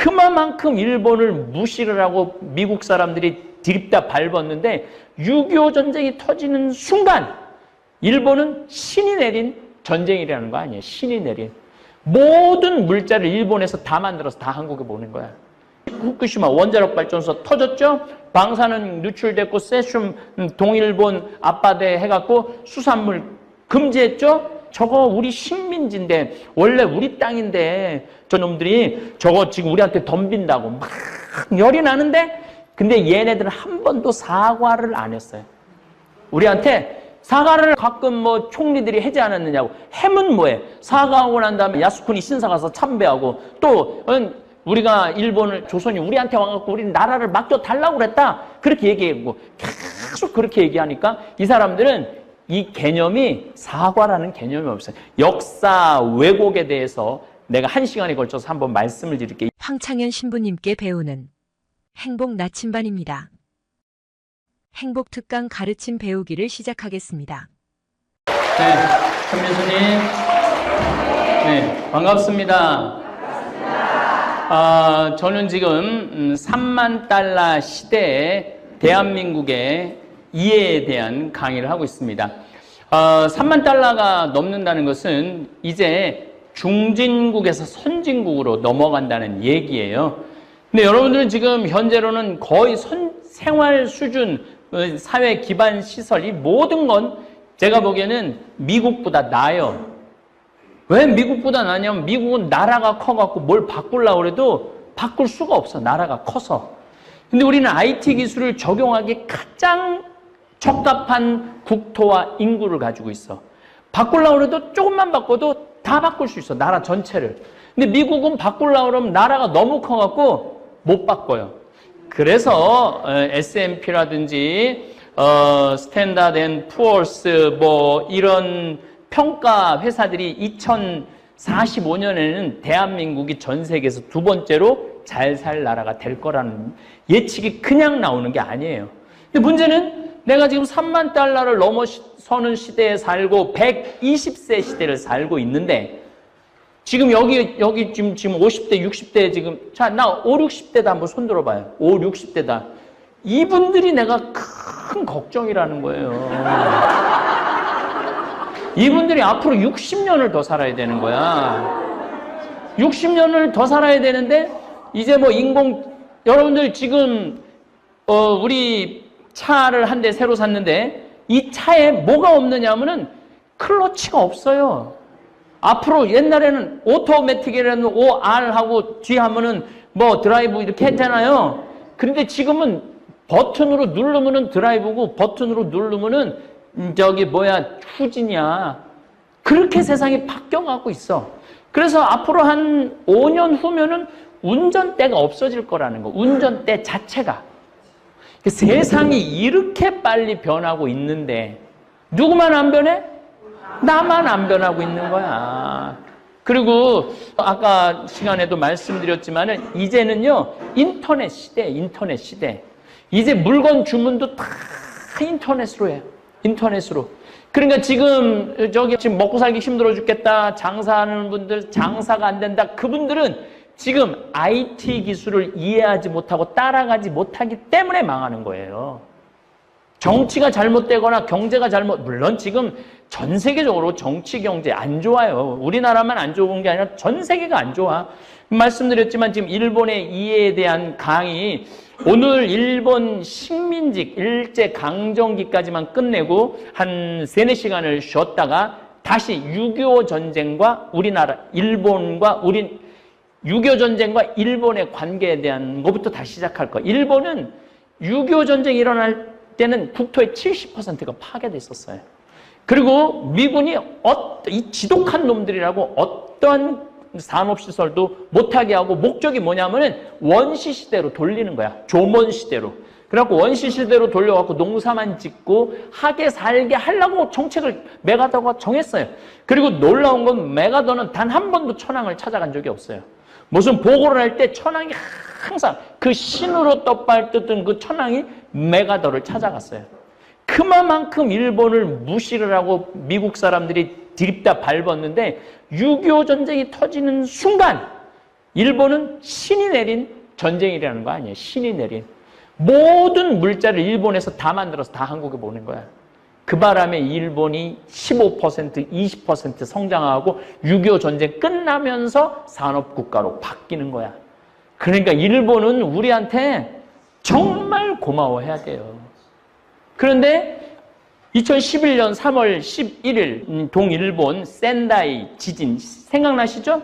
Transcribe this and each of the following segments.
그만큼 일본을 무시를 하고 미국 사람들이 들이다 밟았는데 6.25 전쟁이 터지는 순간 일본은 신이 내린 전쟁이라는 거 아니에요. 신이 내린. 모든 물자를 일본에서 다 만들어서 다 한국에 보낸 거야. 후쿠시마 원자력 발전소 터졌죠? 방사능 누출됐고 세슘 동일본 앞바다에 해갖고 수산물 금지했죠? 저거 우리 식민지인데 원래 우리 땅인데 저놈들이 저거 지금 우리한테 덤빈다고 막 열이 나는데 근데 얘네들은 한 번도 사과를 안 했어요. 우리한테 사과를 가끔 뭐 총리들이 하지 않았느냐고. 해면 뭐해? 사과하고 난 다음에 야스쿠니 신사 가서 참배하고 또 우리가 일본을 조선이 우리한테 와갖고 우리 나라를 맡겨달라고 그랬다. 그렇게 얘기하고 계속 그렇게 얘기하니까 이 사람들은 이 개념이 사과라는 개념이 없어요. 역사 왜곡에 대해서 내가 1시간에 걸쳐서 한번 말씀을 드릴게요. 황창현 신부님께 배우는 행복 나침반입니다. 행복 특강 가르침 배우기를 시작하겠습니다. 네, 천민수님. 네, 반갑습니다. 저는 지금 3만 달러 시대에 대한민국의 이해에 대한 강의를 하고 있습니다. 3만 달러가 넘는다는 것은 이제 중진국에서 선진국으로 넘어간다는 얘기예요. 근데 여러분들은 지금 현재로는 거의 생활 수준, 사회 기반 시설, 이 모든 건 제가 보기에는 미국보다 나아요. 왜 미국보다 나냐면 미국은 나라가 커갖고 뭘 바꾸려고 해도 바꿀 수가 없어. 나라가 커서. 근데 우리는 IT 기술을 적용하기 가장 적합한 국토와 인구를 가지고 있어. 바꾸려고 해도 조금만 바꿔도 다 바꿀 수 있어. 나라 전체를. 근데 미국은 바꾸려고 그러면 나라가 너무 커갖고 못 바꿔요. 그래서 S&P라든지 스탠다드 앤 푸어스 뭐 이런 평가 회사들이 2045년에는 대한민국이 전 세계에서 두 번째로 잘 살 나라가 될 거라는 예측이 그냥 나오는 게 아니에요. 근데 문제는 내가 지금 3만 달러를 넘어서는 시대에 살고 120세 시대를 살고 있는데 지금 여기 지금 50대, 60대 지금 자, 나 5, 60대다 한번 손 들어봐요. 5, 60대다. 이분들이 내가 큰 걱정이라는 거예요. 이분들이 앞으로 60년을 더 살아야 되는 거야. 60년을 더 살아야 되는데 이제 뭐 여러분들 지금 우리 차를 한 대 새로 샀는데 이 차에 뭐가 없느냐면은 클러치가 없어요. 앞으로 옛날에는 오토매틱이라는 OR하고 뒤에 하면은 뭐 드라이브 이렇게 했잖아요. 그런데 지금은 버튼으로 누르면은 드라이브고 버튼으로 누르면은 후진이야. 그렇게 세상이 바뀌어가고 있어. 그래서 앞으로 한 5년 후면은 운전대가 없어질 거라는 거. 운전대 자체가. 세상이 이렇게 빨리 변하고 있는데 누구만 안 변해? 나만 안 변하고 있는 거야. 그리고 아까 시간에도 말씀드렸지만은 이제는요 인터넷 시대. 이제 물건 주문도 다 인터넷으로 해요. 인터넷으로. 그러니까 지금 지금 먹고 살기 힘들어 죽겠다. 장사하는 분들 장사가 안 된다. 그분들은 지금 IT 기술을 이해하지 못하고 따라가지 못하기 때문에 망하는 거예요. 정치가 잘못되거나 경제가 물론 지금 전 세계적으로 정치, 경제 안 좋아요. 우리나라만 안 좋은 게 아니라 전 세계가 안 좋아. 말씀드렸지만 지금 일본의 이해에 대한 강의, 오늘 일본 식민지 일제강점기까지만 끝내고 한 3, 4시간을 쉬었다가 다시 6.25 전쟁과 우리나라, 일본과 6.25 전쟁과 일본의 관계에 대한 것부터 다시 시작할 거예요. 일본은 6.25 전쟁이 일어날 때는 국토의 70%가 파괴됐었어요. 그리고 미군이 이 지독한 놈들이라고 어떠한 산업시설도 못하게 하고 목적이 뭐냐면은 원시시대로 돌리는 거야. 조선시대로. 그래갖고 원시시대로 돌려갖고 농사만 짓고 하게 살게 하려고 정책을 메가더가 정했어요. 그리고 놀라운 건 메가더는 단 한 번도 천황을 찾아간 적이 없어요. 무슨 보고를 할 때 천황이 항상 그 신으로 떡발뜯던 그 천황이 메가더를 찾아갔어요. 그만큼 일본을 무시를 하고 미국 사람들이 들이다 밟았는데 6.25 전쟁이 터지는 순간 일본은 신이 내린 전쟁이라는 거 아니에요. 신이 내린. 모든 물자를 일본에서 다 만들어서 다 한국에 보낸 거야. 그 바람에 일본이 15%, 20% 성장하고 6.25 전쟁 끝나면서 산업국가로 바뀌는 거야. 그러니까 일본은 우리한테 정말 고마워해야 돼요. 그런데 2011년 3월 11일 동일본 센다이 지진 생각나시죠?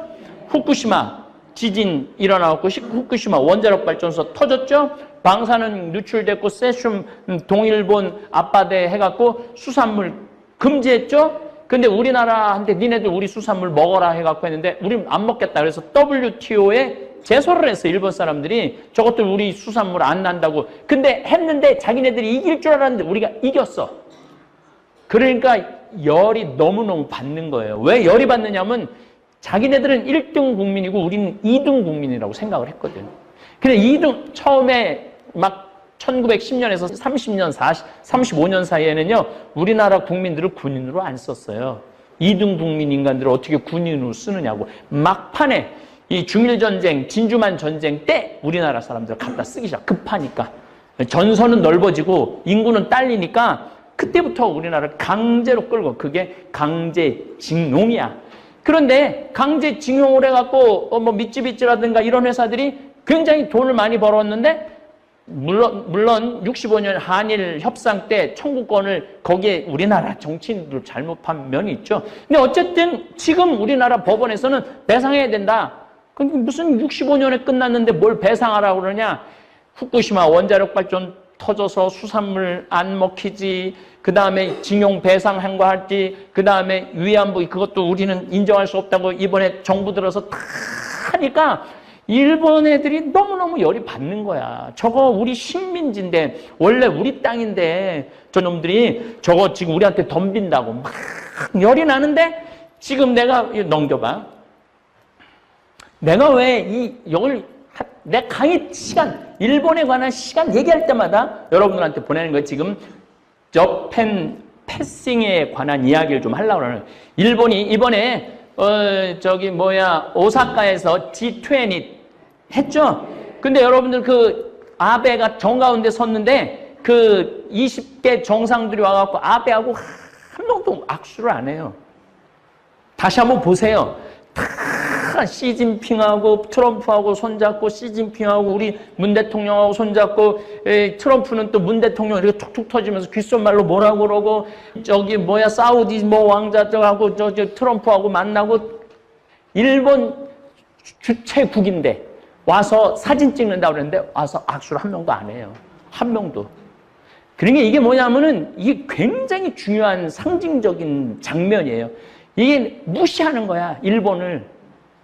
후쿠시마 지진 일어나고 후쿠시마 원자력 발전소 터졌죠? 방사능 누출됐고 세슘 동일본 앞바다에 해갖고 수산물 금지했죠? 근데 우리나라한테 니네들 우리 수산물 먹어라 해갖고 했는데 우리 안 먹겠다. 그래서 WTO에 제소를 했어. 일본 사람들이 저것들 우리 수산물 안 난다고. 근데 했는데 자기네들이 이길 줄 알았는데 우리가 이겼어. 그러니까 열이 너무너무 받는 거예요. 왜 열이 받느냐면 자기네들은 1등 국민이고 우리는 2등 국민이라고 생각을 했거든. 근데 2등 처음에 막 1910년에서 30년, 35년 사이에는요, 우리나라 국민들을 군인으로 안 썼어요. 2등 국민 인간들을 어떻게 군인으로 쓰느냐고. 막판에 이 중일전쟁, 진주만 전쟁 때 우리나라 사람들을 갖다 쓰기 시작. 급하니까. 전선은 넓어지고 인구는 딸리니까 그때부터 우리나라를 강제로 끌고 그게 강제징용이야. 그런데 강제징용을 해갖고 뭐 미쯔비치라든가 이런 회사들이 굉장히 돈을 많이 벌었는데 물론 65년 한일 협상 때 청구권을 거기에 우리나라 정치인들 잘못한 면이 있죠. 근데 어쨌든 지금 우리나라 법원에서는 배상해야 된다. 근데 무슨 65년에 끝났는데 뭘 배상하라고 그러냐. 후쿠시마 원자력 발전 터져서 수산물 안 먹히지. 그 다음에 징용 배상한 거 할지. 그 다음에 위안부 그것도 우리는 인정할 수 없다고 이번에 정부 들어서 다 하니까 일본 애들이 너무너무 열이 받는 거야. 저거 우리 식민지인데 원래 우리 땅인데 저놈들이 저거 지금 우리한테 덤빈다고 막 열이 나는데 지금 내가 넘겨봐. 내가 왜 내 강의 시간, 일본에 관한 시간 얘기할 때마다 여러분들한테 보내는 거 지금 저펜 패싱에 관한 이야기를 좀 하려고 그러는. 일본이 이번에 오사카에서 G20 했죠? 근데 여러분들 그 아베가 정가운데 섰는데 그 20개 정상들이 와갖고 아베하고 한 명도 악수를 안 해요. 다시 한번 보세요. 다 시진핑하고 트럼프하고 손잡고 시진핑하고 우리 문 대통령하고 손잡고 트럼프는 또 문 대통령 이렇게 툭툭 터지면서 귓속말로 뭐라고 그러고 사우디 왕자하고 트럼프하고 만나고 일본 주최국인데 와서 사진 찍는다고 그랬는데 와서 악수를 한 명도 안 해요. 한 명도. 그러니까 이게 뭐냐면은 이게 굉장히 중요한 상징적인 장면이에요. 이게 무시하는 거야, 일본을.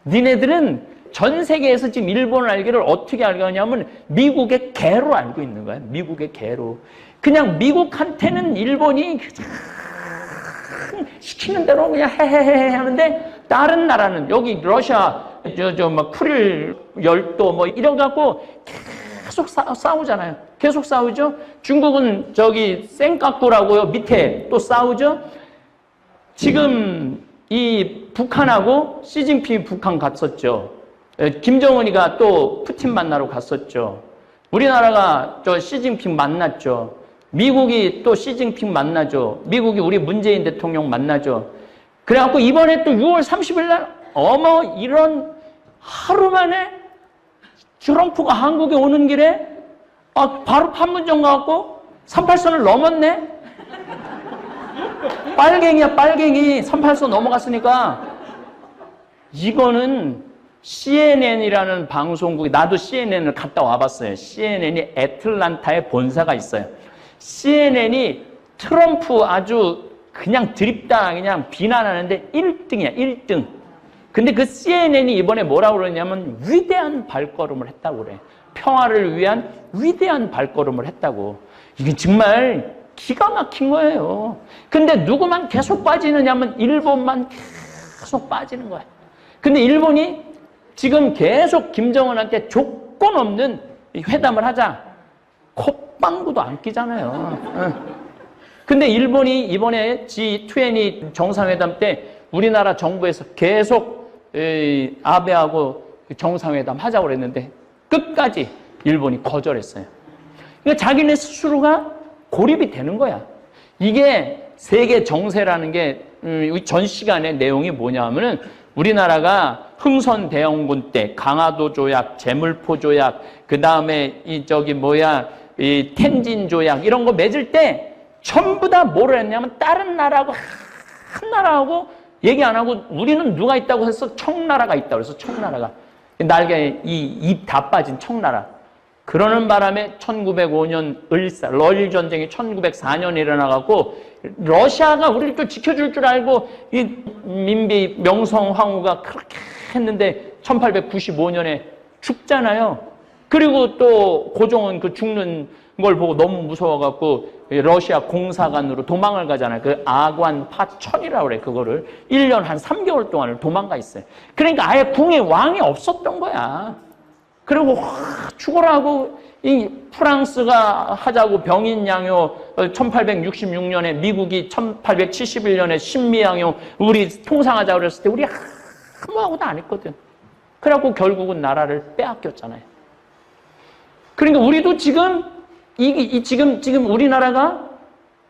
니네들은 전 세계에서 지금 일본을 알기를 어떻게 알게 하냐면 미국의 개로 알고 있는 거야. 미국의 개로. 그냥 미국한테는 일본이 시키는 대로 그냥 헤헤헤 하는데 다른 나라는 여기 러시아 막 쿠릴 열도 뭐 이런 갖고 계속 싸우잖아요. 계속 싸우죠. 중국은 저기 센카쿠라고요. 밑에 또 싸우죠. 지금 이 북한하고 시진핑이 북한 갔었죠. 김정은이가 또 푸틴 만나러 갔었죠. 우리나라가 저 시진핑 만났죠. 미국이 또 시진핑 만나죠. 미국이 우리 문재인 대통령 만나죠. 그래갖고 이번에 또 6월 30일 날 이런 하루 만에 트럼프가 한국에 오는 길에 바로 판문점 가갖고 38선을 넘었네. 빨갱이야, 빨갱이. 38선 넘어갔으니까. 이거는 CNN이라는 방송국이, 나도 CNN을 갔다 와봤어요. CNN이 애틀란타에 본사가 있어요. CNN이 트럼프 아주 그냥 드립다 그냥 비난하는데 1등이야, 1등. 근데 그 CNN이 이번에 뭐라고 그러냐면 위대한 발걸음을 했다고 그래. 평화를 위한 위대한 발걸음을 했다고. 이게 정말 기가 막힌 거예요. 근데 누구만 계속 빠지느냐면 일본만 계속 빠지는 거야. 근데 일본이 지금 계속 김정은한테 조건 없는 회담을 하자. 콧방구도 안 끼잖아요. 근데 일본이 이번에 G20 정상회담 때 우리나라 정부에서 계속 아베하고 정상회담 하자고 그랬는데 끝까지 일본이 거절했어요. 그러니까 자기네 스스로가 고립이 되는 거야. 이게 세계 정세라는 게 전 시간의 내용이 뭐냐면은 우리나라가 흥선대원군 때 강화도 조약, 제물포 조약, 그 다음에 이 텐진 조약 이런 거 맺을 때 전부 다 뭐를 했냐면 다른 나라하고 한 나라하고 얘기 안 하고 우리는 누가 있다고 해서 청나라가 있다고 그래서 청나라가 날개에 입 다 빠진 청나라. 그러는 바람에 1905년 러일 전쟁이 1904년에 일어나갖고 러시아가 우리를 또 지켜줄 줄 알고 이 민비 명성황후가 그렇게 했는데 1895년에 죽잖아요. 그리고 또 고종은 그 죽는 걸 보고 너무 무서워갖고 러시아 공사관으로 도망을 가잖아요. 그 아관 파천이라고 그래. 그거를 1년 한 3개월 동안을 도망가 있어요. 그러니까 아예 궁에 왕이 없었던 거야. 그리고 확 죽어라고 이 프랑스가 하자고 병인양요 1866년에 미국이 1871년에 신미양요 우리 통상하자고 그랬을 때 우리 아무하고도 안 했거든. 그래갖고 결국은 나라를 빼앗겼잖아요. 그러니까 우리도 지금 지금 우리나라가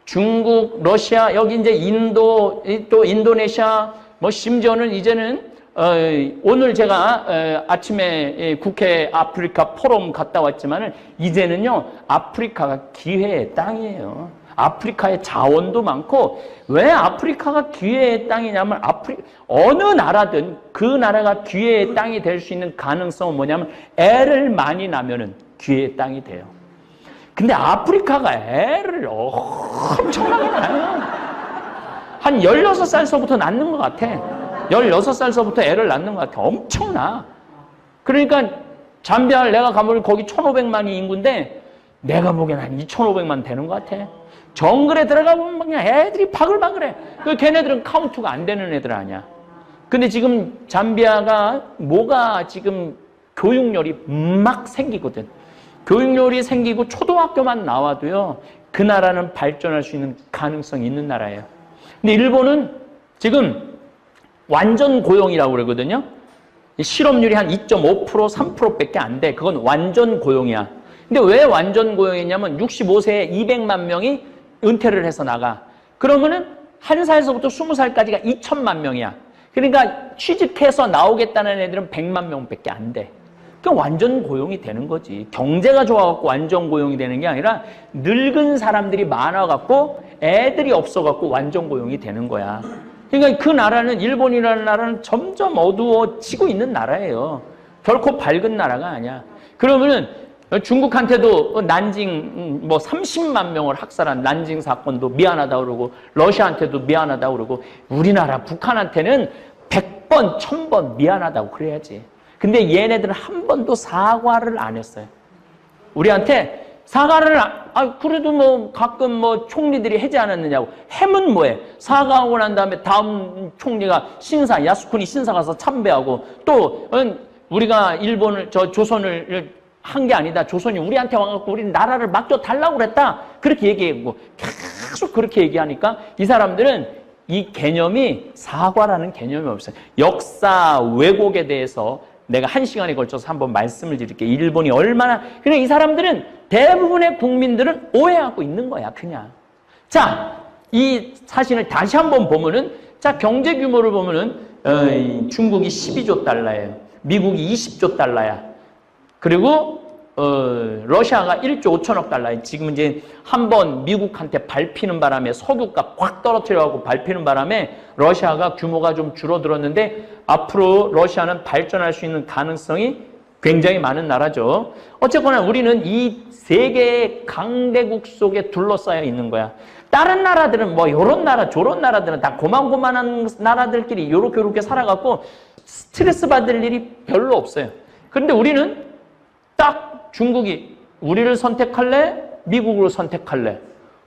중국, 러시아, 여기 이제 인도, 또 인도네시아, 뭐 심지어는 이제는 오늘 제가 아침에 국회 아프리카 포럼 갔다 왔지만은 이제는요 아프리카가 기회의 땅이에요. 아프리카의 자원도 많고 왜 아프리카가 기회의 땅이냐면 어느 나라든 그 나라가 기회의 땅이 될 수 있는 가능성은 뭐냐면 애를 많이 낳으면은 기회의 땅이 돼요. 근데 아프리카가 애를 엄청나게 낳아요. 한 16살서부터 낳는 것 같아. 16살서부터 애를 낳는 것 같아. 엄청나. 그러니까 잠비아를 내가 가보면 거기 1,500만이 인구인데 내가 보기엔 한 2,500만 되는 것 같아. 정글에 들어가 보면 그냥 애들이 바글바글해. 걔네들은 카운트가 안 되는 애들 아니야. 근데 지금 잠비아가 뭐가 지금 교육열이 막 생기거든. 교육열이 생기고 초등학교만 나와도요 그 나라는 발전할 수 있는 가능성이 있는 나라예요. 근데 일본은 지금 완전 고용이라고 그러거든요. 실업률이 한 2.5%, 3%밖에 안 돼. 그건 완전 고용이야. 근데 왜 완전 고용이냐면 65세에 200만 명이 은퇴를 해서 나가. 그러면은 1살서부터 20살까지가 2천만 명이야. 그러니까 취직해서 나오겠다는 애들은 100만 명밖에 안 돼. 그러니까 완전 고용이 되는 거지. 경제가 좋아갖고 완전 고용이 되는 게 아니라 늙은 사람들이 많아갖고 애들이 없어갖고 완전 고용이 되는 거야. 그러니까 그 나라는 일본이라는 나라는 점점 어두워지고 있는 나라예요. 결코 밝은 나라가 아니야. 그러면은 중국한테도 난징 뭐 30만 명을 학살한 난징 사건도 미안하다 그러고 러시아한테도 미안하다 그러고 우리나라 북한한테는 100번, 1000번 미안하다고 그래야지. 근데 얘네들은 한 번도 사과를 안 했어요. 우리한테 사과를 그래도 뭐 가끔 뭐 총리들이 하지 않았느냐고. 햄은 뭐해? 사과하고 난 다음에 다음 총리가 야스쿠니 신사 가서 참배하고 또 우리가 조선을 한 게 아니다. 조선이 우리한테 와갖고 우리 나라를 맡겨달라고 그랬다. 그렇게 얘기하고 계속 그렇게 얘기하니까 이 사람들은 이 개념이 사과라는 개념이 없어요. 역사 왜곡에 대해서 내가 1시간에 걸쳐서 한번 말씀을 드릴게요. 일본이 얼마나 그냥 이 사람들은 대부분의 국민들은 오해하고 있는 거야 그냥. 자, 이 사진을 다시 한번 보면은 자 경제 규모를 보면은 중국이 12조 달러예요. 미국이 20조 달러야. 그리고 러시아가 1조 5천억 달러예요. 지금 이제 한번 미국한테 밟히는 바람에 석유값 확 떨어뜨려갖고 밟히는 바람에 러시아가 규모가 좀 줄어들었는데 앞으로 러시아는 발전할 수 있는 가능성이 굉장히 많은 나라죠. 어쨌거나 우리는 이 세계의 강대국 속에 둘러싸여 있는 거야. 다른 나라들은 뭐 요런 나라 저런 나라들은 다 고만고만한 나라들끼리 요렇게 살아갖고 스트레스 받을 일이 별로 없어요. 그런데 우리는 딱 중국이 우리를 선택할래? 미국을 선택할래?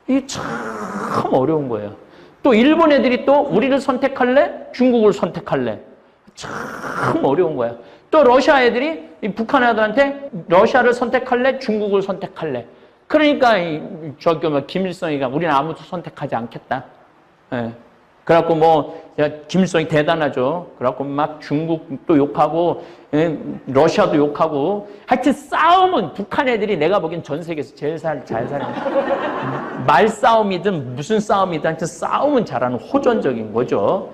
이게 참 어려운 거예요. 또 일본 애들이 또 우리를 선택할래? 중국을 선택할래? 참 어려운 거야. 또 러시아 애들이 북한 애들한테 러시아를 선택할래? 중국을 선택할래? 그러니까 김일성이가 우리는 아무도 선택하지 않겠다. 예. 그래갖고 뭐 김일성이 대단하죠. 그래갖고 막 중국도 욕하고 러시아도 욕하고 하여튼 싸움은 북한 애들이 내가 보기엔 전 세계에서 제일 잘 사는 말싸움이든 무슨 싸움이든 하여튼 싸움은 잘하는 호전적인 거죠.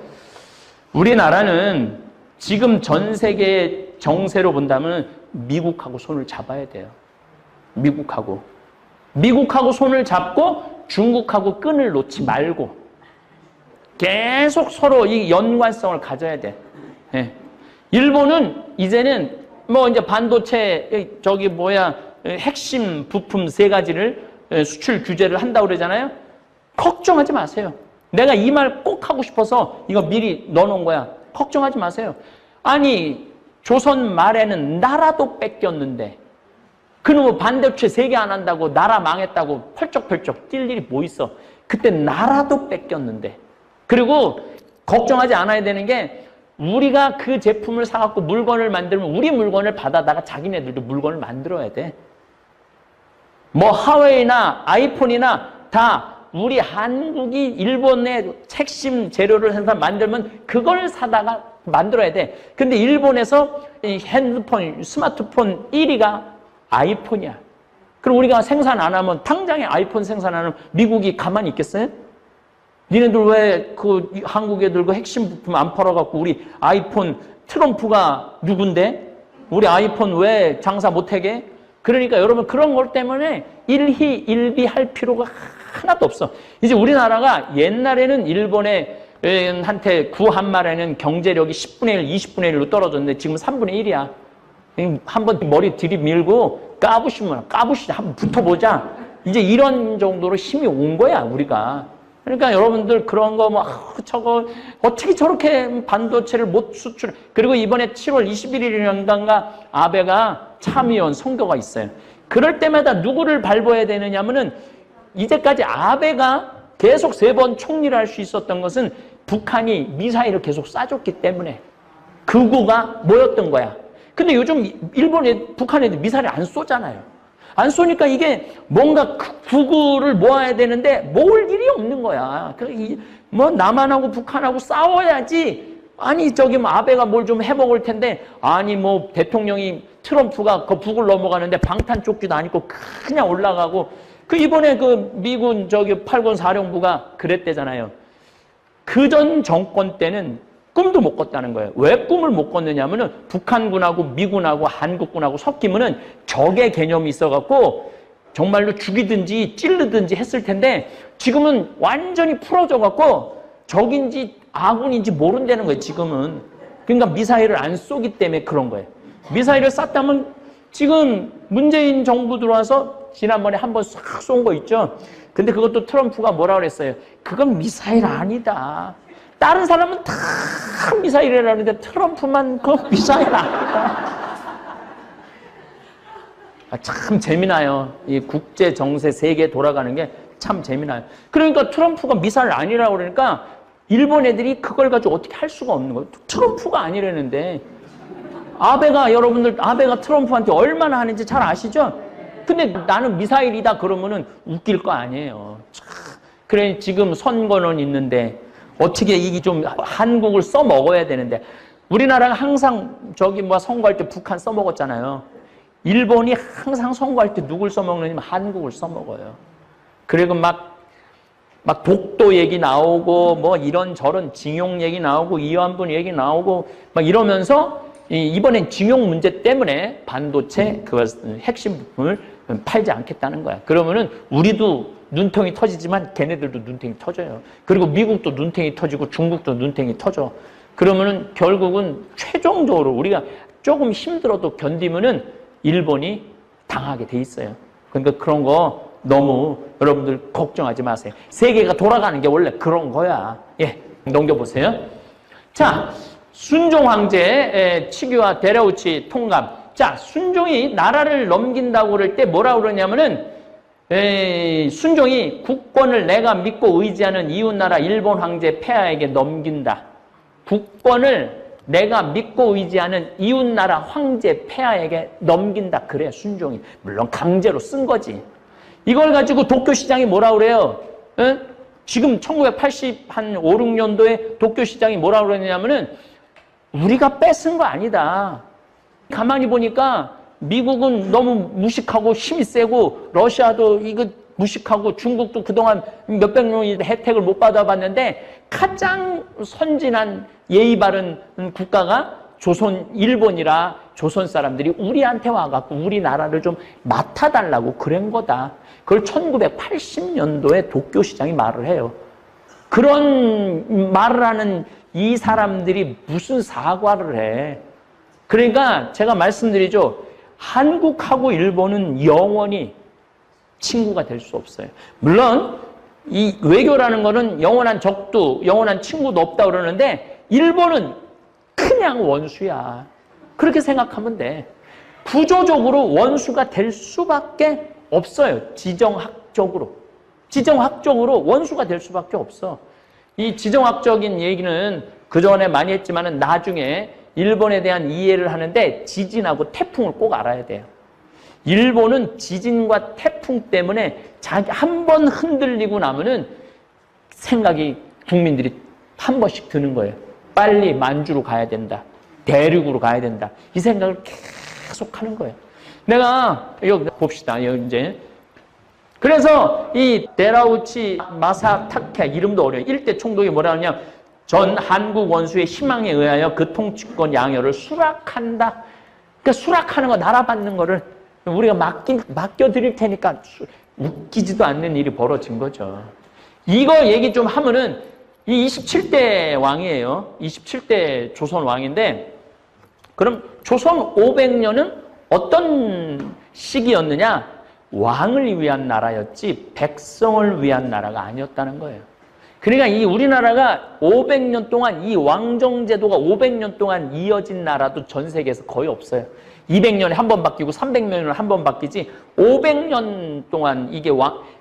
우리나라는 지금 전 세계 정세로 본다면 미국하고 손을 잡아야 돼요. 미국하고 손을 잡고 중국하고 끈을 놓지 말고 계속 서로 이 연관성을 가져야 돼. 예. 일본은 이제는 뭐 이제 반도체 핵심 부품 3가지를 수출 규제를 한다고 그러잖아요. 걱정하지 마세요. 내가 이 말 꼭 하고 싶어서 이거 미리 넣어놓은 거야. 걱정하지 마세요. 아니 조선 말에는 나라도 뺏겼는데 그놈의 반도체 3개 안 한다고 나라 망했다고 펄쩍펄쩍 뛸 일이 뭐 있어. 그때 나라도 뺏겼는데. 그리고 걱정하지 않아야 되는 게 우리가 그 제품을 사갖고 물건을 만들면 우리 물건을 받아다가 자기네들도 물건을 만들어야 돼. 뭐 하웨이나 아이폰이나 다 우리 한국이 일본의 핵심 재료를 해서 만들면 그걸 사다가 만들어야 돼. 근데 일본에서 이 핸드폰, 스마트폰 1위가 아이폰이야. 그럼 우리가 생산 안 하면 당장에 아이폰 생산 안 하면 미국이 가만히 있겠어요? 니네들 왜 그 한국 애들 그 핵심 부품 안 팔아갖고 우리 아이폰 트럼프가 누군데? 우리 아이폰 왜 장사 못하게? 그러니까 여러분 그런 것 때문에 일희일비할 필요가 하나도 없어. 이제 우리나라가 옛날에는 일본에 한테 구한말에는 경제력이 10분의 1, 20분의 1로 떨어졌는데 지금 3분의 1이야. 한번 머리 들이밀고 까부시면 한번 붙어보자. 이제 이런 정도로 힘이 온 거야 우리가. 그러니까 여러분들 그런 거 저거 어떻게 저렇게 반도체를 못 수출. 그리고 이번에 7월 21일인가 아베가 참의원 선거가 있어요. 그럴 때마다 누구를 밟아야 되느냐면은 이제까지 아베가 계속 3번 총리를 할 수 있었던 것은 북한이 미사일을 계속 쏴줬기 때문에 그거가 뭐였던 거야. 근데 요즘 북한 애들 미사일을 안 쏘잖아요. 안 쏘니까 이게 뭔가 구구를 모아야 되는데 모을 일이 없는 거야. 뭐 남한하고 북한하고 싸워야지. 아니 뭐 아베가 뭘 좀 해먹을 텐데 아니 뭐 대통령이 트럼프가 그 북을 넘어가는데 방탄조끼도 안 입고 그냥 올라가고 이번에 미군 8군 사령부가 그랬대잖아요. 그전 정권 때는 꿈도 못 꿨다는 거예요. 왜 꿈을 못 꿨느냐면은 북한군하고 미군하고 한국군하고 섞이면은 적의 개념이 있어갖고 정말로 죽이든지 찌르든지 했을 텐데 지금은 완전히 풀어져갖고 적인지 아군인지 모른다는 거예요, 지금은. 그러니까 미사일을 안 쏘기 때문에 그런 거예요. 미사일을 쐈다면 지금 문재인 정부 들어와서 지난번에 한번 싹 쏜 거 있죠? 근데 그것도 트럼프가 뭐라 그랬어요? 그건 미사일 아니다. 다른 사람은 다 미사일이라는데 트럼프만 그 미사일 아니다. 참 재미나요. 이 국제 정세 세계 돌아가는 게 참 재미나요. 그러니까 트럼프가 미사일 아니라고 그러니까 일본 애들이 그걸 가지고 어떻게 할 수가 없는 거예요. 트럼프가 아니라는데. 아베가 트럼프한테 얼마나 하는지 잘 아시죠? 근데 나는 미사일이다 그러면은 웃길 거 아니에요. 그래 지금 선거는 있는데 어떻게 이게 좀 한국을 써먹어야 되는데 우리나라가 항상 선거할 때 북한 써먹었잖아요. 일본이 항상 선거할 때 누굴 써먹느냐면 한국을 써먹어요. 그리고 막 독도 얘기 나오고 뭐 이런저런 징용 얘기 나오고 이완분 얘기 나오고 막 이러면서 이번엔 징용 문제 때문에 반도체 핵심 부품을 팔지 않겠다는 거야. 그러면은 우리도 눈탱이 터지지만 걔네들도 눈탱이 터져요. 그리고 미국도 눈탱이 터지고 중국도 눈탱이 터져. 그러면은 결국은 최종적으로 우리가 조금 힘들어도 견디면은 일본이 당하게 돼 있어요. 그러니까 그런 거 너무 여러분들 걱정하지 마세요. 세계가 돌아가는 게 원래 그런 거야. 예, 넘겨보세요. 자, 순종 황제의 치규와 데레우치 통감. 자, 순종이 나라를 넘긴다고 그럴 때 뭐라고 그러냐면은 순종이 국권을 내가 믿고 의지하는 이웃나라 일본 황제 폐하에게 넘긴다. 국권을 내가 믿고 의지하는 이웃나라 황제 폐하에게 넘긴다. 그래, 순종이. 물론 강제로 쓴 거지. 이걸 가지고 도쿄시장이 뭐라 그래요? 지금 1985, 6년도에 도쿄 시장이 뭐라고 그러냐면은 우리가 뺏은 거 아니다. 가만히 보니까 미국은 너무 무식하고 힘이 세고 러시아도 이거 무식하고 중국도 그동안 몇백 년의 혜택을 못 받아봤는데 가장 선진한 예의 바른 국가가 일본이라 조선 사람들이 우리한테 와갖고 우리나라를 좀 맡아달라고 그런 거다. 그걸 1980년도에 도쿄 시장이 말을 해요. 그런 말을 하는 이 사람들이 무슨 사과를 해. 그러니까 제가 말씀드리죠. 한국하고 일본은 영원히 친구가 될 수 없어요. 물론 이 외교라는 거는 영원한 적도 영원한 친구도 없다 그러는데 일본은 그냥 원수야. 그렇게 생각하면 돼. 구조적으로 원수가 될 수밖에 없어요. 지정학적으로 원수가 될 수밖에 없어. 이 지정학적인 얘기는 그전에 많이 했지만은 나중에 일본에 대한 이해를 하는데 지진하고 태풍을 꼭 알아야 돼요. 일본은 지진과 태풍 때문에 자기 한 번 흔들리고 나면은 생각이 국민들이 한 번씩 드는 거예요. 빨리 만주로 가야 된다. 대륙으로 가야 된다. 이 생각을 계속 하는 거예요. 내가 여기 봅시다. 여기 이제 그래서 이 데라우치 마사타케 이름도 어려워요. 일대 총독이 뭐라 하냐? 전 한국 원수의 희망에 의하여 그 통치권 양요를 수락한다. 그러니까 수락하는 거, 나라 받는 거를 우리가 맡겨드릴 테니까 웃기지도 않는 일이 벌어진 거죠. 이거 얘기 좀 하면은 이 27대 왕이에요. 27대 조선 왕인데 그럼 조선 500년은 어떤 시기였느냐? 왕을 위한 나라였지 백성을 위한 나라가 아니었다는 거예요. 그러니까 이 우리나라가 500년 동안 이 왕정제도가 500년 동안 이어진 나라도 전 세계에서 거의 없어요. 200년에 한 번 바뀌고 300년에 한 번 바뀌지 500년 동안 이게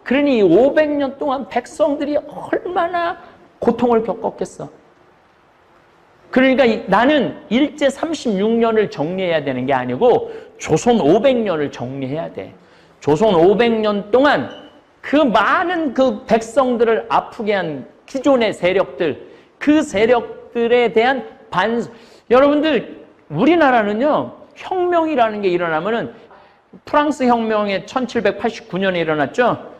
그러니 500년 동안 백성들이 얼마나 고통을 겪었겠어. 그러니까 나는 일제 36년을 정리해야 되는 게 아니고 조선 500년을 정리해야 돼. 조선 500년 동안 그 많은 그 백성들을 아프게 한 기존의 세력들, 그 세력들에 대한 여러분들, 우리나라는요, 혁명이라는 게 일어나면은 프랑스 혁명에 1789년에 일어났죠.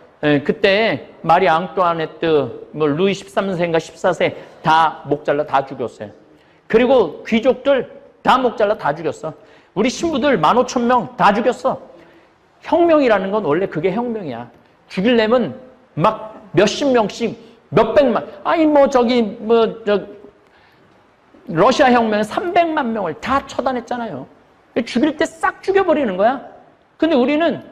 그때 마리 앙뚜아네트, 루이 13세인가 14세 다 목 잘라 다 죽였어요. 그리고 귀족들 다 목 잘라 다 죽였어. 우리 신부들 15,000명 다 죽였어. 혁명이라는 건 원래 그게 혁명이야. 죽이려면 막 몇십 명씩 몇백만, 러시아 혁명은 300만 명을 다 처단했잖아요. 죽일 때 싹 죽여버리는 거야. 근데 우리는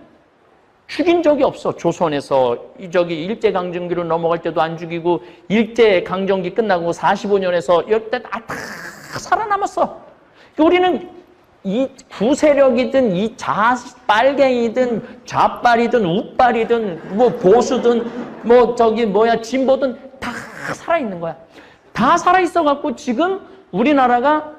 죽인 적이 없어. 조선에서 일제강점기로 넘어갈 때도 안 죽이고 일제강점기 끝나고 45년에서 이때 다 살아남았어. 우리는 이 구세력이든 이 빨갱이든 좌빨이든 우빨이든 뭐 보수든 진보든 다 살아있는 거야. 다 살아있어 갖고 지금 우리나라가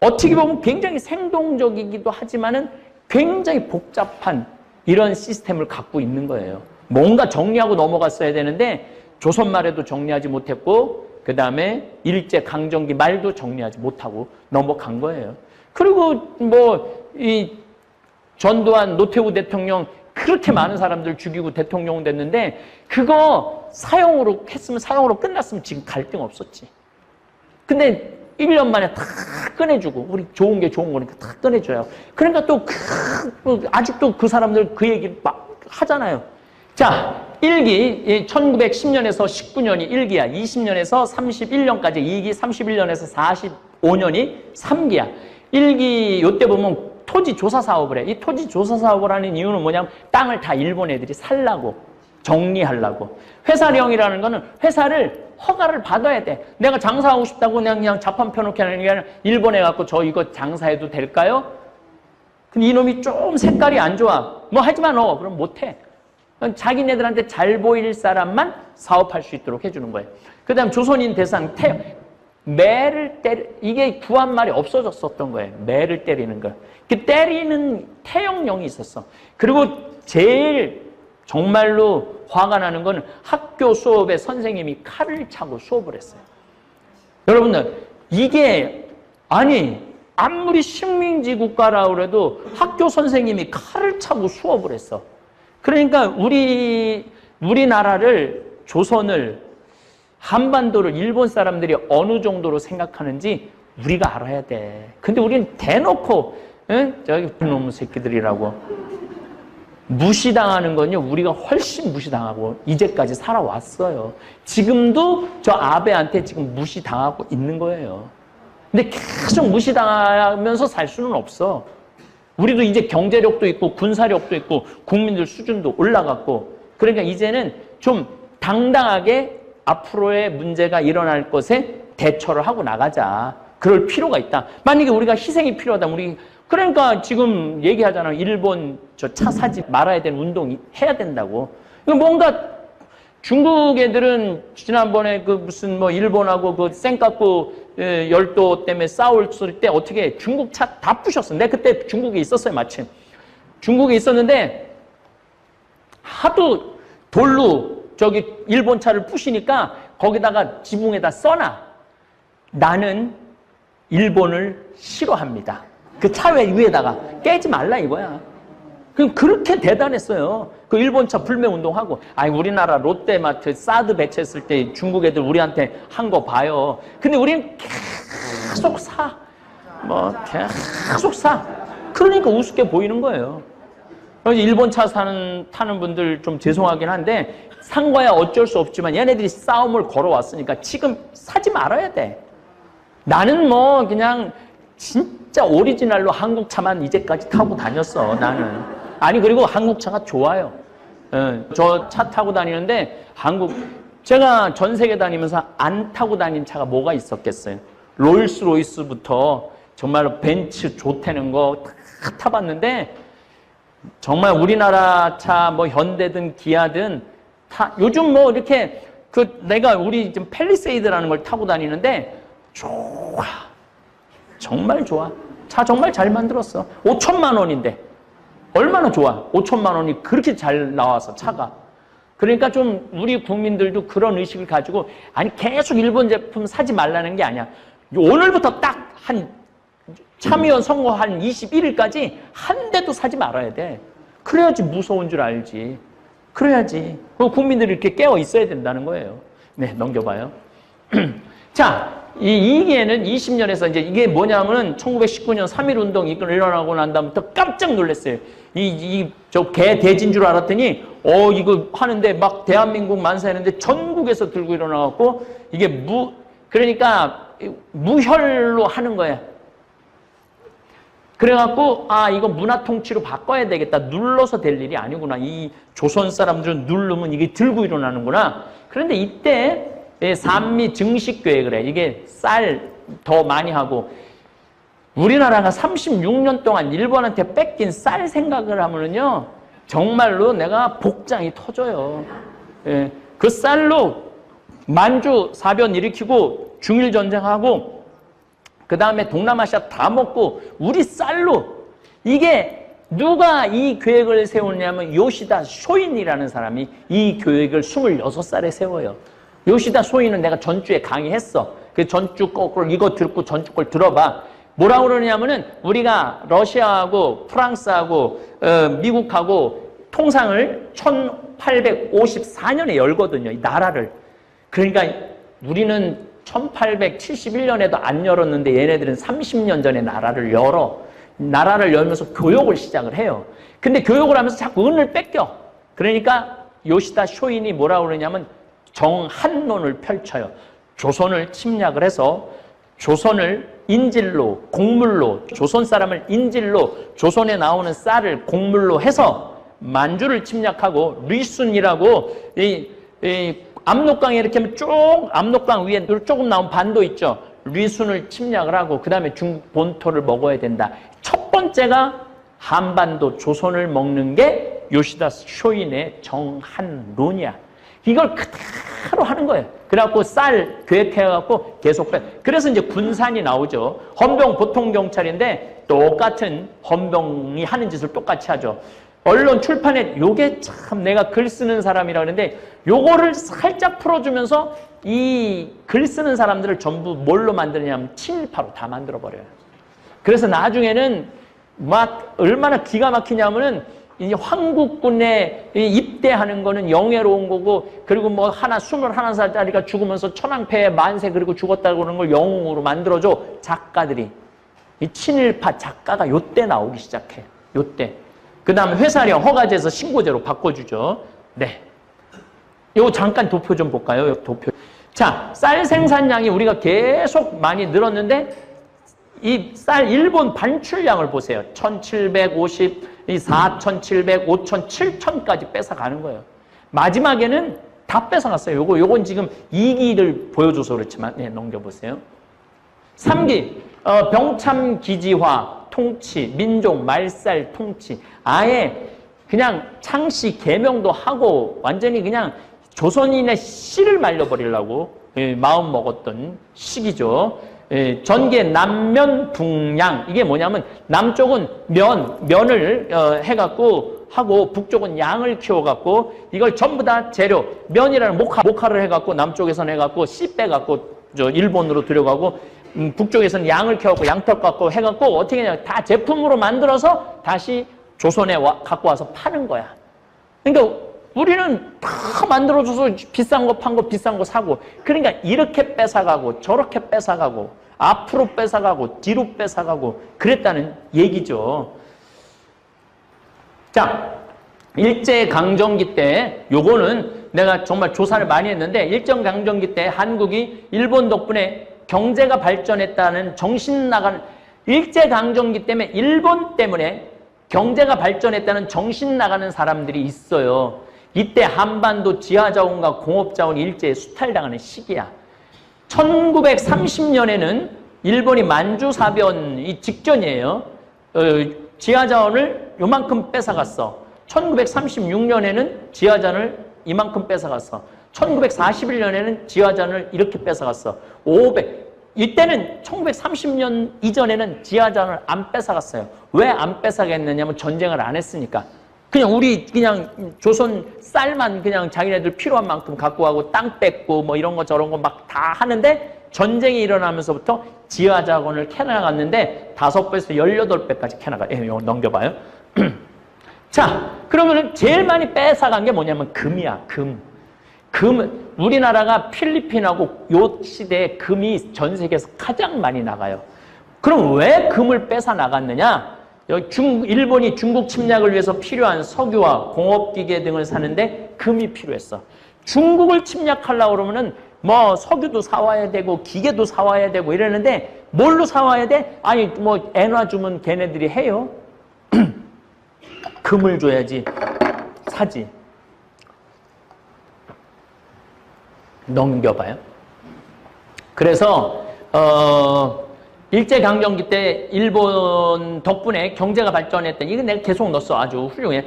어떻게 보면 굉장히 생동적이기도 하지만은 굉장히 복잡한 이런 시스템을 갖고 있는 거예요. 뭔가 정리하고 넘어갔어야 되는데 조선 말에도 정리하지 못했고 그 다음에 일제 강점기 말도 정리하지 못하고 넘어간 거예요. 그리고 이 전두환, 노태우 대통령 그렇게 많은 사람들 죽이고 대통령 됐는데 그거 사형으로 했으면 사형으로 끝났으면 지금 갈등 없었지. 근데 1년 만에 다 꺼내주고 우리 좋은 게 좋은 거니까 다 꺼내줘요. 그러니까 또 아직도 그 사람들 그 얘기 막 하잖아요. 자, 1기 1910년에서 19년이 1기야. 20년에서 31년까지 2기, 31년에서 45년이 3기야. 1기 요때 보면 토지 조사 사업을 해. 이 토지 조사 사업을 하는 이유는 뭐냐면 땅을 다 일본 애들이 살라고, 정리하려고. 회사령이라는 거는 회사를 허가를 받아야 돼. 내가 장사하고 싶다고 그냥 자판 펴놓게 하는 게 아니라 일본에 갖고 저 이거 장사해도 될까요? 근데 이놈이 좀 색깔이 안 좋아. 하지마 너. 그럼 못해. 자기네들한테 잘 보일 사람만 사업할 수 있도록 해주는 거예요. 그 다음 조선인 대상 매를 이게 구한말이 없어졌었던 거예요. 매를 때리는 거. 그 때리는 태형령이 있었어. 그리고 제일 정말로 화가 나는 건 학교 수업에 선생님이 칼을 차고 수업을 했어요. 여러분들, 이게 아무리 식민지 국가라 그래도 학교 선생님이 칼을 차고 수업을 했어. 그러니까 우리나라를, 조선을, 한반도를 일본 사람들이 어느 정도로 생각하는지 우리가 알아야 돼. 근데 우리는 대놓고 저기 그놈의 새끼들이라고 무시당하는 건요, 우리가 훨씬 무시당하고 이제까지 살아왔어요. 지금도 저 아베한테 지금 무시당하고 있는 거예요. 근데 계속 무시당하면서 살 수는 없어. 우리도 이제 경제력도 있고 군사력도 있고 국민들 수준도 올라갔고, 그러니까 이제는 좀 당당하게 앞으로의 문제가 일어날 것에 대처를 하고 나가자. 그럴 필요가 있다. 만약에 우리가 희생이 필요하다, 그러니까 지금 얘기하잖아요. 일본 저 차 사지 말아야 되는 운동 해야 된다고. 뭔가 중국 애들은 지난번에 그 무슨 뭐 일본하고 그 센카쿠 열도 때문에 싸울 때 어떻게 중국 차 다 부셨어. 내가 그때 중국에 있었어요, 마침. 중국에 있었는데 하도 돌로 저기 일본 차를 부시니까 거기다가 지붕에다 써놔. 나는 일본을 싫어합니다. 그 차 위에다가 깨지 말라 이거야. 그렇게 대단했어요. 그 일본 차 불매 운동하고. 우리나라 롯데마트 사드 배치했을 때 중국 애들 우리한테 한 거 봐요. 근데 우리는 계속 사. 계속 사. 그러니까 우습게 보이는 거예요. 일본 차 타는 분들 좀 죄송하긴 한데 산 거야 어쩔 수 없지만 얘네들이 싸움을 걸어왔으니까 지금 사지 말아야 돼. 나는 그냥 진짜 오리지널로 한국 차만 이제까지 타고 다녔어, 나는. 그리고 한국 차가 좋아요. 저 차 타고 다니는데 제가 전 세계 다니면서 안 타고 다닌 차가 뭐가 있었겠어요. 롤스로이스부터 정말로 벤츠 좋다는 거 다 타봤는데 정말 우리나라 차 현대든 기아든 요즘 이렇게 내가 우리 지금 팰리세이드라는 걸 타고 다니는데 좋아. 정말 좋아. 차 정말 잘 만들었어. 5천만 원인데 얼마나 좋아. 5천만 원이 그렇게 잘 나와서 차가. 그러니까 좀 우리 국민들도 그런 의식을 가지고 계속 일본 제품 사지 말라는 게 아니야. 오늘부터 딱 참의원 선거 한 21일까지 한 대도 사지 말아야 돼. 그래야지 무서운 줄 알지. 그래야지. 국민들이 이렇게 깨어 있어야 된다는 거예요. 네, 넘겨봐요. 자, 이기에는 20년에서 이제 이게 뭐냐면은 1919년 3.1운동 일어나고 난 다음부터 깜짝 놀랐어요. 저 개 돼지인 줄 알았더니, 이거 하는데 막 대한민국 만세하는데 전국에서 들고 일어나갖고 이게 그러니까 무혈로 하는 거야. 그래갖고, 이거 문화 통치로 바꿔야 되겠다. 눌러서 될 일이 아니구나. 이 조선 사람들은 누르면 이게 들고 일어나는구나. 그런데 이때 산미 증식 계획을 해. 이게 쌀 더 많이 하고, 우리나라가 36년 동안 일본한테 뺏긴 쌀 생각을 하면은요, 정말로 내가 복장이 터져요. 그 쌀로 만주 사변 일으키고 중일 전쟁하고 그 다음에 동남아시아 다 먹고 우리 쌀로. 이게 누가 이 계획을 세웠냐면 요시다 쇼인이라는 사람이 이 계획을 26살에 세워요. 요시다 쇼인은 내가 전주에 강의했어. 그 전주 걸 이거 듣고 전주 걸 들어봐. 뭐라고 그러냐면은 우리가 러시아하고 프랑스하고 미국하고 통상을 1854년에 열거든요. 이 나라를. 그러니까 우리는 1871년에도 안 열었는데 얘네들은 30년 전에 나라를 열어. 나라를 열면서 교육을 시작을 해요. 근데 교육을 하면서 자꾸 은을 뺏겨. 그러니까 요시다 쇼인이 뭐라고 그러냐면 정한론을 펼쳐요. 조선을 침략을 해서 조선을 인질로, 곡물로, 조선 사람을 인질로, 조선에 나오는 쌀을 곡물로 해서 만주를 침략하고 리순이라고 이 압록강에 이렇게 하면 쭉 압록강 위에 조금 나온 반도 있죠. 리순을 침략을 하고 그 다음에 중국 본토를 먹어야 된다. 첫 번째가 한반도 조선을 먹는 게 요시다 쇼인의 정한론이야. 이걸 그대로 하는 거예요. 그래갖고 쌀 계획해갖고 계속 빼. 그래서 이제 군산이 나오죠. 헌병 보통 경찰인데 똑같은 헌병이 하는 짓을 똑같이 하죠. 언론 출판에 요게 참 내가 글 쓰는 사람이라 그러는데 요거를 살짝 풀어주면서 이 글 쓰는 사람들을 전부 뭘로 만드냐면 친일파로 다 만들어버려요. 그래서 나중에는 막 얼마나 기가 막히냐면은 이 황국군에 입대하는 거는 영예로운 거고, 그리고 뭐 하나 21살짜리가 죽으면서 천황폐에 만세 그리고 죽었다고 그러는 걸 영웅으로 만들어줘. 작가들이. 이 친일파 작가가 요때 나오기 시작해. 요때. 그 다음에 회사령 허가제에서 신고제로 바꿔주죠. 네. 요거 잠깐 도표 좀 볼까요? 도표. 자, 쌀 생산량이 우리가 계속 많이 늘었는데 이 쌀 일본 반출량을 보세요. 1750, 4700, 5000, 7000까지 뺏어가는 거예요. 마지막에는 다 뺏어갔어요. 요건 지금 2기를 보여줘서 그렇지만, 네, 넘겨보세요. 3기, 병참기지화, 통치, 민족, 말살, 통치. 아예 그냥 창씨 개명도 하고 완전히 그냥 조선인의 씨를 말려버리려고 마음 먹었던 시기죠. 전개 남면 북양. 이게 뭐냐면 남쪽은 면을 해갖고 하고 북쪽은 양을 키워갖고 이걸 전부 다 재료 면이라는 목화를 해갖고 남쪽에서는 해갖고 씨 빼갖고 일본으로 들여가고 북쪽에서는 양을 키워갖고 양털 갖고 해갖고 어떻게 하냐 다 제품으로 만들어서 다시 조선에 갖고 와서 파는 거야. 그러니까 우리는 다 만들어줘서 비싼 거 판 거 비싼 거 사고, 그러니까 이렇게 뺏어가고 저렇게 뺏어가고 앞으로 뺏어가고 뒤로 뺏어가고 그랬다는 얘기죠. 자, 일제강점기 때 요거는 내가 정말 조사를 많이 했는데 일제강점기 때 한국이 일본 덕분에 경제가 발전했다는 정신 나간, 일제강점기 때문에 일본 때문에 경제가 발전했다는 정신 나가는 사람들이 있어요. 이때 한반도 지하자원과 공업자원이 일제에 수탈당하는 시기야. 1930년에는 일본이 만주사변이 직전이에요. 지하자원을 요만큼 뺏어갔어. 1936년에는 지하자원을 이만큼 뺏어갔어. 1941년에는 지하자원을 이렇게 뺏어갔어. 500. 이때는 1930년 이전에는 지하자원을 안 뺏어갔어요. 왜 안 뺏어갔느냐면 전쟁을 안 했으니까. 그냥 우리 그냥 조선 쌀만 그냥 자기네들 필요한 만큼 갖고 가고 땅 뺏고 뭐 이런 거 저런 거 막 다 하는데 전쟁이 일어나면서부터 지하자원을 캐나갔는데 5배에서 18배까지 캐나가. 이거 넘겨봐요. 자, 그러면은 제일 많이 뺏어간 게 뭐냐면 금이야, 금. 금, 우리나라가 필리핀하고 요 시대에 금이 전 세계에서 가장 많이 나가요. 그럼 왜 금을 뺏어 나갔느냐? 일본이 중국 침략을 위해서 필요한 석유와 공업기계 등을 사는데 금이 필요했어. 중국을 침략하려고 그러면은 뭐 석유도 사와야 되고 기계도 사와야 되고 이러는데 뭘로 사와야 돼? 아니 뭐 엔화 주면 걔네들이 해요. 금을 줘야지 사지. 넘겨봐요. 그래서 일제강점기 때 일본 덕분에 경제가 발전했던, 이거 내가 계속 넣었어. 아주 훌륭해.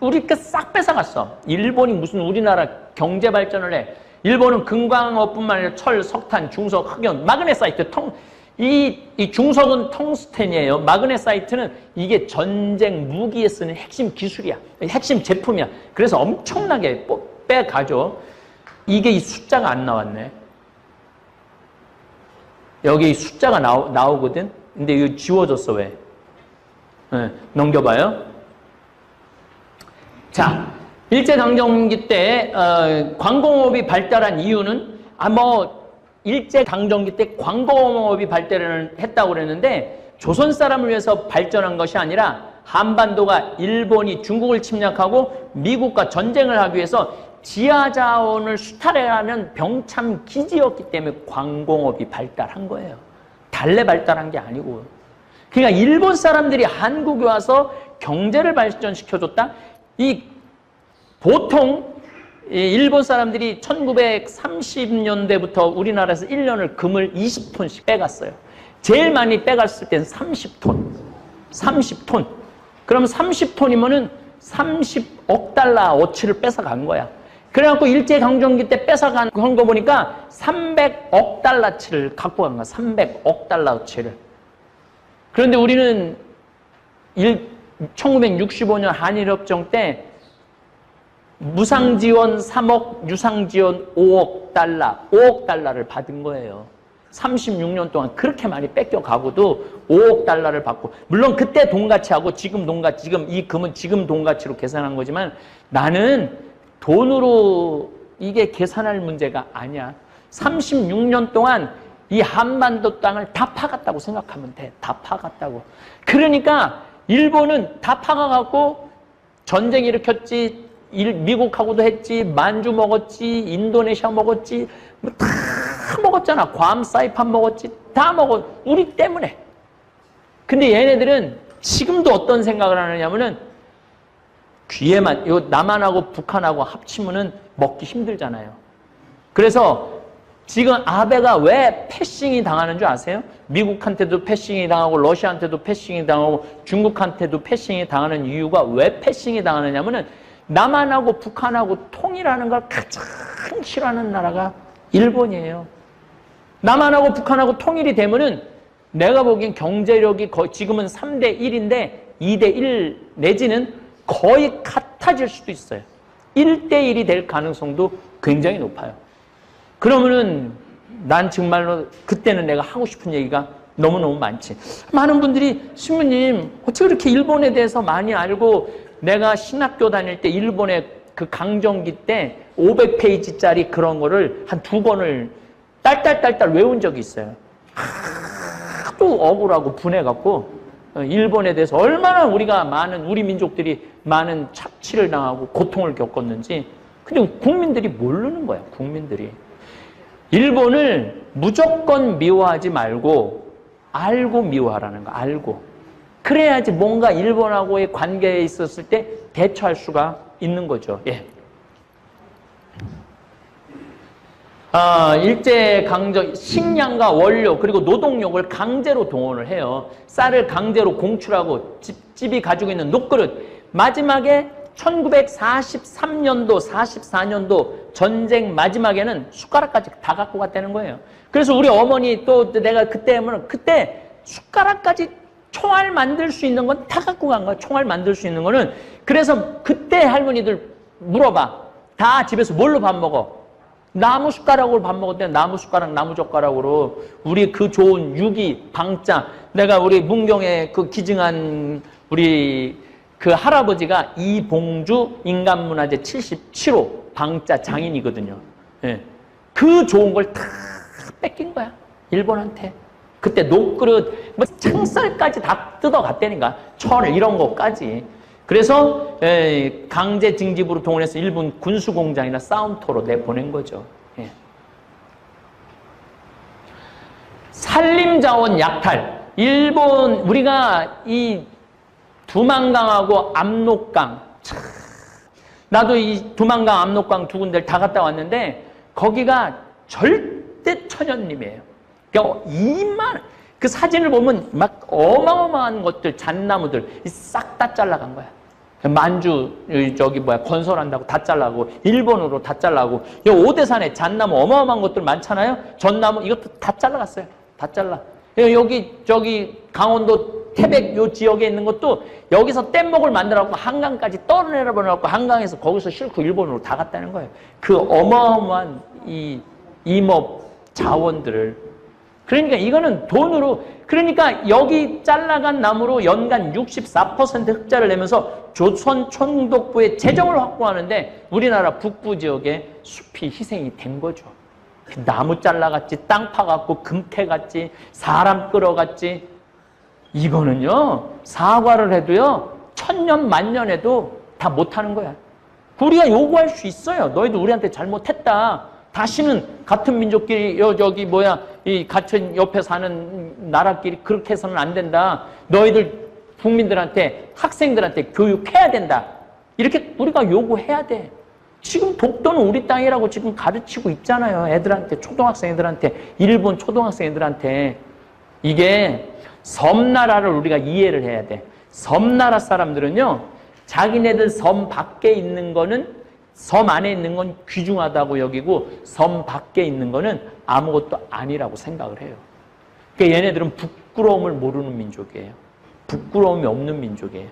우리 싹 뺏어갔어. 일본이 무슨 우리나라 경제 발전을 해. 일본은 금광업뿐만 아니라 철, 석탄, 중석, 흑연, 마그네사이트, 이 중석은 텅스텐이에요. 마그네사이트는 이게 전쟁 무기에 쓰는 핵심 기술이야. 핵심 제품이야. 그래서 엄청나게 빼가죠. 이게 이 숫자가 안 나왔네. 여기 숫자가 나오거든? 근데 이거 지워졌어, 왜? 네, 넘겨봐요. 자, 일제강점기 때, 광공업이 발달한 이유는, 일제강점기 때 광공업이 발달을 했다고 그랬는데, 조선 사람을 위해서 발전한 것이 아니라, 한반도가 일본이 중국을 침략하고 미국과 전쟁을 하기 위해서 지하자원을 수탈해가는 병참 기지였기 때문에 광공업이 발달한 거예요. 달래 발달한 게 아니고. 그러니까 일본 사람들이 한국에 와서 경제를 발전시켜줬다? 보통 일본 사람들이 1930년대부터 우리나라에서 1년을 금을 20톤씩 빼갔어요. 제일 많이 빼갔을 때는 30톤. 30톤. 그럼 30톤이면은 30억 달러 어치를 뺏어간 거야. 그래갖고 일제강점기 때 뺏어간 거 보니까 300억 달러치를 갖고 간 거야. 300억 달러치를. 그런데 우리는 1965년 한일협정 때 무상지원 3억, 유상지원 5억 달러, 5억 달러를 받은 거예요. 36년 동안 그렇게 많이 뺏겨가고도 5억 달러를 받고, 물론 그때 돈가치하고 지금 돈가치, 지금 이 금은 지금 돈가치로 계산한 거지만 나는 돈으로 이게 계산할 문제가 아니야. 36년 동안 이 한반도 땅을 다 파갔다고 생각하면 돼. 다 파갔다고. 그러니까 일본은 다 파가갖고 전쟁 일으켰지, 미국하고도 했지, 만주 먹었지, 인도네시아 먹었지, 뭐 다 먹었잖아. 괌, 사이판 먹었지. 다 먹어. 우리 때문에. 근데 얘네들은 지금도 어떤 생각을 하느냐면은 귀에만, 요 남한하고 북한하고 합치면은 먹기 힘들잖아요. 그래서 지금 아베가 왜 패싱이 당하는 줄 아세요? 미국한테도 패싱이 당하고 러시아한테도 패싱이 당하고 중국한테도 패싱이 당하는 이유가 왜 패싱이 당하느냐면은 남한하고 북한하고 통일하는 걸 가장 싫어하는 나라가 일본이에요. 남한하고 북한하고 통일이 되면은 내가 보기엔 경제력이 거의 지금은 3대 1인데 2대 1 내지는 거의 같아질 수도 있어요. 1대 1이 될 가능성도 굉장히 높아요. 그러면은 난 정말로 그때는 내가 하고 싶은 얘기가 너무너무 많지. 많은 분들이 신부님 어떻게 그렇게 일본에 대해서 많이 알고, 내가 신학교 다닐 때 일본의 그 강점기 때 500페이지짜리 그런 거를 한 2권을 딸딸딸딸 외운 적이 있어요. 하도 억울하고 분해갖고 일본에 대해서 얼마나 우리가 많은, 우리 민족들이 많은 착취를 당하고 고통을 겪었는지. 근데 국민들이 모르는 거야. 국민들이. 일본을 무조건 미워하지 말고 알고 미워하라는 거. 알고. 그래야지 뭔가 일본하고의 관계에 있었을 때 대처할 수가 있는 거죠. 예. 일제강점, 식량과 원료 그리고 노동력을 강제로 동원을 해요. 쌀을 강제로 공출하고 집이 가지고 있는 녹그릇. 마지막에 1943년도, 44년도 전쟁 마지막에는 숟가락까지 다 갖고 갔다는 거예요. 그래서 우리 어머니 또 내가 그때 숟가락까지 총알 만들 수 있는 건 다 갖고 간 거야. 총알 만들 수 있는 거는. 그래서 그때 할머니들 물어봐. 다 집에서 뭘로 밥 먹어? 나무 숟가락으로 밥 먹었대. 나무 숟가락, 나무 젓가락으로. 우리 그 좋은 유기, 방자. 내가 우리 문경에 그 기증한 우리 그 할아버지가 이봉주 인간문화재 77호 방자 장인이거든요. 예. 그 좋은 걸 다 뺏긴 거야. 일본한테. 그때 녹그릇, 뭐 창살까지 다 뜯어갔다니까. 철 이런 거까지. 그래서 강제 징집으로 동원해서 일본 군수공장이나 싸움터로 내보낸 거죠. 예. 산림자원 약탈. 일본, 우리가 이 두만강하고 압록강. 나도 이 두만강, 압록강 두 군데를 다 갔다 왔는데 거기가 절대 천연림이에요. 그러니까 그 사진을 보면 막 어마어마한 것들, 잣나무들 싹 다 잘라간 거야. 만주 건설한다고 다 잘라고, 일본으로 다 잘라고. 여기 오대산에 잣나무 어마어마한 것들 많잖아요. 전나무 이것도 다 잘라갔어요. 다 잘라. 여기 강원도 태백 요 지역에 있는 것도 여기서 뗏목을 만들어갖고 한강까지 떠내려보내갖고 한강에서 거기서 싣고 일본으로 다 갔다는 거예요. 그 어마어마한 이 임업 자원들을. 그러니까 이거는 돈으로, 그러니까 여기 잘라간 나무로 연간 64% 흑자를 내면서 조선 총독부의 재정을 확보하는데 우리나라 북부 지역에 숲이 희생이 된 거죠. 나무 잘라갔지, 땅 파갖고 금캐갔지, 사람 끌어갔지. 이거는요, 사과를 해도요, 1000년 만년 해도 다 못하는 거야. 우리가 요구할 수 있어요. 너희도 우리한테 잘못했다. 다시는 같은 민족끼리 이 같은 옆에 사는 나라끼리 그렇게 해서는 안 된다. 너희들 국민들한테, 학생들한테 교육해야 된다. 이렇게 우리가 요구해야 돼. 지금 독도는 우리 땅이라고 지금 가르치고 있잖아요. 애들한테, 초등학생들한테, 일본 초등학생들한테. 이게 섬나라를 우리가 이해를 해야 돼. 섬나라 사람들은요, 자기네들 섬 밖에 있는 거는, 섬 안에 있는 건 귀중하다고 여기고 섬 밖에 있는 거는 아무것도 아니라고 생각을 해요. 그러니까 얘네들은 부끄러움을 모르는 민족이에요. 부끄러움이 없는 민족이에요.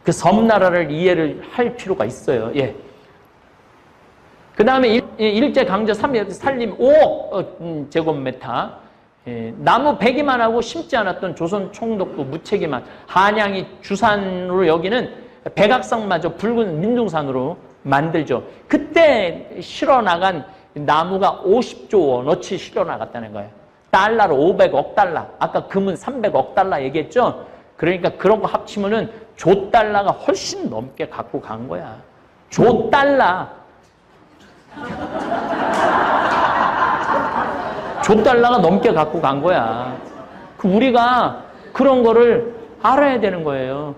그 섬나라를 이해를 할 필요가 있어요. 예. 그 다음에 일제강점 살림 5억 제곱미터. 예, 나무 베기만 하고 심지 않았던 조선 총독부 무책임한 한양이 주산으로 여기는 백악산마저 붉은 민둥산으로 만들죠. 그때 실어나간 나무가 50조 원어치 실어나갔다는 거예요. 달러로 500억 달러. 아까 금은 300억 달러 얘기했죠. 그러니까 그런 거 합치면은 조 달러가 훨씬 넘게 갖고 간 거야. 조 달러. 조 달러가 넘게 갖고 간 거야. 우리가 그런 거를 알아야 되는 거예요.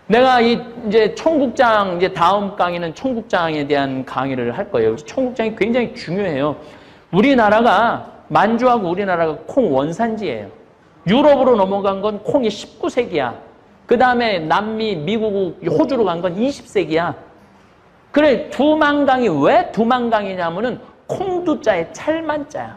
내가 이제 청국장, 이제 다음 강의는 청국장에 대한 강의를 할 거예요. 청국장이 굉장히 중요해요. 우리나라가, 만주하고 우리나라가 콩 원산지예요. 유럽으로 넘어간 건 콩이 19세기야. 그 다음에 남미, 미국, 호주로 간 건 20세기야. 그래, 두만강이 왜 두만강이냐면은 콩두자에 찰만자야.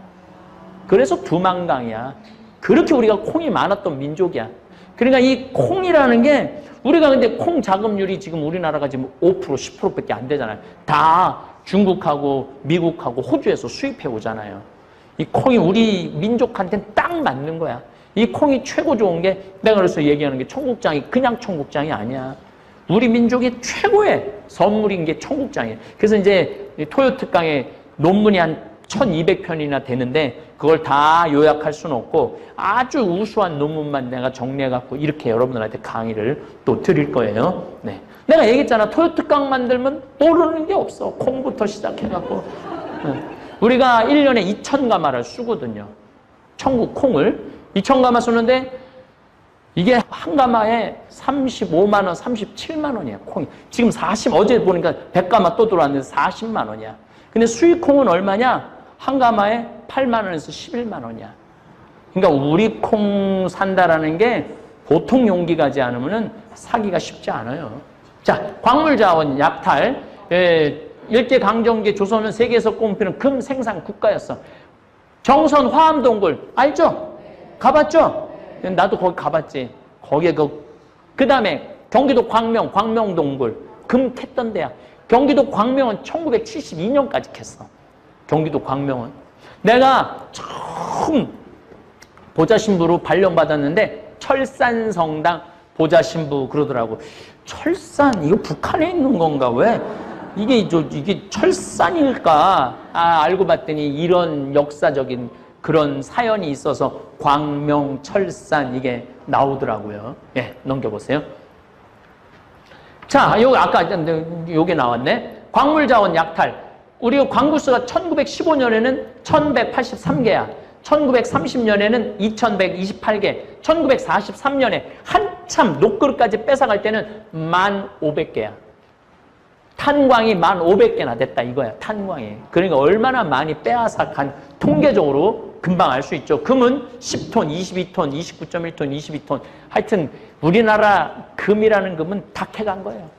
그래서 두만강이야. 그렇게 우리가 콩이 많았던 민족이야. 그러니까 이 콩이라는 게 우리가 근데 콩 자급률이 지금 우리나라가 지금 5%, 10%밖에 안 되잖아요. 다 중국하고 미국하고 호주에서 수입해 오잖아요. 이 콩이 우리 민족한테는 딱 맞는 거야. 이 콩이 최고 좋은 게 내가 그래서 얘기하는 게 청국장이 그냥 청국장이 아니야. 우리 민족의 최고의 선물인 게 청국장이에요. 그래서 이제 토요특강에 논문이 한 1200편이나 되는데 그걸 다 요약할 수는 없고 아주 우수한 논문만 내가 정리해갖고 이렇게 여러분들한테 강의를 또 드릴 거예요. 네. 내가 얘기했잖아. 토요특강 만들면 모르는 게 없어. 콩부터 시작해갖고. 우리가 1년에 2000가마를 쓰거든요. 청국 콩을. 2000가마 쓰는데 이게 한 가마에 35만 원, 37만 원이야, 콩이. 지금 어제 보니까 100가마 또 들어왔는데 40만 원이야. 근데 수입콩은 얼마냐? 한 가마에 8만 원에서 11만 원이야. 그러니까 우리 콩 산다라는 게 보통 용기 가지 않으면 사기가 쉽지 않아요. 자, 광물자원 약탈. 일제강점기 조선은 세계에서 꼽히는 금 생산 국가였어. 정선 화암동굴 알죠? 가봤죠? 나도 거기 가봤지. 거기에 그 다음에 경기도 광명동굴 금 캤던 데야. 경기도 광명은 1972년까지 캤어. 경기도 광명은. 내가 처음 보좌신부로 발령받았는데 철산성당 보좌신부 그러더라고. 철산 이거 북한에 있는 건가? 왜 이게 철산일까? 알고 봤더니 이런 역사적인 그런 사연이 있어서 광명, 철산 이게 나오더라고요. 예, 넘겨보세요. 자, 요거 아까 요게 나왔네. 광물자원 약탈. 우리 광구수가 1915년에는 1183개야. 1930년에는 2128개. 1943년에 한참 녹그릇까지 뺏어갈 때는 1500개야. 탄광이 1500개나 됐다 이거야. 탄광이. 그러니까 얼마나 많이 빼앗아 간 통계적으로 금방 알 수 있죠. 금은 10톤, 22톤, 29.1톤, 22톤. 하여튼 우리나라 금이라는 금은 다 캐간 거예요.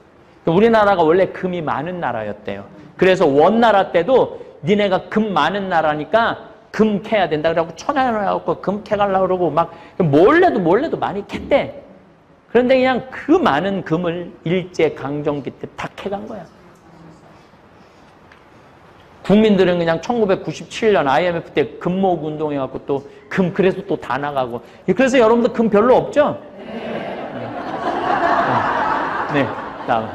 우리나라가 원래 금이 많은 나라였대요. 그래서 원나라 때도 니네가 금 많은 나라니까 금 캐야 된다 그러고 천안해갖고 금 캐가려고 그러고 막 몰래도 많이 캤대. 그런데 그냥 그 많은 금을 일제강점기 때 다 캐간 거야. 국민들은 그냥 1997년 IMF 때 금모으고 운동해갖고 또 그래서 또 다 나가고. 그래서 여러분들 금 별로 없죠? 네. 다음.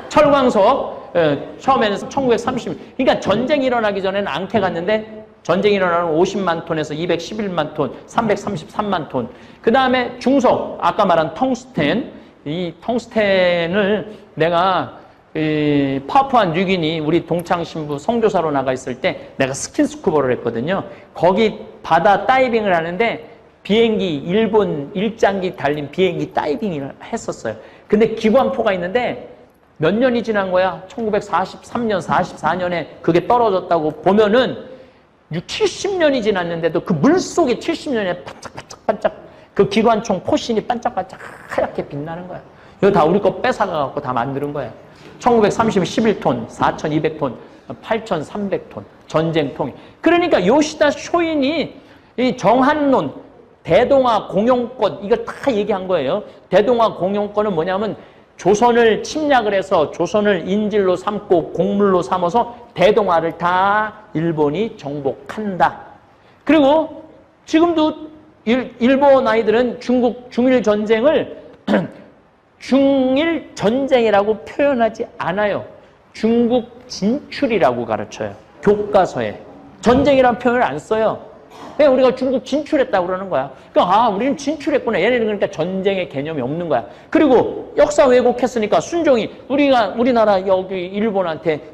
철광석. 처음에는 1930. 그러니까 전쟁이 일어나기 전에는 안 캐갔는데 전쟁이 일어나면 50만 톤에서 211만 톤, 333만 톤. 그 다음에 중석. 아까 말한 텅스텐. 이 텅스텐을 내가 파푸아 뉴기니 우리 동창신부 선교사로 나가 있을 때 내가 스킨스쿠버를 했거든요. 거기 바다 다이빙을 하는데 비행기 일본 일장기 달린 비행기 다이빙을 했었어요. 근데 기관포가 있는데 몇 년이 지난 거야? 1943년, 44년에 그게 떨어졌다고 보면은 70년이 지났는데도 그 물속에 70년에 반짝반짝 그 기관총 포신이 반짝반짝 하얗게 빛나는 거야. 이거 다 우리 거 뺏어가갖고 다 만드는 거야. 1930년 11톤, 4,200톤, 8,300톤 전쟁통이. 그러니까 요시다 쇼인이 이 정한론, 대동아 공용권 이걸 다 얘기한 거예요. 대동아 공용권은 뭐냐면 조선을 침략을 해서 조선을 인질로 삼고 곡물로 삼아서 대동아를 다 일본이 정복한다. 그리고 지금도 일본 아이들은 중일 전쟁을 중일 전쟁이라고 표현하지 않아요. 중국 진출이라고 가르쳐요. 교과서에. 전쟁이라는 표현을 안 써요. 그냥 우리가 중국 진출했다고 그러는 거야. 그러니까 우리는 진출했구나. 얘네는 그러니까 전쟁의 개념이 없는 거야. 그리고 역사 왜곡했으니까 순종이 우리나라 여기 일본한테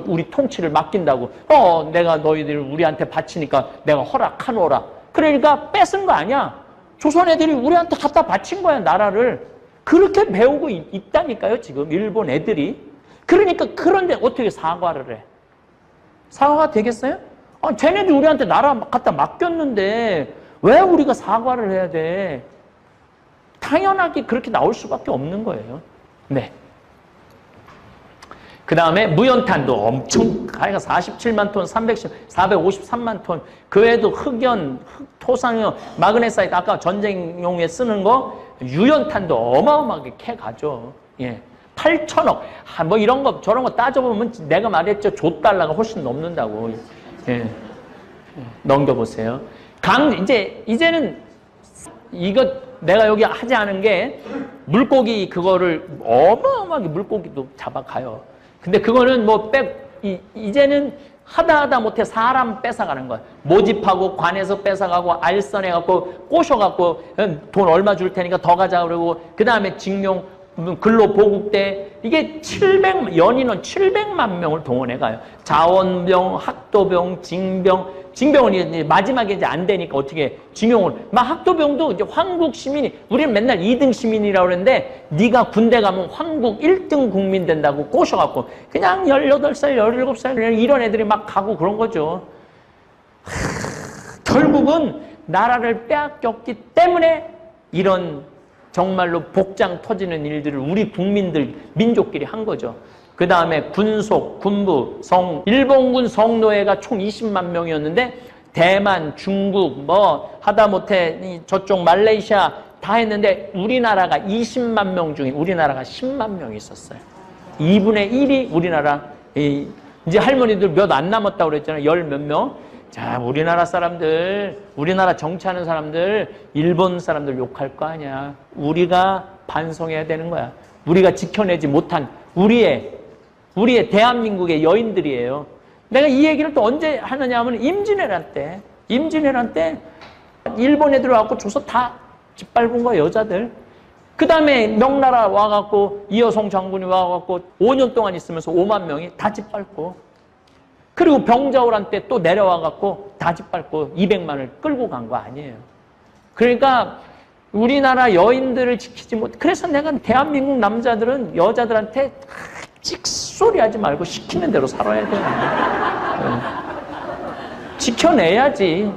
우리 통치를 맡긴다고. 내가 너희들 우리한테 바치니까 내가 허락하노라. 그러니까 뺏은 거 아니야. 조선 애들이 우리한테 갖다 바친 거야, 나라를. 그렇게 배우고 있다니까요, 지금 일본 애들이. 그러니까 그런데 어떻게 사과를 해? 사과가 되겠어요? 쟤네들 우리한테 나라 갖다 맡겼는데 왜 우리가 사과를 해야 돼? 당연하게 그렇게 나올 수밖에 없는 거예요. 네. 그 다음에 무연탄도 엄청, 가해가 47만 톤, 453만 톤, 그 외에도 흑연, 토상연, 마그네사이트, 아까 전쟁용에 쓰는 거, 유연탄도 어마어마하게 캐가죠. 예. 8천억. 뭐 이런 거, 저런 거 따져보면 내가 말했죠. 조달러가 훨씬 넘는다고. 예. 넘겨보세요. 이제는 이거 내가 여기 하지 않은 게 물고기 그거를 어마어마하게 물고기도 잡아가요. 근데 그거는 이제는 하다 못해 사람 뺏어가는 거야. 모집하고 관에서 뺏어가고 알선해갖고 꼬셔갖고 돈 얼마 줄 테니까 더 가자 그러고 그 다음에 징용 근로보국대 이게 연인원 700만 명을 동원해가요. 자원병, 학도병, 징병은 이제 마지막에 이제 안 되니까 어떻게 징용을 학도병도 이제 황국 시민이 우리는 맨날 2등 시민이라고 그러는데 네가 군대 가면 황국 1등 국민 된다고 꼬셔갖고 그냥 18살, 17살 이런 애들이 막 가고 그런 거죠. 결국은 나라를 빼앗겼기 때문에 이런 정말로 복장 터지는 일들을 우리 국민들, 민족끼리 한 거죠. 그 다음에 군속, 군부, 일본군 성노예가 총 20만 명이었는데 대만, 중국, 하다못해 저쪽 말레이시아 다 했는데 우리나라가 20만 명 중에 우리나라가 10만 명이 있었어요. 2분의 1이 우리나라, 이제 할머니들 몇 안 남았다고 그랬잖아요. 열 몇 명. 자, 우리나라 사람들, 우리나라 정치하는 사람들, 일본 사람들 욕할 거 아니야. 우리가 반성해야 되는 거야. 우리가 지켜내지 못한 우리의 대한민국의 여인들이에요. 내가 이 얘기를 또 언제 하느냐 하면 임진왜란 때 일본 애들 와갖고 줘서 다 짓밟은 거야, 여자들. 그 다음에 명나라 와갖고 이여송 장군이 와갖고 5년 동안 있으면서 5만 명이 다 짓밟고 그리고 병자호란 때 또 내려와갖고 다 짓밟고 200만을 끌고 간 거 아니에요. 그러니까 우리나라 여인들을 지키지 그래서 내가 대한민국 남자들은 여자들한테 찍소리 하지 말고 시키는 대로 살아야 돼요. 지켜내야지.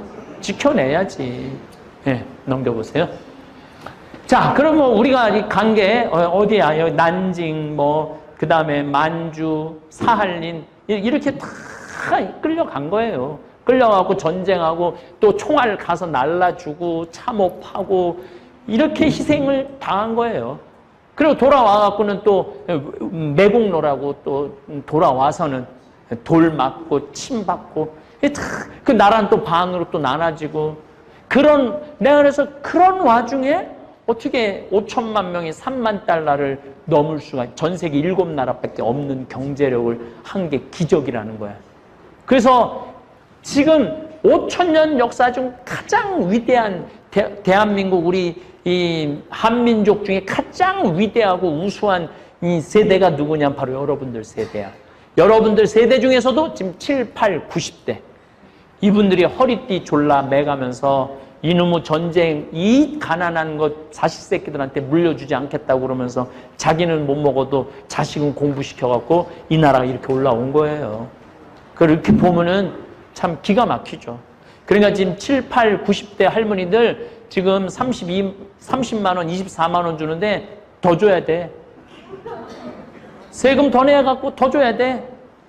네, 넘겨보세요. 자, 그러면 우리가 간 게 어디야? 여기 난징, 그 다음에 만주, 사할린, 이렇게 다 끌려간 거예요. 끌려가고 전쟁하고 또 총알 가서 날라주고 참호하고 이렇게 희생을 당한 거예요. 그리고 돌아와갖고는 또 매국노라고 또 돌아와서는 돌 맞고 침 받고 그 나라는 또 반으로 또 나눠지고 내가 그래서 그런 와중에 어떻게 5천만 명이 3만 달러를 넘을 수가 전 세계 7나라밖에 없는 경제력을 한 게 기적이라는 거야. 그래서 지금 5천년 역사 중 가장 위대한 대한민국 우리 이 한민족 중에 가장 위대하고 우수한 이 세대가 누구냐 바로 여러분들 세대야. 여러분들 세대 중에서도 지금 7, 8, 90대 이분들이 허리띠 졸라 매가면서 이놈의 전쟁 이 가난한 것 자식 새끼들한테 물려주지 않겠다고 그러면서 자기는 못 먹어도 자식은 공부시켜갖고 이 나라가 이렇게 올라온 거예요. 그렇게 보면은 참 기가 막히죠. 그러니까 지금 7, 8, 90대 할머니들 지금 30만 원, 24만 원 주는데 더 줘야 돼. 세금 더 내갖고 더 줘야 돼.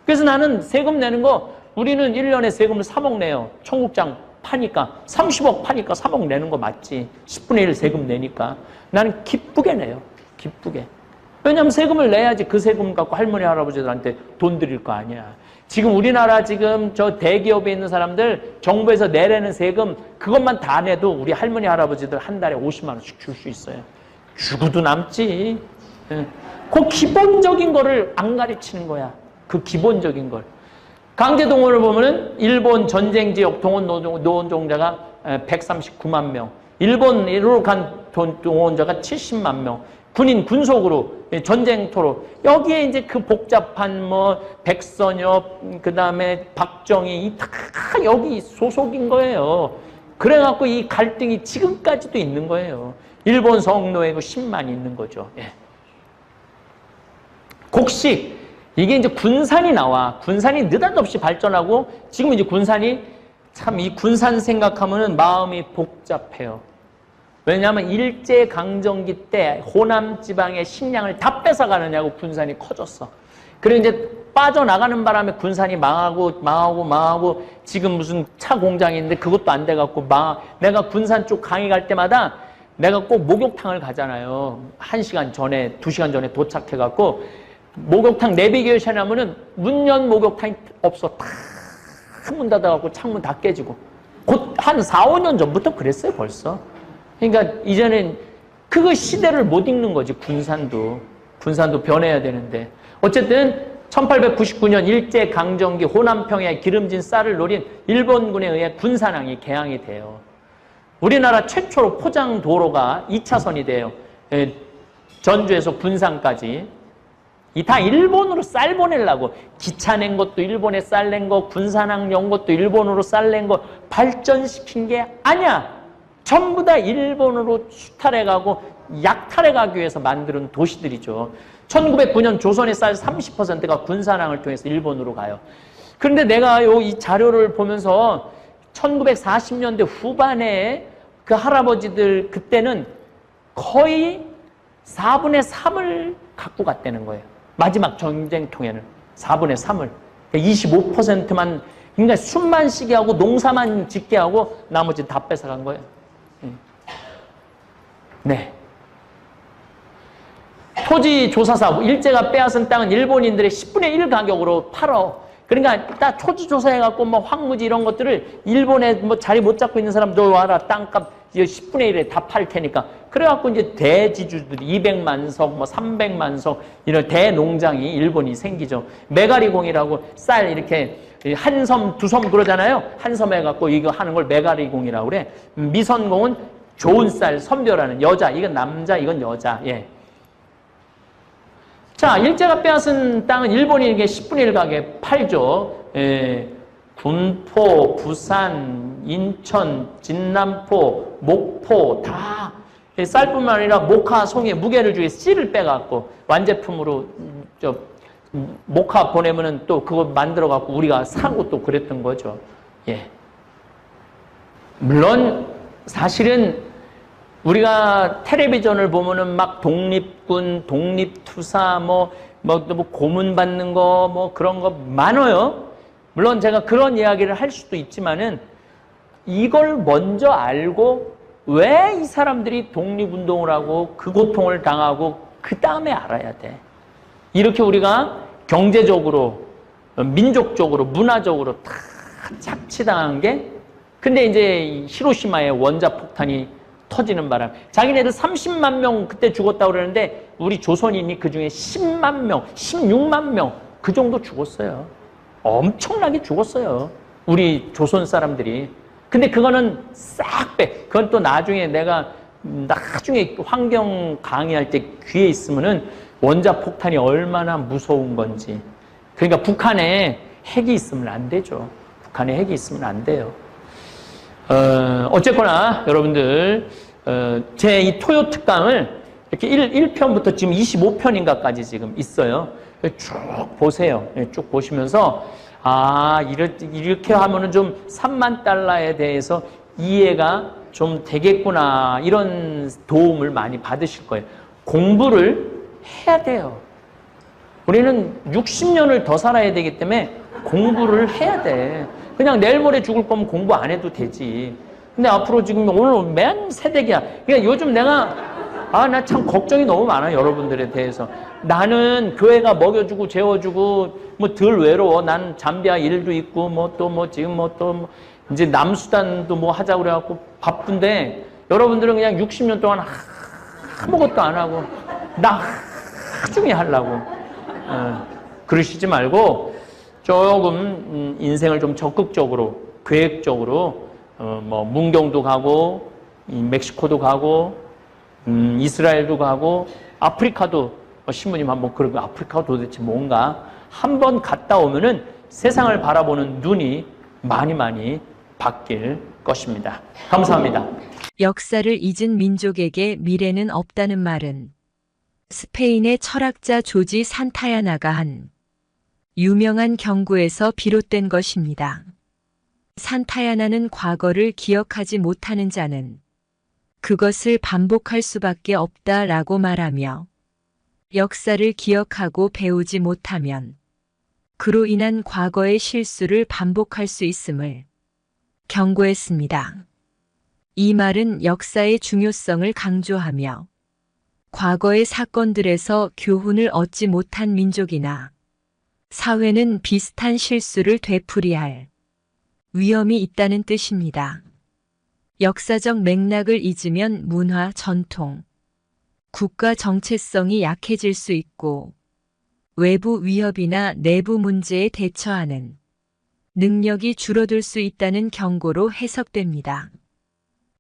그래서 나는 세금 내는 거 우리는 1년에 세금을 3억 내요. 청국장 파니까 30억 파니까 3억 내는 거 맞지. 10분의 1 세금 내니까 나는 기쁘게 내요. 기쁘게. 왜냐하면 세금을 내야지 그 세금 갖고 할머니, 할아버지들한테 돈 드릴 거 아니야. 지금 우리나라 지금 저 대기업에 있는 사람들 정부에서 내라는 세금 그것만 다 내도 우리 할머니, 할아버지들 한 달에 50만 원씩 줄 수 있어요. 주고도 남지. 그 기본적인 거를 안 가르치는 거야. 그 기본적인 걸. 강제동원을 보면은 일본 전쟁 지역 동원 노동자가 139만 명, 일본으로 간 동원자가 70만 명, 군인 군속으로 전쟁터로 여기에 이제 그 복잡한 뭐 백선엽 그다음에 박정희 다 여기 소속인 거예요. 그래갖고 이 갈등이 지금까지도 있는 거예요. 일본 성노예고 10만 있는 거죠. 예. 곡식 이게 이제 군산이 나와. 군산이 느닷없이 발전하고 지금 이제 군산이 참 이 군산 생각하면은 마음이 복잡해요. 왜냐하면 일제강점기 때 호남 지방의 식량을 다 뺏어가느냐고 군산이 커졌어. 그리고 이제 빠져나가는 바람에 군산이 망하고 지금 무슨 차 공장이 있는데 그것도 안 돼갖고 내가 군산 쪽 강의 갈 때마다 내가 꼭 목욕탕을 가잖아요. 1시간 전에, 2시간 전에 도착해갖고 목욕탕 내비게이션 하면은 문 연 목욕탕이 없어. 다 문 닫아갖고 창문 다 깨지고. 곧 한 4, 5년 전부터 그랬어요, 벌써. 그러니까 이제는 그거 시대를 못 읽는 거지, 군산도. 군산도 변해야 되는데. 어쨌든 1899년 일제강점기 호남평야에 기름진 쌀을 노린 일본군에 의해 군산항이 개항이 돼요. 우리나라 최초로 포장 도로가 2차선이 돼요. 전주에서 군산까지. 이 다 일본으로 쌀 보내려고 기차 낸 것도 일본에 쌀 낸 거, 군산항 연 것도 일본으로 쌀 낸 거 발전시킨 게 아니야. 전부 다 일본으로 수탈해가고 약탈해가기 위해서 만드는 도시들이죠. 1909년 조선의 쌀 30%가 군산항을 통해서 일본으로 가요. 그런데 내가 이 자료를 보면서 1940년대 후반에 그 할아버지들 그때는 거의 4분의 3을 갖고 갔다는 거예요. 마지막 전쟁통에는 4분의 3을. 25%만, 그러니까 숨만 쉬게 하고 농사만 짓게 하고 나머지 다 뺏어간 거예요. 네. 토지조사사, 일제가 빼앗은 땅은 일본인들의 10분의 1 가격으로 팔어. 그러니까 딱 토지조사해갖고 뭐 황무지 이런 것들을 일본에 뭐 자리 못 잡고 있는 사람 너 와라. 땅값 10분의 1에 다 팔 테니까. 그래갖고 이제 대지주들이 200만 석, 뭐 300만 석 이런 대농장이 일본이 생기죠. 메가리공이라고 쌀 이렇게 한 섬, 두 섬 그러잖아요. 한 섬 해갖고 이거 하는 걸 메가리공이라고 그래. 미선공은 좋은 쌀, 선별하는 여자, 이건 남자, 이건 여자. 예. 자, 일제가 빼앗은 땅은 일본인에게 10분의 1 가격에 팔죠. 예. 군포, 부산, 인천, 진남포, 목포 다 쌀뿐만 아니라 목화, 송이, 무게를 주기 씨를 빼갖고 완제품으로 목화 보내면은 또 그거 만들어갖고 우리가 사고 또 그랬던 거죠. 예. 물론 사실은 우리가 텔레비전을 보면은 막 독립군, 독립투사, 뭐 고문 받는 거, 뭐 그런 거 많아요. 물론 제가 그런 이야기를 할 수도 있지만은 이걸 먼저 알고 왜 이 사람들이 독립운동을 하고 그 고통을 당하고 그 다음에 알아야 돼. 이렇게 우리가 경제적으로, 민족적으로, 문화적으로 다 착취당한 게 근데 이제 히로시마에 원자폭탄이 터지는 바람. 자기네들 30만 명 그때 죽었다고 그러는데 우리 조선인이 그중에 10만 명, 16만 명 그 정도 죽었어요. 엄청나게 죽었어요. 우리 조선 사람들이. 근데 그거는 싹 빼. 그건 또 나중에 내가 환경 강의할 때 귀에 있으면은 원자폭탄이 얼마나 무서운 건지. 그러니까 북한에 핵이 있으면 안 되죠. 북한에 핵이 있으면 안 돼요. 어쨌거나 여러분들 제 이 토요 특강을 이렇게 1편부터 지금 25편인가까지 지금 있어요. 쭉 보세요. 쭉 보시면서 이렇게 하면은 좀 3만 달러에 대해서 이해가 좀 되겠구나 이런 도움을 많이 받으실 거예요. 공부를 해야 돼요. 우리는 60년을 더 살아야 되기 때문에 공부를 해야 돼. 그냥 내일 모레 죽을 거면 공부 안 해도 되지. 근데 앞으로 지금 오늘 맨 새댁이야. 그러니까 요즘 내가 나 참 걱정이 너무 많아 여러분들에 대해서. 나는 교회가 먹여주고 재워주고 뭐 덜 외로워. 난 잠비아 일도 있고 뭐 또 뭐 지금 뭐 또 이제 남수단도 뭐 하자고 그래갖고 바쁜데 여러분들은 그냥 60년 동안 아무것도 안 하고 나 나중에 하려고 그러시지 말고 조금 인생을 좀 적극적으로 계획적으로 뭐 문경도 가고 멕시코도 가고 이스라엘도 가고 아프리카도 신부님 한번 그러고 아프리카가 도대체 뭔가 한번 갔다 오면은 세상을 바라보는 눈이 많이 바뀔 것입니다. 감사합니다. 역사를 잊은 민족에게 미래는 없다는 말은 스페인의 철학자 조지 산타야나가 한 유명한 경고에서 비롯된 것입니다. 산타야나는 과거를 기억하지 못하는 자는 그것을 반복할 수밖에 없다라고 말하며 역사를 기억하고 배우지 못하면 그로 인한 과거의 실수를 반복할 수 있음을 경고했습니다. 이 말은 역사의 중요성을 강조하며 과거의 사건들에서 교훈을 얻지 못한 민족이나 사회는 비슷한 실수를 되풀이할 위험이 있다는 뜻입니다. 역사적 맥락을 잊으면 문화, 전통, 국가 정체성이 약해질 수 있고 외부 위협이나 내부 문제에 대처하는 능력이 줄어들 수 있다는 경고로 해석됩니다.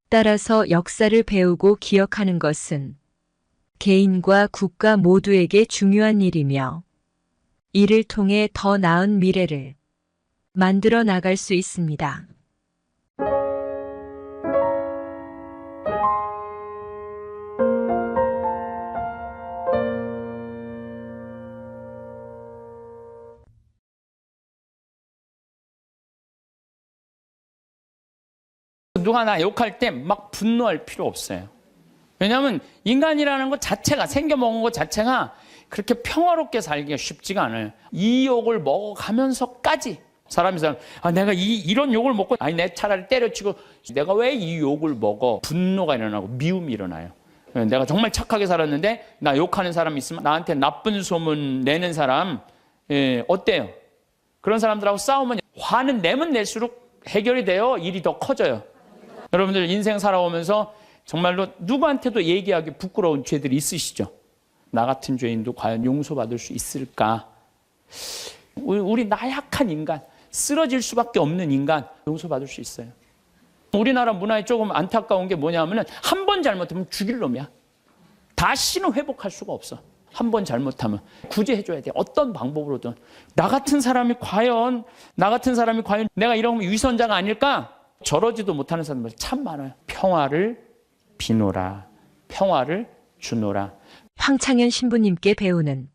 따라서 역사를 배우고 기억하는 것은 개인과 국가 모두에게 중요한 일이며 이를 통해 더 나은 미래를 만들어 나갈 수 있습니다. 누가 나 욕할 때 막 분노할 필요 없어요. 왜냐하면 인간이라는 것 자체가 생겨먹은 것 자체가 그렇게 평화롭게 살기가 쉽지가 않아요. 이 욕을 먹어가면서까지 사람이 내가 이런 욕을 먹고 내 차라리 때려치고 내가 왜 이 욕을 먹어? 분노가 일어나고 미움이 일어나요. 내가 정말 착하게 살았는데 나 욕하는 사람 있으면 나한테 나쁜 소문 내는 사람 어때요? 그런 사람들하고 싸우면 화는 내면 낼수록 해결이 돼요? 일이 더 커져요? 여러분들 인생 살아오면서 정말로 누구한테도 얘기하기 부끄러운 죄들이 있으시죠? 나 같은 죄인도 과연 용서받을 수 있을까? 우리 나약한 인간, 쓰러질 수밖에 없는 인간 용서받을 수 있어요. 우리나라 문화에 조금 안타까운 게 뭐냐면 한 번 잘못하면 죽일 놈이야. 다시는 회복할 수가 없어. 한 번 잘못하면 구제해줘야 돼. 어떤 방법으로든. 나 같은 사람이 과연 내가 이런 위선자가 아닐까? 저러지도 못하는 사람들 참 많아요. 평화를 비노라. 평화를 주노라. 황창현 신부님께 배우는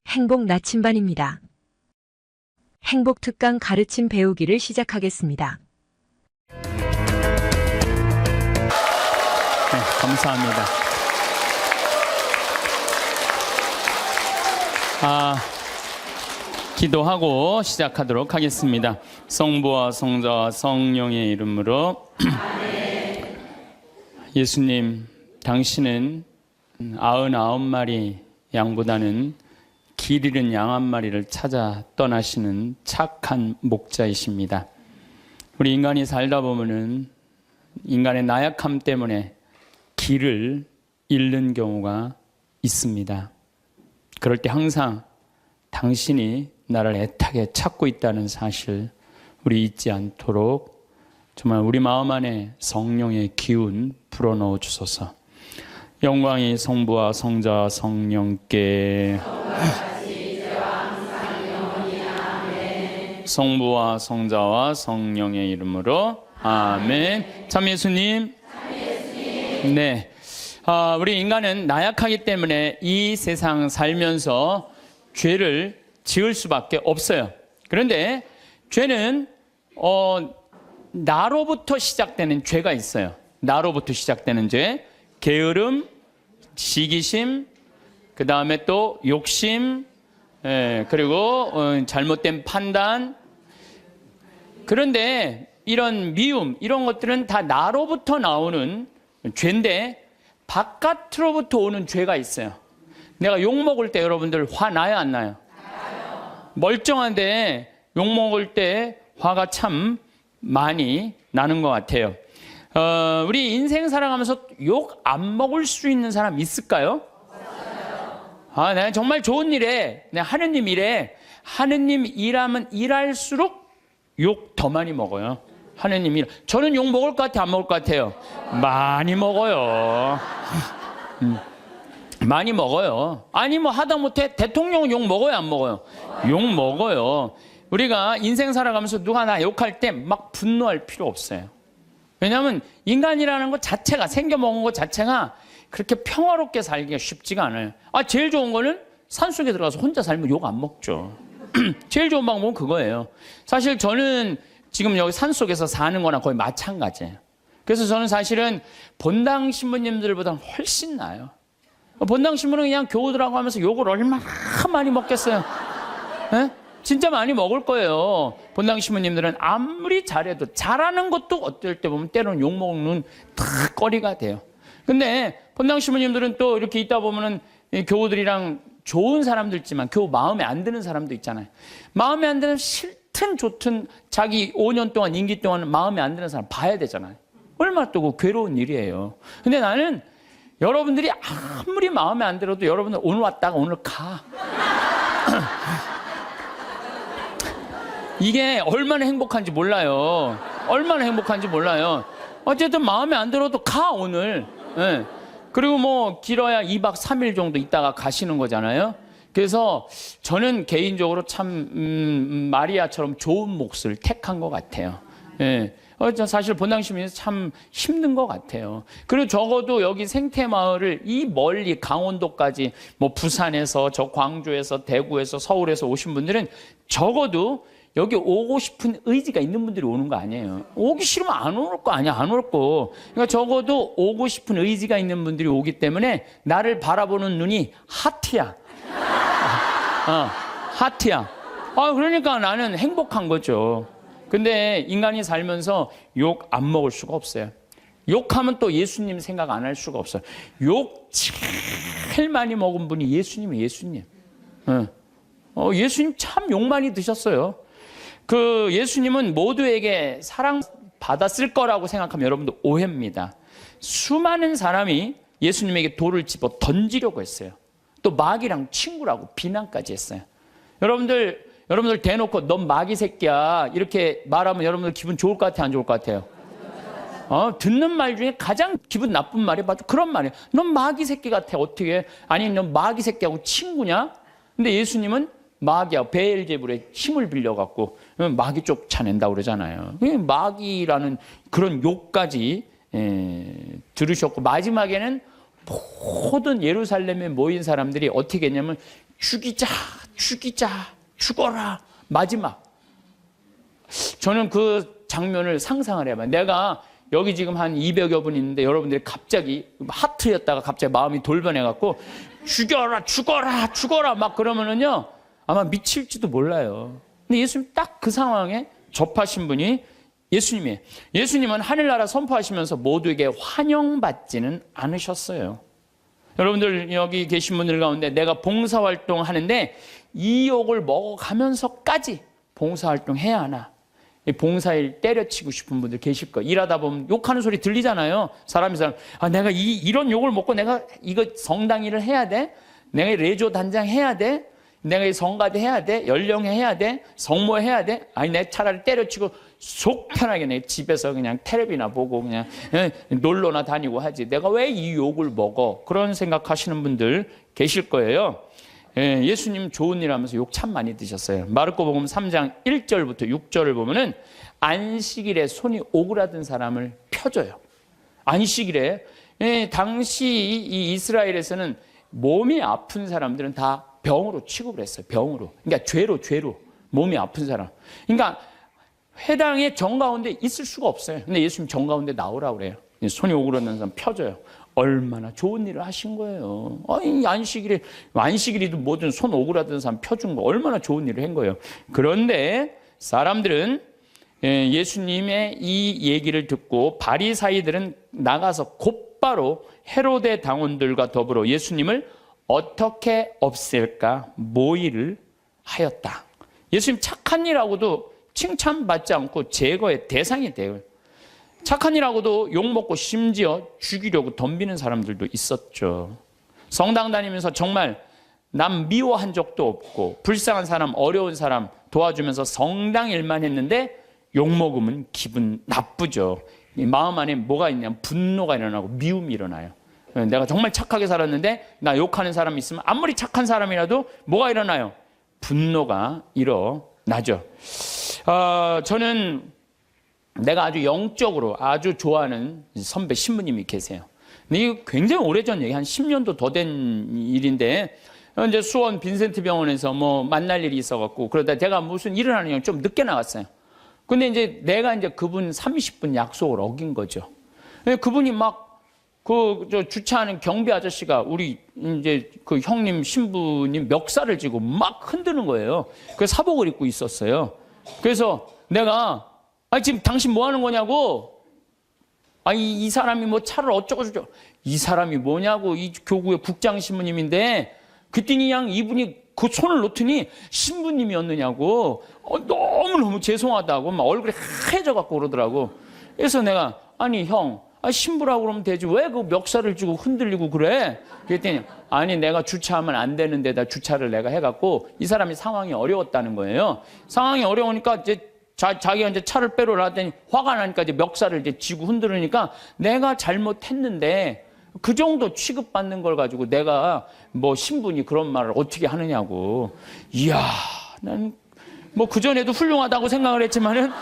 행복 나침반입니다. 행복 특강 가르침 배우기를 시작하겠습니다. 네, 감사합니다. 기도하고 시작하도록 하겠습니다. 성부와 성자와 성령의 이름으로 예수님, 당신은 99마리 양보다는 길 잃은 양 한 마리를 찾아 떠나시는 착한 목자이십니다. 우리 인간이 살다 보면은 인간의 나약함 때문에 길을 잃는 경우가 있습니다. 그럴 때 항상 당신이 나를 애타게 찾고 있다는 사실 우리 잊지 않도록 정말 우리 마음 안에 성령의 기운 불어넣어 주소서. 영광이 성부와 성자와 성령께 성부와 성자와 성령의 이름으로 아멘. 참 예수님. 네. 우리 인간은 나약하기 때문에 이 세상 살면서 죄를 지을 수밖에 없어요. 그런데 죄는 나로부터 시작되는 죄가 있어요. 나로부터 시작되는 죄. 게으름, 시기심, 그 다음에 또 욕심, 그리고 잘못된 판단. 그런데 이런 미움, 이런 것들은 다 나로부터 나오는 죄인데 바깥으로부터 오는 죄가 있어요. 내가 욕 먹을 때 여러분들 화 나요, 안 나요? 멀쩡한데 욕 먹을 때 화가 참 많이 나는 것 같아요. 우리 인생 살아가면서 욕 안 먹을 수 있는 사람 있을까요? 내가 정말 좋은 일에, 내가 하느님 일에, 하느님 일하면 일할수록 욕 더 많이 먹어요. 하느님 일. 저는 욕 먹을 것 같아요, 안 먹을 것 같아요? 많이 먹어요. 많이 먹어요. 아니 뭐 하다못해 대통령은 욕 먹어요, 안 먹어요? 욕 먹어요. 우리가 인생 살아가면서 누가 나 욕할 때 막 분노할 필요 없어요. 왜냐하면 인간이라는 것 자체가, 생겨먹은 것 자체가 그렇게 평화롭게 살기가 쉽지가 않아요. 제일 좋은 거는 산속에 들어가서 혼자 살면 욕 안 먹죠. 제일 좋은 방법은 그거예요. 사실 저는 지금 여기 산속에서 사는 거나 거의 마찬가지예요. 그래서 저는 사실은 본당 신부님들보다 훨씬 나아요. 본당 신부는 그냥 교우들하고 하면서 욕을 얼마나 많이 먹겠어요. 에? 진짜 많이 먹을 거예요. 본당 신부님들은 아무리 잘해도, 잘하는 것도 어떨 때 보면 때로는 욕먹는 다 거리가 돼요. 근데 본당 신부님들은 또 이렇게 있다 보면은 교우들이랑 좋은 사람도 있지만 교우 마음에 안 드는 사람도 있잖아요. 마음에 안 드는, 싫든 좋든 자기 5년 동안, 임기 동안 마음에 안 드는 사람 봐야 되잖아요. 얼마나 또 괴로운 일이에요. 근데 나는 여러분들이 아무리 마음에 안 들어도 여러분들 오늘 왔다가 오늘 가. 이게 얼마나 행복한지 몰라요. 얼마나 행복한지 몰라요. 어쨌든 마음에 안 들어도 가, 오늘. 네. 그리고 뭐 길어야 2박 3일 정도 있다가 가시는 거잖아요. 그래서 저는 개인적으로 참 마리아처럼 좋은 몫을 택한 것 같아요. 예. 사실 본당시민에서 참 힘든 것 같아요. 그리고 적어도 여기 생태마을을 이 멀리 강원도까지, 뭐 부산에서, 저 광주에서, 대구에서, 서울에서 오신 분들은 적어도 여기 오고 싶은 의지가 있는 분들이 오는 거 아니에요. 오기 싫으면 안 올 거 아니야, 안 올 거. 그러니까 적어도 오고 싶은 의지가 있는 분들이 오기 때문에 나를 바라보는 눈이 하트야. 하트야. 그러니까 나는 행복한 거죠. 근데 인간이 살면서 욕 안 먹을 수가 없어요. 욕하면 또 예수님 생각 안 할 수가 없어요. 욕 제일 많이 먹은 분이 예수님이에요, 예수님. 예수님 참 욕 많이 드셨어요. 그 예수님은 모두에게 사랑받았을 거라고 생각하면 여러분들 오해입니다. 수많은 사람이 예수님에게 돌을 집어 던지려고 했어요. 또 마귀랑 친구라고 비난까지 했어요. 여러분들 대놓고 넌 마귀 새끼야 이렇게 말하면 여러분들 기분 좋을 것 같아요, 안 좋을 것 같아요? 듣는 말 중에 가장 기분 나쁜 말이 바로 그런 말이에요. 넌 마귀 새끼 같아, 어떻게? 아니 넌 마귀 새끼하고 친구냐? 근데 예수님은 마귀하고 베엘제불의 힘을 빌려갖고 마귀 쫓아낸다고 그러잖아요. 마귀라는 그런 욕까지 들으셨고, 마지막에는 모든 예루살렘에 모인 사람들이 어떻게 했냐면 죽이자, 죽어라. 마지막. 저는 그 장면을 상상을 해봐요. 내가 여기 지금 한 200여 분 있는데 여러분들이 갑자기 하트였다가 갑자기 마음이 돌변해갖고 죽어라 막 그러면은요 아마 미칠지도 몰라요. 근데 예수님 딱 그 상황에 접하신 분이 예수님이에요. 예수님은 하늘나라 선포하시면서 모두에게 환영받지는 않으셨어요. 여러분들 여기 계신 분들 가운데 내가 봉사활동 하는데 이 욕을 먹어가면서까지 봉사활동 해야 하나? 봉사일 때려치고 싶은 분들 계실 거예요. 일하다 보면 욕하는 소리 들리잖아요. 사람 내가 이런 욕을 먹고 내가 이거 성당 일을 해야 돼? 내가 레조 단장 해야 돼? 내가 성가대 해야 돼? 연령회 해야 돼? 성모 해야 돼? 아니 내 차라리 때려치고 속 편하게 내 집에서 그냥 텔레비나 보고 그냥 놀러나 다니고 하지. 내가 왜 이 욕을 먹어? 그런 생각하시는 분들 계실 거예요. 예수님 좋은 일 하면서 욕 참 많이 드셨어요. 마르코복음 3장 1절부터 6절을 보면은 안식일에 손이 오그라든 사람을 펴줘요. 안식일에 당시 이 이스라엘에서는 몸이 아픈 사람들은 다 병으로 취급을 했어요. 병으로. 그러니까 죄로 몸이 아픈 사람. 그러니까 회당의 정가운데 있을 수가 없어요. 근데 예수님 정가운데 나오라고 그래요. 손이 오그라든 사람 펴줘요. 얼마나 좋은 일을 하신 거예요. 안식일이도 뭐든 손 오그라든 사람 펴준 거 얼마나 좋은 일을 한 거예요. 그런데 사람들은 예수님의 이 얘기를 듣고 바리사이들은 나가서 곧바로 헤로데 당원들과 더불어 예수님을 어떻게 없앨까 모의를 하였다. 예수님 착한 일하고도 칭찬받지 않고 제거의 대상이 돼요. 착한 일하고도 욕먹고 심지어 죽이려고 덤비는 사람들도 있었죠. 성당 다니면서 정말 남 미워한 적도 없고 불쌍한 사람, 어려운 사람 도와주면서 성당 일만 했는데 욕먹으면 기분 나쁘죠. 이 마음 안에 뭐가 있냐면 분노가 일어나고 미움이 일어나요. 내가 정말 착하게 살았는데 나 욕하는 사람이 있으면 아무리 착한 사람이라도 뭐가 일어나요? 분노가 일어나죠. 저는 내가 아주 영적으로 아주 좋아하는 선배 신부님이 계세요. 근데 이거 굉장히 오래전 얘기, 한 10년도 더 된 일인데, 이제 수원 빈센트 병원에서 뭐 만날 일이 있어갖고, 그러다 제가 무슨 일을 하느냐고 좀 늦게 나갔어요. 근데 이제 내가 이제 그분 30분 약속을 어긴 거죠. 그분이 막 저 주차하는 경비 아저씨가 우리 이제 그 형님 신부님 멱살을 쥐고 막 흔드는 거예요. 그 사복을 입고 있었어요. 그래서 내가 지금 당신 뭐 하는 거냐고. 이 사람이 뭐 차를 어쩌고저쩌고. 이 사람이 뭐냐고. 이 교구의 국장 신부님인데 그랬더니 그냥 이분이 그 손을 놓더니 신부님이었느냐고. 너무너무 죄송하다고 막 얼굴이 하얘져 갖고 그러더라고. 그래서 내가 아니 형 신부라고 그러면 되지 왜 그 멱살을 쥐고 흔들리고 그래? 그랬더니 아니 내가 주차하면 안 되는 데다 주차를 내가 해갖고 이 사람이 상황이 어려웠다는 거예요. 상황이 어려우니까 이제 자기가 이제 차를 빼러 나더니 화가 나니까 이제 멱살을 이제 쥐고 흔들으니까 내가 잘못했는데 그 정도 취급받는 걸 가지고 내가 뭐 신분이 그런 말을 어떻게 하느냐고. 이야, 난 뭐 그전에도 훌륭하다고 생각을 했지만은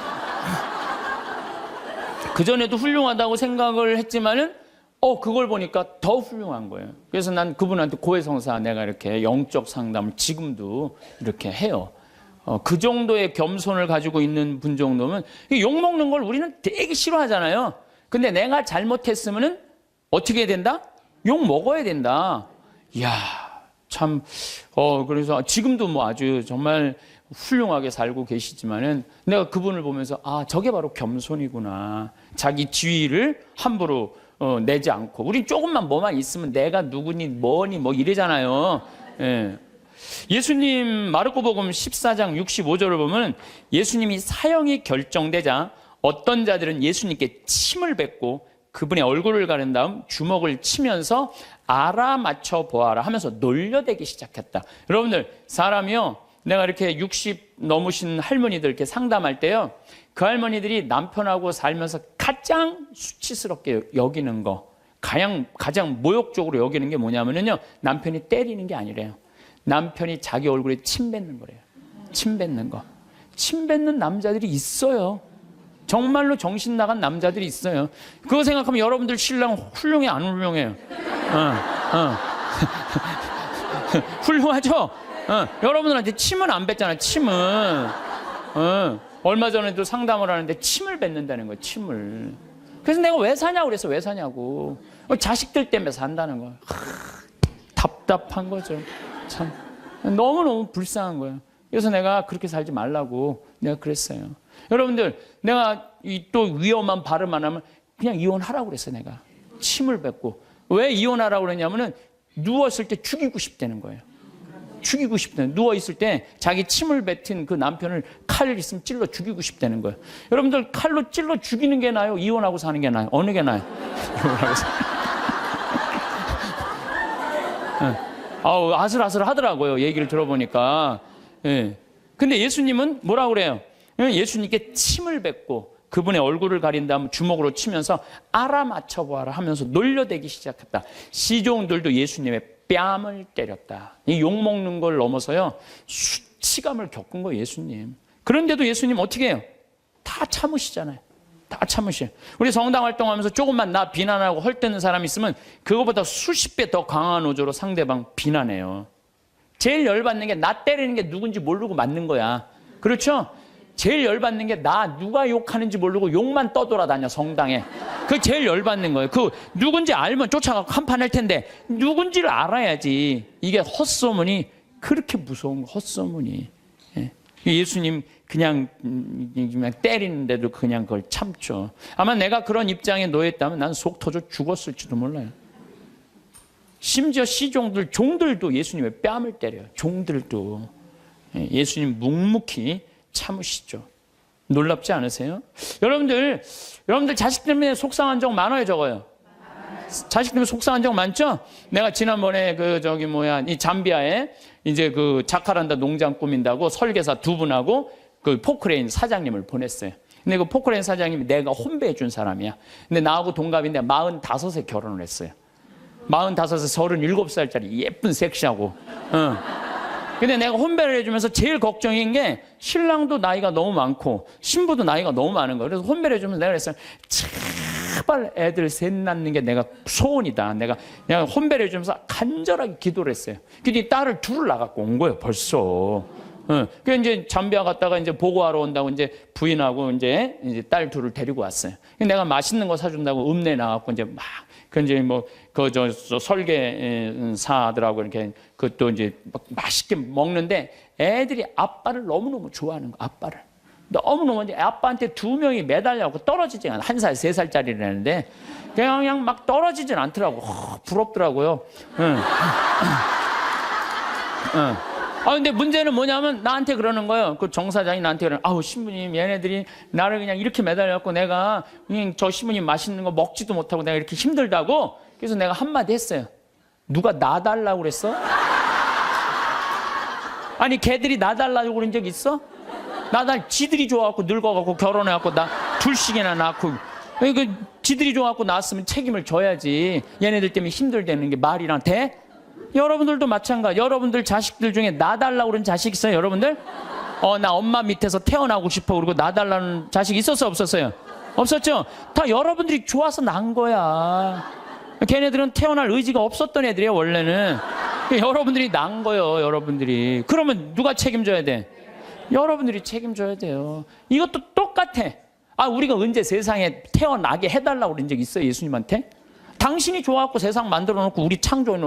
그걸 보니까 더 훌륭한 거예요. 그래서 난 그분한테 고해성사 내가 이렇게 영적 상담을 지금도 이렇게 해요. 그 정도의 겸손을 가지고 있는 분 정도면 욕먹는 걸 우리는 되게 싫어하잖아요. 근데 내가 잘못했으면은 어떻게 해야 된다? 욕 먹어야 된다. 이야, 참, 그래서 지금도 뭐 아주 정말 훌륭하게 살고 계시지만은 내가 그분을 보면서 저게 바로 겸손이구나. 자기 지위를 함부로 내지 않고. 우린 조금만 뭐만 있으면 내가 누구니 뭐니 뭐 이래잖아요. 예. 예수님 마르코복음 14장 65절을 보면 예수님이 사형이 결정되자 어떤 자들은 예수님께 침을 뱉고 그분의 얼굴을 가른 다음 주먹을 치면서 알아맞혀 보아라 하면서 놀려대기 시작했다. 여러분들 사람이요, 내가 이렇게 60 넘으신 할머니들 이렇게 상담할 때요, 그 할머니들이 남편하고 살면서 가장 수치스럽게 여기는 거, 가장 모욕적으로 여기는 게 뭐냐면요, 남편이 때리는 게 아니래요. 남편이 자기 얼굴에 침 뱉는 거래요. 침 뱉는 거. 침 뱉는 남자들이 있어요. 정말로 정신 나간 남자들이 있어요. 그거 생각하면 여러분들 신랑 훌륭해 안 훌륭해요? 훌륭하죠? 여러분들한테 침은 안 뱉잖아요. 침은. 얼마 전에도 상담을 하는데 침을 뱉는다는 거예요. 침을. 그래서 내가 왜 사냐고 그래서 왜 사냐고. 자식들 때문에 산다는 거예요. 답답한 거죠. 참 너무너무 불쌍한 거예요. 그래서 내가 그렇게 살지 말라고 내가 그랬어요. 여러분들, 내가 또 위험한 발음 안 하면 그냥 이혼하라고 그랬어요. 내가 침을 뱉고. 왜 이혼하라고 그랬냐면은 누웠을 때 죽이고 싶다는 거예요. 죽이고 싶다는, 누워있을 때 자기 침을 뱉은 그 남편을 칼 있으면 찔러 죽이고 싶다는 거예요. 여러분들, 칼로 찔러 죽이는 게 나아요? 이혼하고 사는 게 나아요? 어느 게 나아요? 이혼하고 사는. 아슬아슬 하더라고요. 얘기를 들어보니까. 예. 근데 예수님은 뭐라고 그래요? 예수님께 침을 뱉고 그분의 얼굴을 가린 다음 주먹으로 치면서 알아맞혀 보아라 하면서 놀려대기 시작했다. 시종들도 예수님의 뺨을 때렸다. 이 욕먹는 걸 넘어서요, 수치감을 겪은 거예요, 예수님. 그런데도 예수님 어떻게 해요? 다 참으시잖아요. 다 참으셔요. 우리 성당 활동하면서 조금만 나 비난하고 헐뜯는 사람이 있으면 그거보다 수십 배 더 강한 어조로 상대방 비난해요. 제일 열받는 게 나 때리는 게 누군지 모르고 맞는 거야. 그렇죠? 제일 열받는 게 나 누가 욕하는지 모르고 욕만 떠돌아다녀, 성당에. 그게 제일 열받는 거예요. 그 누군지 알면 쫓아가고 한판 할 텐데 누군지를 알아야지. 이게 헛소문이 그렇게 무서운 거, 헛소문이. 예수님 그냥 때리는데도 그냥 그걸 참죠. 아마 내가 그런 입장에 놓였다면 난 속 터져 죽었을지도 몰라요. 심지어 시종들, 종들도 예수님의 뺨을 때려요. 종들도. 예수님 묵묵히 참으시죠. 놀랍지 않으세요? 여러분들 자식 때문에 속상한 적 많아요, 적어요? 자식 때문에 속상한 적 많죠? 내가 지난번에 이 잠비아에 이제 그 자카란다 농장 꾸민다고 설계사 두 분하고 그 포크레인 사장님을 보냈어요. 근데 그 포크레인 사장님이 내가 혼배해 준 사람이야. 근데 나하고 동갑인데 45에 결혼을 했어요. 45에 37살짜리 예쁜 섹시하고. 근데 내가 혼배를 해주면서 제일 걱정인 게 신랑도 나이가 너무 많고 신부도 나이가 너무 많은 거예요. 그래서 혼배를 해주면서 내가 그랬어요. 제발 애들 셋 낳는 게 내가 소원이다. 내가 혼배를 해주면서 간절하게 기도를 했어요. 근데 딸을 둘을 낳아갖고 온 거예요, 벌써. 그래서 이제 잠비아 갔다가 이제 보고하러 온다고 이제 부인하고 이제 딸 둘을 데리고 왔어요. 내가 맛있는 거 사준다고 읍내 나갖고 이제 막, 이제 설계사들하고 이렇게 그것도 이제 막 맛있게 먹는데 애들이 아빠를 너무너무 좋아하는 거, 아빠를. 너무너무 이제 아빠한테 두 명이 매달려갖고 떨어지지 않아. 1살, 3살짜리라는데 그냥 막 떨어지진 않더라고. 부럽더라고요. 근데 문제는 뭐냐면 나한테 그러는 거예요. 그 정사장이 나한테 그러는, 아우, 신부님, 얘네들이 나를 그냥 이렇게 매달려갖고 내가 그냥 저 신부님 맛있는 거 먹지도 못하고 내가 이렇게 힘들다고. 그래서 내가 한마디 했어요. 누가 놔달라고 그랬어? 아니, 걔들이 놔달라고 그런 적 있어? 지들이 좋아갖고 늙어갖고 결혼해갖고 나 둘씩이나 낳고. 그 지들이 좋아갖고 낳았으면 책임을 져야지. 얘네들 때문에 힘들다는 게 말이랑 돼? 여러분들도 마찬가지. 여러분들 자식들 중에 놔달라고 그런 자식 있어요, 여러분들? 나 엄마 밑에서 태어나고 싶어. 그리고 놔달라는 자식 있었어요, 없었어요? 없었죠? 다 여러분들이 좋아서 난 거야. 걔네들은 태어날 의지가 없었던 애들이에요, 원래는. 여러분들이 난 거예요, 여러분들이. 그러면 누가 책임져야 돼? 여러분들이 책임져야 돼요. 이것도 똑같아. 우리가 언제 세상에 태어나게 해달라고 그런 적 있어요, 예수님한테? 당신이 좋아갖고 세상 만들어 놓고 우리 창조해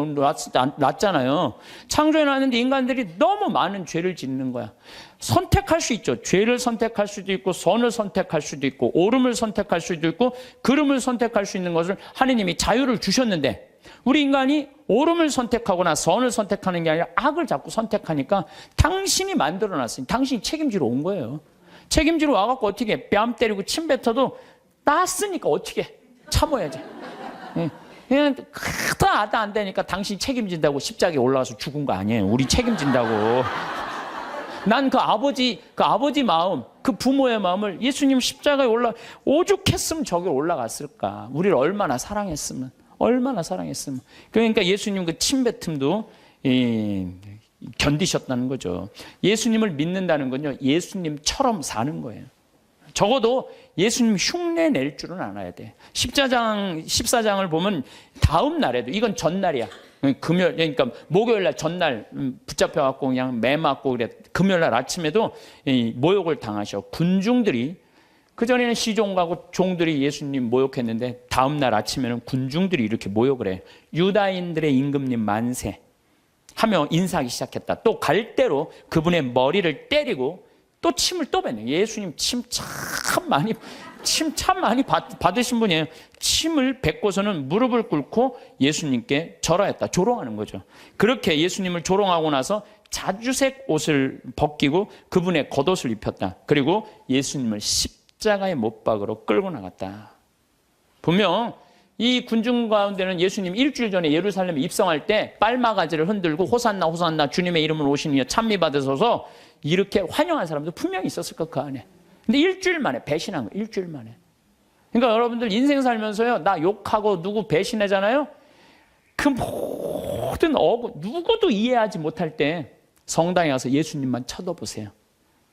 놨잖아요. 창조해 놨는데 인간들이 너무 많은 죄를 짓는 거야. 선택할 수 있죠. 죄를 선택할 수도 있고 선을 선택할 수도 있고 옳음을 선택할 수도 있고 그름을 선택할 수 있는 것을 하느님이 자유를 주셨는데 우리 인간이 옳음을 선택하거나 선을 선택하는 게 아니라 악을 자꾸 선택하니까 당신이 만들어 놨으니 당신이 책임지러 온 거예요. 책임지러 와갖고 어떻게 뺨 때리고 침 뱉어도 땄으니까 어떻게 참아야지. 그냥 크다 아다 안 되니까 당신이 책임진다고 십자가에 올라가서 죽은 거 아니에요. 우리 책임진다고. 난 그 아버지 마음, 그 부모의 마음을 예수님 십자가에 오죽했으면 저기 올라갔을까. 우리를 얼마나 사랑했으면. 그러니까 예수님 그 침뱉음도 견디셨다는 거죠. 예수님을 믿는다는 건요, 예수님처럼 사는 거예요. 적어도 예수님 흉내 낼 줄은 알아야 돼. 14장을 보면 다음 날에도, 이건 전날이야. 그러니까 목요일 날 전날 붙잡혀갖고 그냥 매 맞고 그래. 금요일 날 아침에도 모욕을 당하셔. 군중들이, 그전에는 시종하고 종들이 예수님 모욕했는데 다음 날 아침에는 군중들이 이렇게 모욕을 해. 유다인들의 임금님 만세 하며 인사하기 시작했다. 또 갈대로 그분의 머리를 때리고 또 침을 또 뱉네. 예수님 침 참 많이 받으신 분이에요. 침을 뱉고서는 무릎을 꿇고 예수님께 절하였다. 조롱하는 거죠. 그렇게 예수님을 조롱하고 나서 자주색 옷을 벗기고 그분의 겉옷을 입혔다. 그리고 예수님을 십자가의 못 박으러 끌고 나갔다. 분명 이 군중 가운데는 예수님 일주일 전에 예루살렘에 입성할 때 빨마가지를 흔들고 호산나 호산나 주님의 이름으로 오시니 찬미 받으소서 이렇게 환영한 사람도 분명히 있었을 거 그 안에. 근데 일주일 만에 배신한 거예요. 일주일 만에. 그러니까 여러분들 인생 살면서요, 나 욕하고 누구 배신하잖아요. 그 모든 누구도 이해하지 못할 때 성당에 가서 예수님만 쳐다보세요.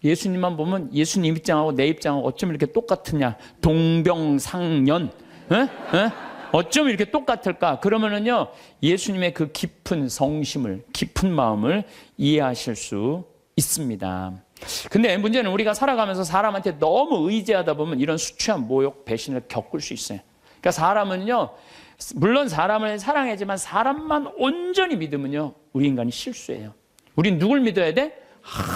예수님만 보면 예수님 입장하고 내 입장하고 어쩜 이렇게 똑같으냐. 동병상련. 어쩜 이렇게 똑같을까? 그러면은요, 예수님의 그 깊은 성심을, 깊은 마음을 이해하실 수 있습니다. 근데 문제는 우리가 살아가면서 사람한테 너무 의지하다 보면 이런 수치한 모욕, 배신을 겪을 수 있어요. 그러니까 사람은요, 물론 사람을 사랑하지만 사람만 온전히 믿으면요, 우리 인간이 실수해요. 우린 누굴 믿어야 돼?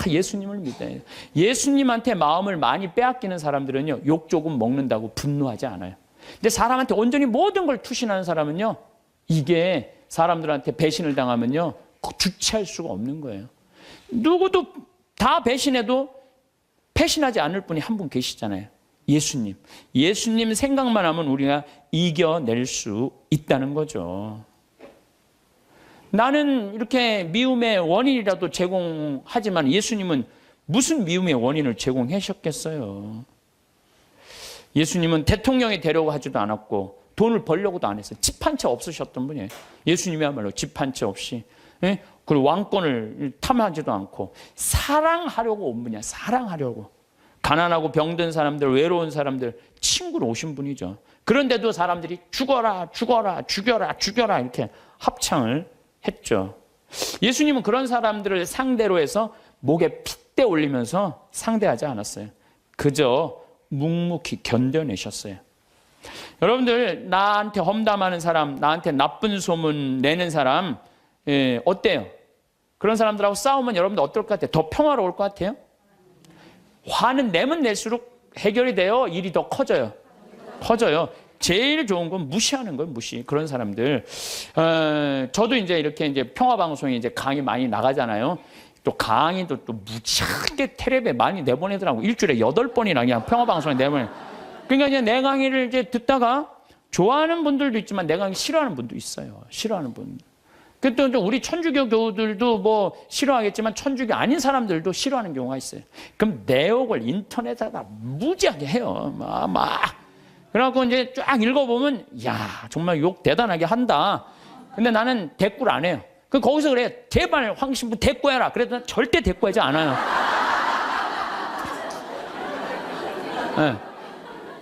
예수님을 믿어야 돼. 예수님한테 마음을 많이 빼앗기는 사람들은요, 욕 조금 먹는다고 분노하지 않아요. 근데 사람한테 온전히 모든 걸 투신하는 사람은요, 이게 사람들한테 배신을 당하면요, 주체할 수가 없는 거예요. 누구도 다 배신해도 배신하지 않을 분이 한 분 계시잖아요. 예수님. 예수님 생각만 하면 우리가 이겨낼 수 있다는 거죠. 나는 이렇게 미움의 원인이라도 제공하지만 예수님은 무슨 미움의 원인을 제공하셨겠어요? 예수님은 대통령이 되려고 하지도 않았고 돈을 벌려고도 안 했어요. 집 한 채 없으셨던 분이에요. 예수님이야말로 집 한 채 없이, 예? 그리고 왕권을 탐하지도 않고 사랑하려고 온 분이야. 사랑하려고. 가난하고 병든 사람들, 외로운 사람들 친구로 오신 분이죠. 그런데도 사람들이 죽어라, 죽어라, 죽여라, 죽여라 이렇게 합창을 했죠. 예수님은 그런 사람들을 상대로 해서 목에 핏대 올리면서 상대하지 않았어요. 그저 묵묵히 견뎌내셨어요. 여러분들, 나한테 험담하는 사람, 나한테 나쁜 소문 내는 사람, 어때요? 그런 사람들하고 싸우면 여러분들 어떨 것 같아요? 더 평화로울 것 같아요? 화는 내면 낼수록 해결이 돼요? 일이 더 커져요? 커져요. 제일 좋은 건 무시하는 거예요, 무시. 그런 사람들. 저도 이제 평화방송에 이제 강의 많이 나가잖아요. 또 강의도 또 무지하게 텔레비에 많이 내보내더라고. 일주일에 8번이나 그냥 평화방송에 내보내. 그러니까 이제 내 강의를 이제 듣다가 좋아하는 분들도 있지만 내 강의 싫어하는 분도 있어요. 싫어하는 분. 또 우리 천주교 교우들도 뭐 싫어하겠지만 천주교 아닌 사람들도 싫어하는 경우가 있어요. 그럼 내욕을 인터넷에다 무지하게 해요. 막. 그래갖고 이제 쫙 읽어보면, 야, 정말 욕 대단하게 한다. 근데 나는 대꾸를 안 해요. 거기서 그래, 제발 황신부 대꾸해라. 그래도 절대 대꾸하지 않아요. 네.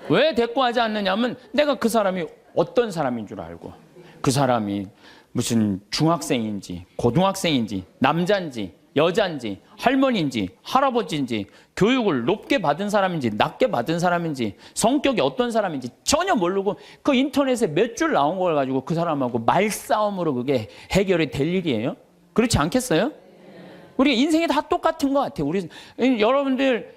왜 대꾸하지 않느냐면 내가 그 사람이 어떤 사람인 줄 알고, 그 사람이 무슨 중학생인지 고등학생인지 남자인지 여자인지 할머니인지 할아버지인지 교육을 높게 받은 사람인지 낮게 받은 사람인지 성격이 어떤 사람인지 전혀 모르고 그 인터넷에 몇 줄 나온 걸 가지고 그 사람하고 말싸움으로 그게 해결이 될 일이에요? 그렇지 않겠어요? 우리 인생이 다 똑같은 것 같아요. 여러분들,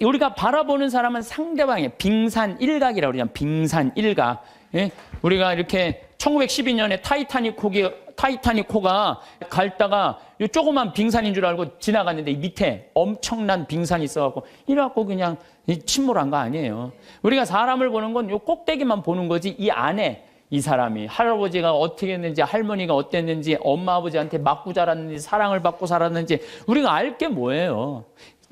우리가 바라보는 사람은 상대방의 빙산일각이라고 그러잖아요. 빙산일각. 예? 우리가 이렇게 1912년에 타이타닉호가 갈다가 이 조그만 빙산인 줄 알고 지나갔는데 이 밑에 엄청난 빙산이 있어갖고 이래갖고 그냥 침몰한 거 아니에요. 우리가 사람을 보는 건 이 꼭대기만 보는 거지 이 안에 이 사람이 할아버지가 어떻게 했는지 할머니가 어땠는지 엄마 아버지한테 맞고 자랐는지 사랑을 받고 살았는지 우리가 알 게 뭐예요.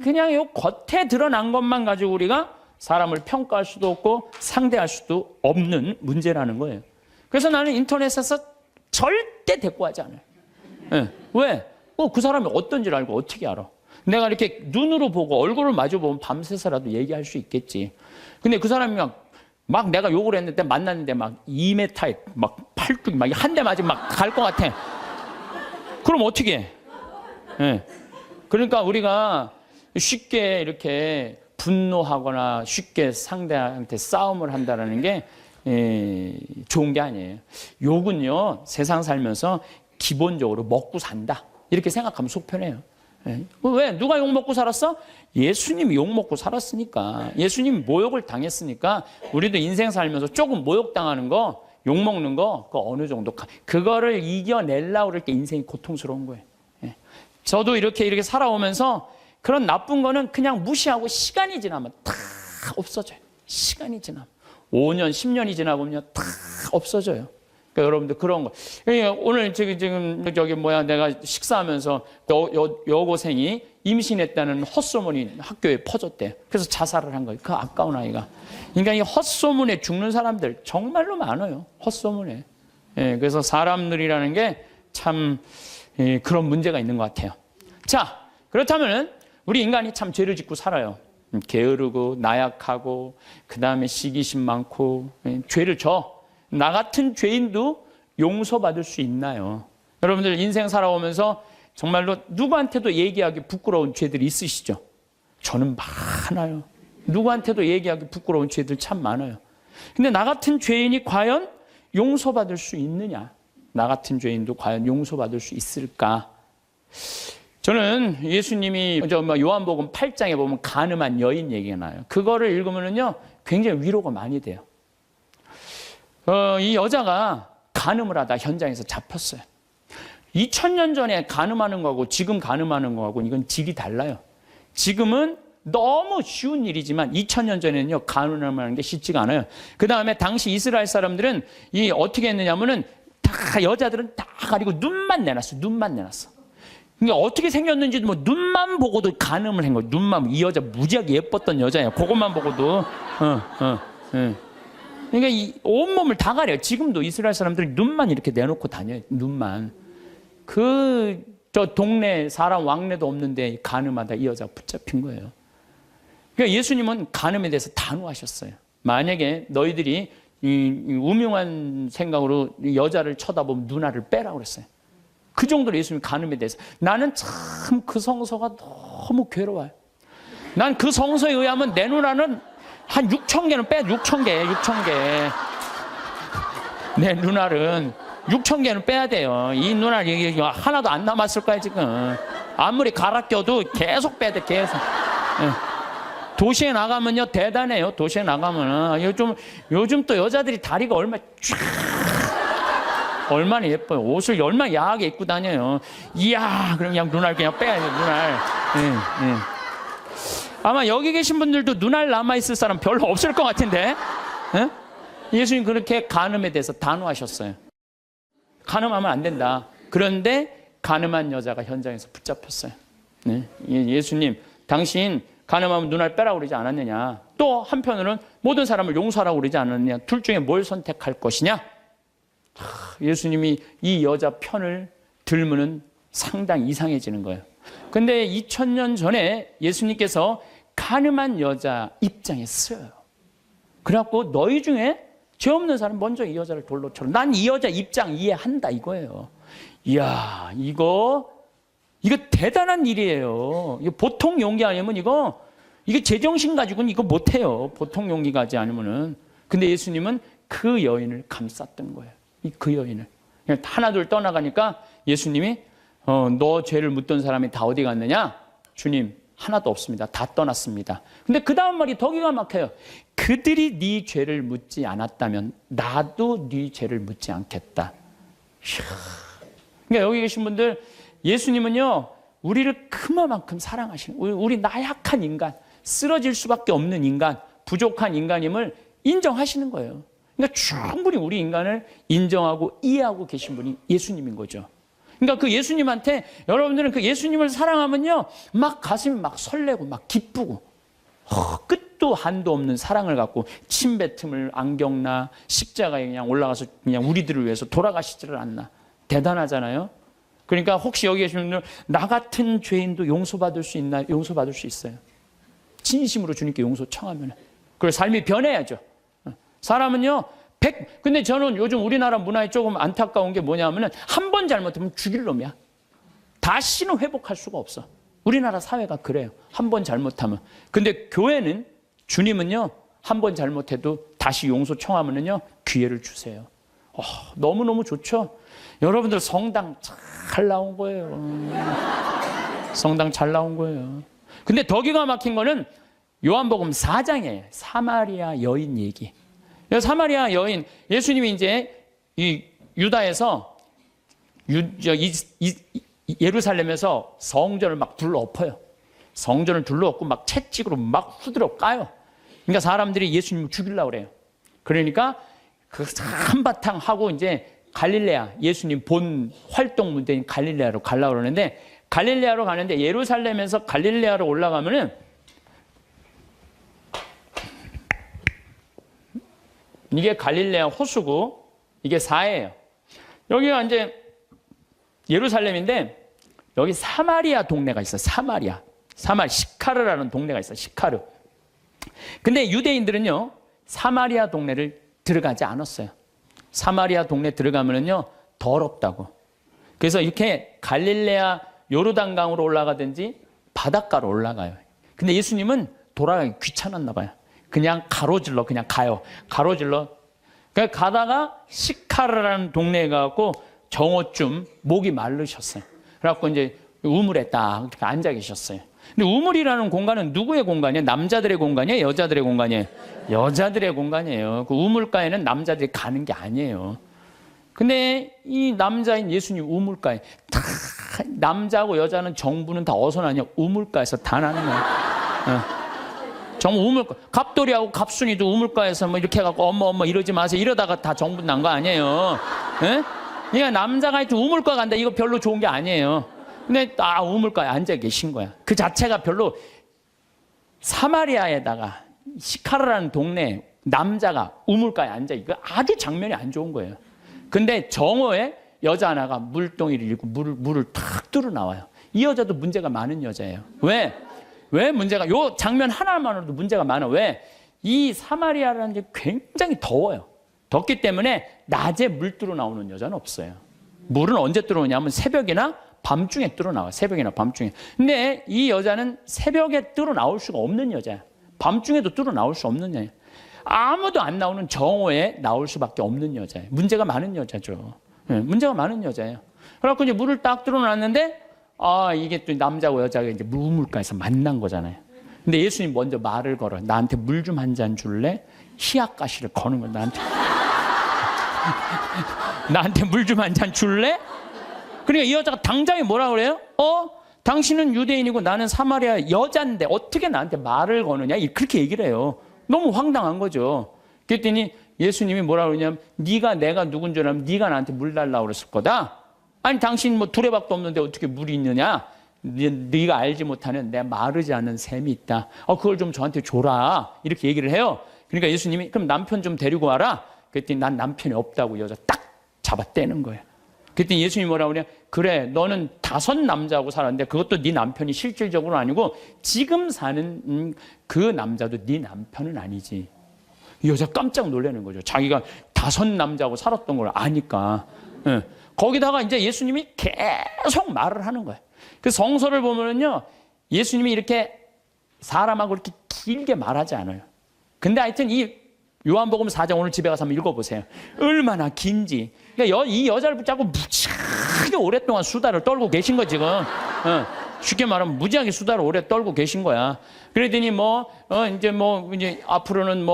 그냥 이 겉에 드러난 것만 가지고 우리가 사람을 평가할 수도 없고 상대할 수도 없는 문제라는 거예요. 그래서 나는 인터넷에서 절대 대꾸하지 않아요. 네. 왜? 그 사람이 어떤지를 알고 어떻게 알아? 내가 이렇게 눈으로 보고 얼굴을 마주보면 밤새서라도 얘기할 수 있겠지. 근데 그 사람이 막 내가 욕을 했는데 만났는데 막 2m에 막 팔뚝이 막 한 대 맞으면 막 갈 것 같아. 그럼 어떻게 해? 네. 그러니까 우리가 쉽게 이렇게 분노하거나 쉽게 상대한테 싸움을 한다는 게 좋은 게 아니에요. 욕은요, 세상 살면서 기본적으로 먹고 산다. 이렇게 생각하면 속 편해요. 왜? 누가 욕 먹고 살았어? 예수님이 욕 먹고 살았으니까. 예수님이 모욕을 당했으니까 우리도 인생 살면서 조금 모욕당하는 거, 욕 먹는 거, 어느 정도. 그거를 이겨내려고 그럴 때 인생이 고통스러운 거예요. 저도 이렇게 살아오면서 그런 나쁜 거는 그냥 무시하고 시간이 지나면 다 없어져요. 시간이 지나면. 5년, 10년이 지나보면 다 없어져요. 그러니까 여러분들 그런 거. 오늘 지금 내가 식사하면서 여고생이 임신했다는 헛소문이 학교에 퍼졌대. 그래서 자살을 한 거예요. 그 아까운 아이가. 그러니까 이 헛소문에 죽는 사람들 정말로 많아요. 헛소문에. 그래서 사람들이라는 게 참 그런 문제가 있는 것 같아요. 자, 그렇다면 우리 인간이 참 죄를 짓고 살아요. 게으르고 나약하고 그 다음에 시기심 많고 죄를 져. 나 같은 죄인도 용서받을 수 있나요? 여러분들 인생 살아오면서 정말로 누구한테도 얘기하기 부끄러운 죄들이 있으시죠? 저는 많아요. 누구한테도 얘기하기 부끄러운 죄들 참 많아요. 근데 나 같은 죄인이 과연 용서받을 수 있느냐? 나 같은 죄인도 과연 용서받을 수 있을까? 저는 예수님이 요한복음 8장에 보면 간음한 여인 얘기가 나요. 그거를 읽으면요 굉장히 위로가 많이 돼요. 이 여자가 간음을 하다 현장에서 잡혔어요. 2000년 전에 간음하는 거하고 지금 간음하는 거하고 이건 질이 달라요. 지금은 너무 쉬운 일이지만 2000년 전에는요, 간음하는 게 쉽지가 않아요. 그 다음에 당시 이스라엘 사람들은 이 어떻게 했느냐면은 다 여자들은 다 가리고 눈만 내놨어. 눈만 내놨어. 그러니까 어떻게 생겼는지도 뭐 눈만 보고도 간음을 한 거예요. 눈만. 이 여자 무지하게 예뻤던 여자예요. 그것만 보고도. 그러니까 이 온몸을 다 가려요. 지금도 이스라엘 사람들이 눈만 이렇게 내놓고 다녀요. 눈만. 저 동네 사람 왕래도 없는데 간음하다 이 여자가 붙잡힌 거예요. 그러니까 예수님은 간음에 대해서 단호하셨어요. 만약에 너희들이 이 우명한 생각으로 여자를 쳐다보면 누나를 빼라고 그랬어요. 그 정도로 예수님이 간음에 대해서. 나는 참 그 성서가 너무 괴로워요. 난 그 성서에 의하면 내 누나는 한 6,000개는 빼야 돼. 6,000개. 내 누나는 6,000개는 빼야 돼요. 이 누나 하나도 안 남았을 거야 지금. 아무리 갈아 껴도 계속 빼야 돼. 계속. 도시에 나가면요 대단해요. 도시에 나가면은 요즘 또 여자들이 다리가 얼마나 예뻐요. 옷을 얼마나 야하게 입고 다녀요. 이야, 그럼 그냥 눈알 그냥 빼야 돼. 눈알. 아마 여기 계신 분들도 눈알 남아있을 사람 별로 없을 것 같은데. 예수님 그렇게 간음에 대해서 단호하셨어요. 간음하면 안 된다. 그런데 간음한 여자가 현장에서 붙잡혔어요. 예수님, 당신 간음하면 눈알 빼라고 그러지 않았느냐. 또 한편으로는 모든 사람을 용서하라고 그러지 않았느냐. 둘 중에 뭘 선택할 것이냐. 예수님이 이 여자 편을 들면은 상당히 이상해지는 거예요. 근데 2000년 전에 예수님께서 간음한 여자 입장에 쓰여요. 그래갖고 너희 중에 죄 없는 사람 먼저 이 여자를 돌로 쳐라. 난 이 여자 입장 이해한다 이거예요. 이야, 이거 대단한 일이에요. 이거 보통 용기 아니면 이거 제정신 가지고는 이거 못해요. 보통 용기 가지 않으면은. 근데 예수님은 그 여인을 감쌌던 거예요. 그 여인을. 그냥 하나 둘 떠나가니까 예수님이 너 죄를 묻던 사람이 다 어디 갔느냐? 주님, 하나도 없습니다. 다 떠났습니다. 근데 그 다음 말이 더 기가 막혀요. 그들이 네 죄를 묻지 않았다면 나도 네 죄를 묻지 않겠다. 그러니까 여기 계신 분들, 예수님은요 우리를 그만큼 사랑하시는, 우리 나약한 인간, 쓰러질 수밖에 없는 인간, 부족한 인간임을 인정하시는 거예요. 그러니까 충분히 우리 인간을 인정하고 이해하고 계신 분이 예수님인 거죠. 그러니까 그 예수님한테, 여러분들은 그 예수님을 사랑하면요 막 가슴이 막 설레고 막 기쁘고 끝도 한도 없는 사랑을 갖고 침뱉음을 안 겪나, 십자가에 그냥 올라가서 그냥 우리들을 위해서 돌아가시지를 않나. 대단하잖아요. 그러니까 혹시 여기 계신 분들, 나 같은 죄인도 용서받을 수 있나? 용서받을 수 있어요. 진심으로 주님께 용서 청하면. 그리고 삶이 변해야죠. 사람은요 근데 저는 요즘 우리나라 문화에 조금 안타까운 게 뭐냐면은 한 번 잘못하면 죽일 놈이야. 다시는 회복할 수가 없어. 우리나라 사회가 그래요. 한 번 잘못하면. 근데 교회는, 주님은요 한 번 잘못해도 다시 용서 청하면은요 기회를 주세요. 너무너무 좋죠. 여러분들 성당 잘 나온 거예요. 성당 잘 나온 거예요. 근데 더 기가 막힌 거는 요한복음 4장이에요. 사마리아 여인 얘기. 사마리아 여인, 예수님이 이제 이 유다에서 예루살렘에서 성전을 막 둘러엎어요. 성전을 둘러엎고 막 채찍으로 막 후드려 까요. 그러니까 사람들이 예수님을 죽이려고 그래요. 그러니까 그 한바탕 하고 이제 갈릴레아, 예수님 본 활동 무대인 갈릴레아로 가려고 그러는데, 갈릴레아로 가는데 예루살렘에서 갈릴레아로 올라가면은 이게 갈릴레아 호수고 이게 사해예요. 여기가 이제 예루살렘인데 여기 사마리아 동네가 있어요. 사마리아 시카르라는 동네가 있어요. 시카르. 근데 유대인들은요 사마리아 동네를 들어가지 않았어요. 사마리아 동네 들어가면은요 더럽다고. 그래서 이렇게 갈릴레아 요르단강으로 올라가든지 바닷가로 올라가요. 근데 예수님은 돌아가기 귀찮았나 봐요. 그냥 가로질러 그냥 가요. 가로질러. 그러니까 가다가 시카르라는 동네에 가고 정오쯤 목이 마르셨어요. 그래갖고 이제 우물에 딱 이렇게 앉아 계셨어요. 근데 우물이라는 공간은 누구의 공간이에요? 남자들의 공간이에요? 여자들의 공간이에요? 여자들의 공간이에요. 그 우물가에는 남자들이 가는 게 아니에요. 근데 이 남자인 예수님 우물가에 다 남자하고 여자는 정부는 다 어디서 나냐? 우물가에서 다 나는 거야. 정부 우물가. 갑돌이하고 갑순이도 우물가에서 뭐 이렇게 해갖고 어머 이러지 마세요. 이러다가 다 정부 난 거 아니에요. 예? 그러니까 남자가 하여튼 우물가 간다. 이거 별로 좋은 게 아니에요. 근데 우물가에 앉아 계신 거야. 그 자체가 별로 사마리아에다가 시카르라는 동네 남자가 우물가에 앉아 이거 아주 장면이 안 좋은 거예요. 근데 정오에 여자 하나가 물동이를 잃고 물을 탁 뚫어 나와요. 이 여자도 문제가 많은 여자예요. 왜 문제가? 요 장면 하나만으로도 문제가 많아. 왜? 이 사마리아라는 게 굉장히 더워요. 덥기 때문에 낮에 물 뚫어 나오는 여자는 없어요. 물은 언제 뚫어오냐면 새벽이나 밤중에 뚫어 나와요. 새벽이나 밤중에. 근데 이 여자는 새벽에 뚫어 나올 수가 없는 여자야. 밤중에도 뚫어 나올 수 없는 여자야. 아무도 안 나오는 정오에 나올 수밖에 없는 여자예요. 문제가 많은 여자죠. 문제가 많은 여자예요. 그래갖고 이제 물을 딱 뚫어놨는데 이게 또 남자고 여자가 이제 우물가에서 만난 거잖아요. 근데 예수님 먼저 말을 걸어. 나한테 물 좀 한 잔 줄래? 희약가시를 거는 거야. 나한테 물 좀 한 잔 줄래? 그러니까 이 여자가 당장에 뭐라 그래요? 당신은 유대인이고 나는 사마리아 여자인데 어떻게 나한테 말을 거느냐? 그렇게 얘기를 해요. 너무 황당한 거죠. 그랬더니 예수님이 뭐라 그러냐면 내가 누군 줄 알면 네가 나한테 물 달라고 그랬을 거다. 아니 당신 뭐 두레박도 없는데 어떻게 물이 있느냐? 네가 알지 못하는 내 마르지 않은 샘이 있다. 그걸 좀 저한테 줘라. 이렇게 얘기를 해요. 그러니까 예수님이 그럼 남편 좀 데리고 와라. 그랬더니 난 남편이 없다고 여자 딱 잡아 떼는 거예요. 그랬더니 예수님이 뭐라 그러냐? 그래 너는 5 남자하고 살았는데 그것도 네 남편이 실질적으로 아니고 지금 사는 그 남자도 네 남편은 아니지. 이 여자 깜짝 놀라는 거죠. 자기가 5 남자하고 살았던 걸 아니까. 거기다가 이제 예수님이 계속 말을 하는 거예요. 그 성서를 보면은요, 예수님이 이렇게 사람하고 이렇게 길게 말하지 않아요. 근데 하여튼 이 요한복음 4장 오늘 집에 가서 한번 읽어보세요. 얼마나 긴지. 그러니까 이 여자를 붙잡고 무지하게 오랫동안 수다를 떨고 계신 거 지금. 쉽게 말하면 무지하게 수다를 오래 떨고 계신 거야. 그러더니 이제 앞으로는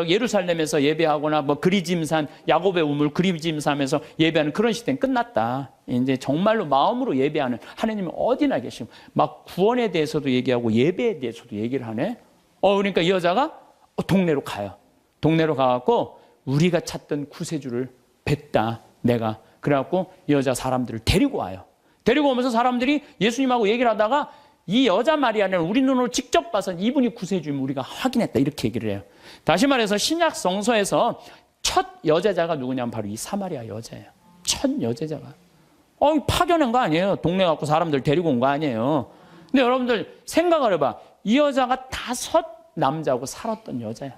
예루살렘에서 예배하거나 그리짐산, 야곱의 우물 그리짐산에서 예배하는 그런 시대는 끝났다. 이제 정말로 마음으로 예배하는 하나님이 어디나 계시고 막 구원에 대해서도 얘기하고 예배에 대해서도 얘기를 하네. 그러니까 이 여자가 동네로 가요. 동네로 가갖고 우리가 찾던 구세주를 뵀다. 내가. 그래갖고 이 여자 사람들을 데리고 와요. 데리고 오면서 사람들이 예수님하고 얘기를 하다가 이 여자 마리아는 우리 눈으로 직접 봐서 이분이 구세주임을 우리가 확인했다. 이렇게 얘기를 해요. 다시 말해서 신약 성서에서 첫 여제자가 누구냐면 바로 이 사마리아 여자예요. 첫 여제자가. 파견한 거 아니에요. 동네 갖고 사람들 데리고 온 거 아니에요. 근데 여러분들 생각을 해봐. 이 여자가 5 남자하고 살았던 여자야.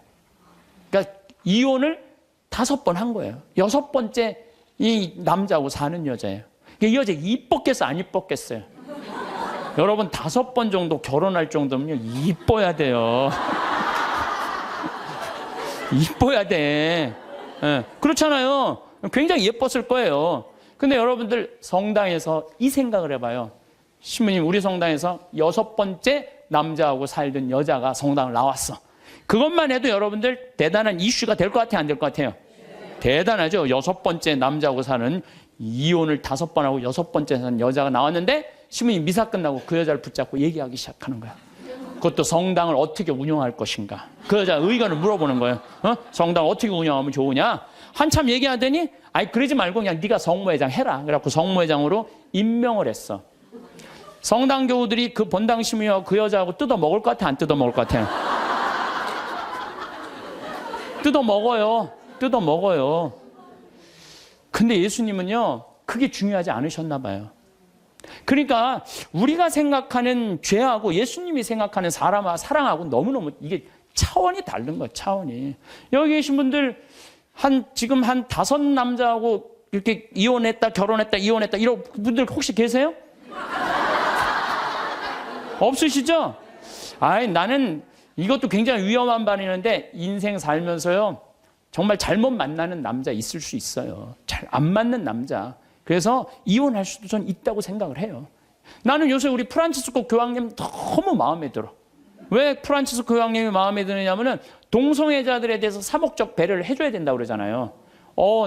그러니까 이혼을 5번 한 거예요. 6번째 이 남자하고 사는 여자예요. 이 여자 이뻤겠어 안 이뻤겠어요? 여러분 5번 정도 결혼할 정도면요 이뻐야 돼요. 이뻐야 돼. 그렇잖아요. 굉장히 예뻤을 거예요. 근데 여러분들 성당에서 이 생각을 해봐요. 신부님 우리 성당에서 6번째 남자하고 살던 여자가 성당을 나왔어. 그것만 해도 여러분들 대단한 이슈가 될 것 같아요? 안 될 것 같아요? 대단하죠. 6번째 남자하고 사는 이혼을 5번 하고 6번째 사는 여자가 나왔는데 신부님 미사 끝나고 그 여자를 붙잡고 얘기하기 시작하는 거야. 그것도 성당을 어떻게 운영할 것인가. 그 여자 의견을 물어보는 거예요. 성당 어떻게 운영하면 좋으냐. 한참 얘기하더니 그러지 말고 그냥 네가 성모회장 해라. 그래갖고 성모회장으로 임명을 했어. 성당 교우들이 그 본당 신부님하고 그 여자하고 뜯어 먹을 것 같아? 안 뜯어 먹을 것 같아요? 뜯어 먹어요. 근데 예수님은요, 그게 중요하지 않으셨나 봐요. 그러니까 우리가 생각하는 죄하고 예수님이 생각하는 사랑하고 너무너무 이게 차원이 다른 거예요, 차원이. 여기 계신 분들 지금 한 5 남자하고 이렇게 이혼했다, 결혼했다, 이혼했다 이런 분들 혹시 계세요? 없으시죠? 나는 이것도 굉장히 위험한 반이는데 인생 살면서요. 정말 잘못 만나는 남자 있을 수 있어요. 잘 안 맞는 남자. 그래서 이혼할 수도 전 있다고 생각을 해요. 나는 요새 우리 프란치스코 교황님 너무 마음에 들어. 왜 프란치스코 교황님이 마음에 드느냐면은 동성애자들에 대해서 사목적 배려를 해줘야 된다고 그러잖아요.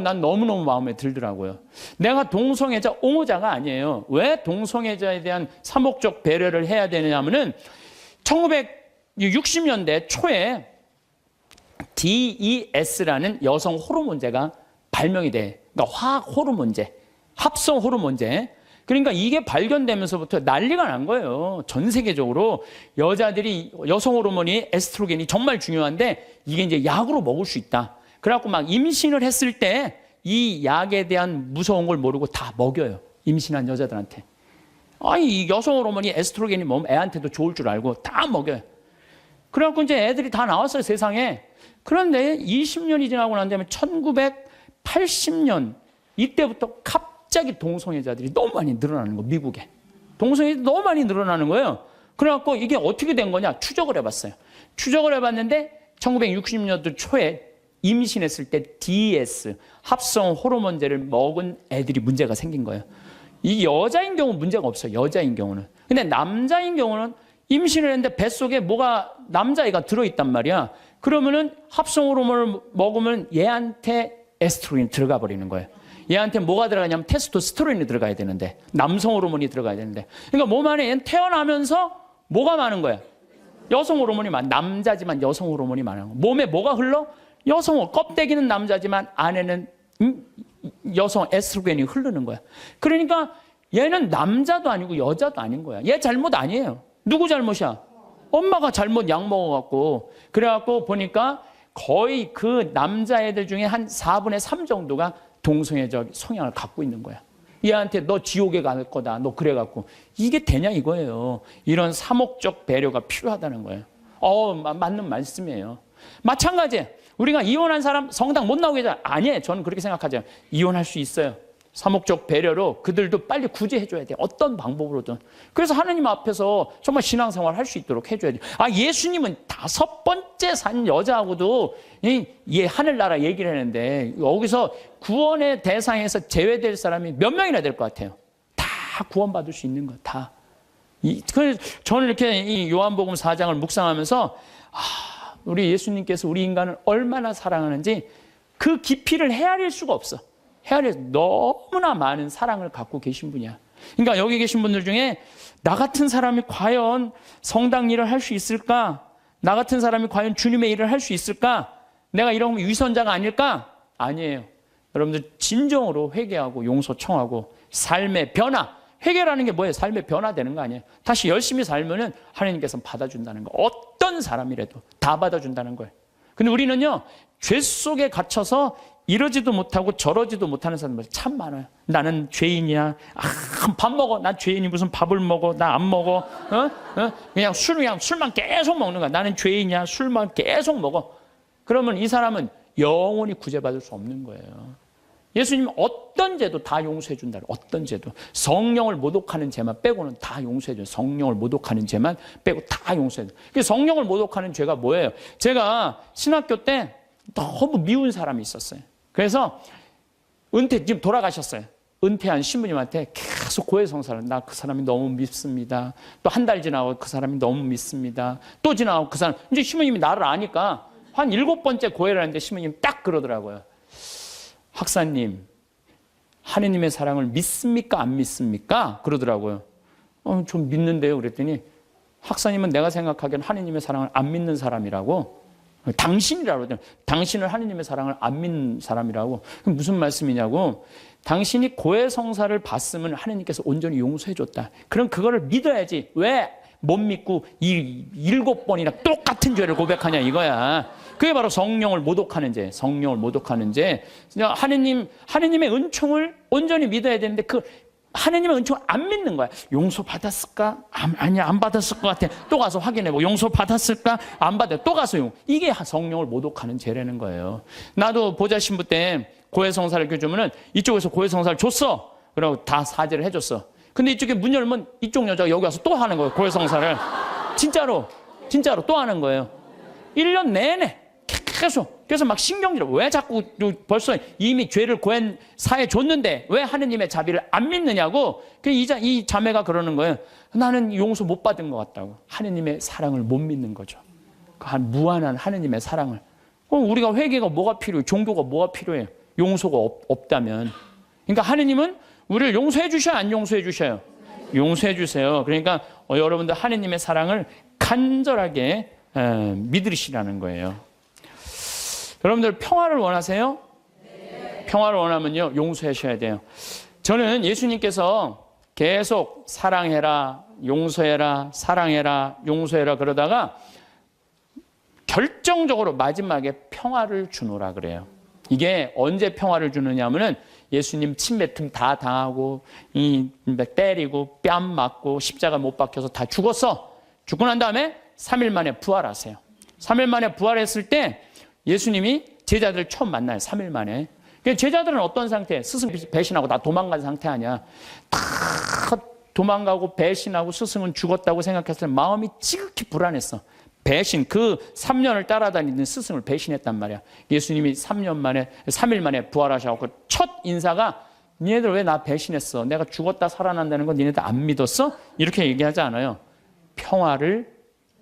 난 너무너무 마음에 들더라고요. 내가 동성애자, 옹호자가 아니에요. 왜 동성애자에 대한 사목적 배려를 해야 되느냐면은 1960년대 초에 DES라는 여성 호르몬제가 발명이 돼. 그러니까 화학 호르몬제, 합성 호르몬제. 그러니까 이게 발견되면서부터 난리가 난 거예요. 전 세계적으로 여자들이 여성 호르몬이 에스트로겐이 정말 중요한데 이게 이제 약으로 먹을 수 있다. 그래갖고 막 임신을 했을 때 이 약에 대한 무서운 걸 모르고 다 먹여요. 임신한 여자들한테. 이 여성 호르몬이 에스트로겐이 먹으면 애한테도 좋을 줄 알고 다 먹여요. 그래갖고 이제 애들이 다 나왔어요, 세상에. 그런데 20년이 지나고 난 다음에 1980년 이때부터 갑자기 동성애자들이 너무 많이 늘어나는 거예요, 미국에. 동성애자들이 너무 많이 늘어나는 거예요. 그래갖고 이게 어떻게 된 거냐 추적을 해봤어요. 추적을 해봤는데 1960년도 초에 임신했을 때 DES, 합성 호르몬제를 먹은 애들이 문제가 생긴 거예요. 이 여자인 경우는 문제가 없어요, 여자인 경우는. 근데 남자인 경우는 임신을 했는데 뱃속에 뭐가 남자애가 들어있단 말이야. 그러면은 합성 호르몬을 먹으면 얘한테 에스트로겐이 들어가 버리는 거예요. 얘한테 뭐가 들어가냐면 테스토스테론이 들어가야 되는데, 남성 호르몬이 들어가야 되는데. 그러니까 몸 안에 얘는 태어나면서 뭐가 많은 거야? 여성 호르몬이 남자지만 여성 호르몬이 많은 거야. 몸에 뭐가 흘러? 여성 껍데기는 남자지만 안에는 여성 에스트로겐이 흐르는 거야. 그러니까 얘는 남자도 아니고 여자도 아닌 거야. 얘 잘못 아니에요. 누구 잘못이야? 엄마가 잘못 약 먹어갖고. 그래갖고 보니까 거의 그 남자애들 중에 한 4분의 3 정도가 동성애적 성향을 갖고 있는 거야. 얘한테 너 지옥에 갈 거다. 너 그래갖고. 이게 되냐 이거예요. 이런 사목적 배려가 필요하다는 거예요. 맞는 말씀이에요. 마찬가지예요. 우리가 이혼한 사람 성당 못 나오게 하잖아요. 아니에요. 저는 그렇게 생각하죠. 이혼할 수 있어요. 사목적 배려로 그들도 빨리 구제해줘야 돼요. 어떤 방법으로든. 그래서 하느님 앞에서 정말 신앙생활 할 수 있도록 해줘야 돼요. 예수님은 5번째 산 여자하고도 하늘나라 얘기를 했는데 여기서 구원의 대상에서 제외될 사람이 몇 명이나 될 것 같아요? 다 구원받을 수 있는 거 다. 그래서 저는 이렇게 이 요한복음 4장을 묵상하면서 우리 예수님께서 우리 인간을 얼마나 사랑하는지 그 깊이를 헤아릴 수가 없어. 너무나 많은 사랑을 갖고 계신 분이야. 그러니까 여기 계신 분들 중에 나 같은 사람이 과연 성당 일을 할 수 있을까? 나 같은 사람이 과연 주님의 일을 할 수 있을까? 내가 이런 위선자가 아닐까? 아니에요. 여러분들 진정으로 회개하고 용서 청하고 삶의 변화. 회개라는 게 뭐예요? 삶의 변화되는 거 아니에요. 다시 열심히 살면은 하나님께서 받아준다는 거. 어떤 사람이라도 다 받아준다는 거예요. 근데 우리는요, 죄 속에 갇혀서 이러지도 못하고 저러지도 못하는 사람들이 참 많아요. 나는 죄인이야. 밥 먹어. 난 죄인이 무슨 밥을 먹어. 나 안 먹어. 그냥 술만 계속 먹는 거야. 나는 죄인이야. 술만 계속 먹어. 그러면 이 사람은 영원히 구제받을 수 없는 거예요. 예수님은 어떤 죄도 다 용서해 준다. 어떤 죄도. 성령을 모독하는 죄만 빼고는 다 용서해 줘요. 성령을 모독하는 죄만 빼고 다 용서해 줘요. 성령을 모독하는 죄가 뭐예요? 제가 신학교 때 너무 미운 사람이 있었어요. 그래서 지금 돌아가셨어요. 은퇴한 신부님한테 계속 고해성사를. 나 그 사람이 너무 밉습니다. 또 한 달 지나고 그 사람이 너무 밉습니다. 또 지나고 그 사람. 이제 신부님이 나를 아니까 한 7번째 고해를 하는데 신부님이 딱 그러더라고요. 학사님, 하느님의 사랑을 믿습니까? 안 믿습니까? 그러더라고요. 좀 믿는데요. 그랬더니 학사님은 내가 생각하기엔 하느님의 사랑을 안 믿는 사람이라고. 당신이라고 그러더니 당신은 하느님의 사랑을 안 믿는 사람이라고. 그럼 무슨 말씀이냐고. 당신이 고해성사를 받으면 하느님께서 온전히 용서해 줬다. 그럼 그거를 믿어야지. 왜 못 믿고 이 7번이나 똑같은 죄를 고백하냐 이거야. 그게 바로 성령을 모독하는 죄. 성령을 모독하는 죄. 하느님의 은총을 온전히 믿어야 되는데 그 하느님의 은총을 안 믿는 거야. 용서 받았을까? 아니야, 안 받았을 것 같아. 또 가서 확인해보고 용서 받았을까? 안 받아. 또 가서 이게 성령을 모독하는 죄라는 거예요. 나도 보좌 신부 때 고해성사를 이렇게 주면은 이쪽에서 고해성사를 줬어. 그러고 다 사죄를 해줬어. 근데 이쪽에 문 열면 이쪽 여자가 여기 와서 또 하는 거예요. 고해성사를. 진짜로 또 하는 거예요. 1년 내내 계속. 그래서 막 신경질을 왜 자꾸 벌써 이미 죄를 사해 줬는데 왜 하느님의 자비를 안 믿느냐고. 이 자매가 그러는 거예요. 나는 용서 못 받은 것 같다고. 하느님의 사랑을 못 믿는 거죠. 무한한 하느님의 사랑을. 우리가 회개가 뭐가 필요해? 종교가 뭐가 필요해? 용서가 없다면. 그러니까 하느님은 우리를 용서해 주셔요, 안 용서해 주셔요? 용서해 주세요. 그러니까 여러분들 하느님의 사랑을 간절하게 믿으시라는 거예요. 여러분들 평화를 원하세요? 네. 평화를 원하면요, 용서하셔야 돼요. 저는 예수님께서 계속 사랑해라, 용서해라, 사랑해라, 용서해라 그러다가 결정적으로 마지막에 평화를 주노라 그래요. 이게 언제 평화를 주느냐 하면은 예수님 침뱉음 다 당하고 때리고 뺨 맞고 십자가 못 박혀서 다 죽었어. 죽고 난 다음에 3일 만에 부활하세요. 3일 만에 부활했을 때 예수님이 제자들 처음 만나요. 3일 만에. 제자들은 어떤 상태? 스승 배신하고 다 도망간 상태 아니야. 다 도망가고 배신하고 스승은 죽었다고 생각했을 때 마음이 지극히 불안했어. 배신, 그 3년을 따라다니는 스승을 배신했단 말이야. 예수님이 3일 만에 부활하셔서 첫 인사가 니네들 왜 나 배신했어? 내가 죽었다 살아난다는 거 니네들 안 믿었어? 이렇게 얘기하지 않아요. 평화를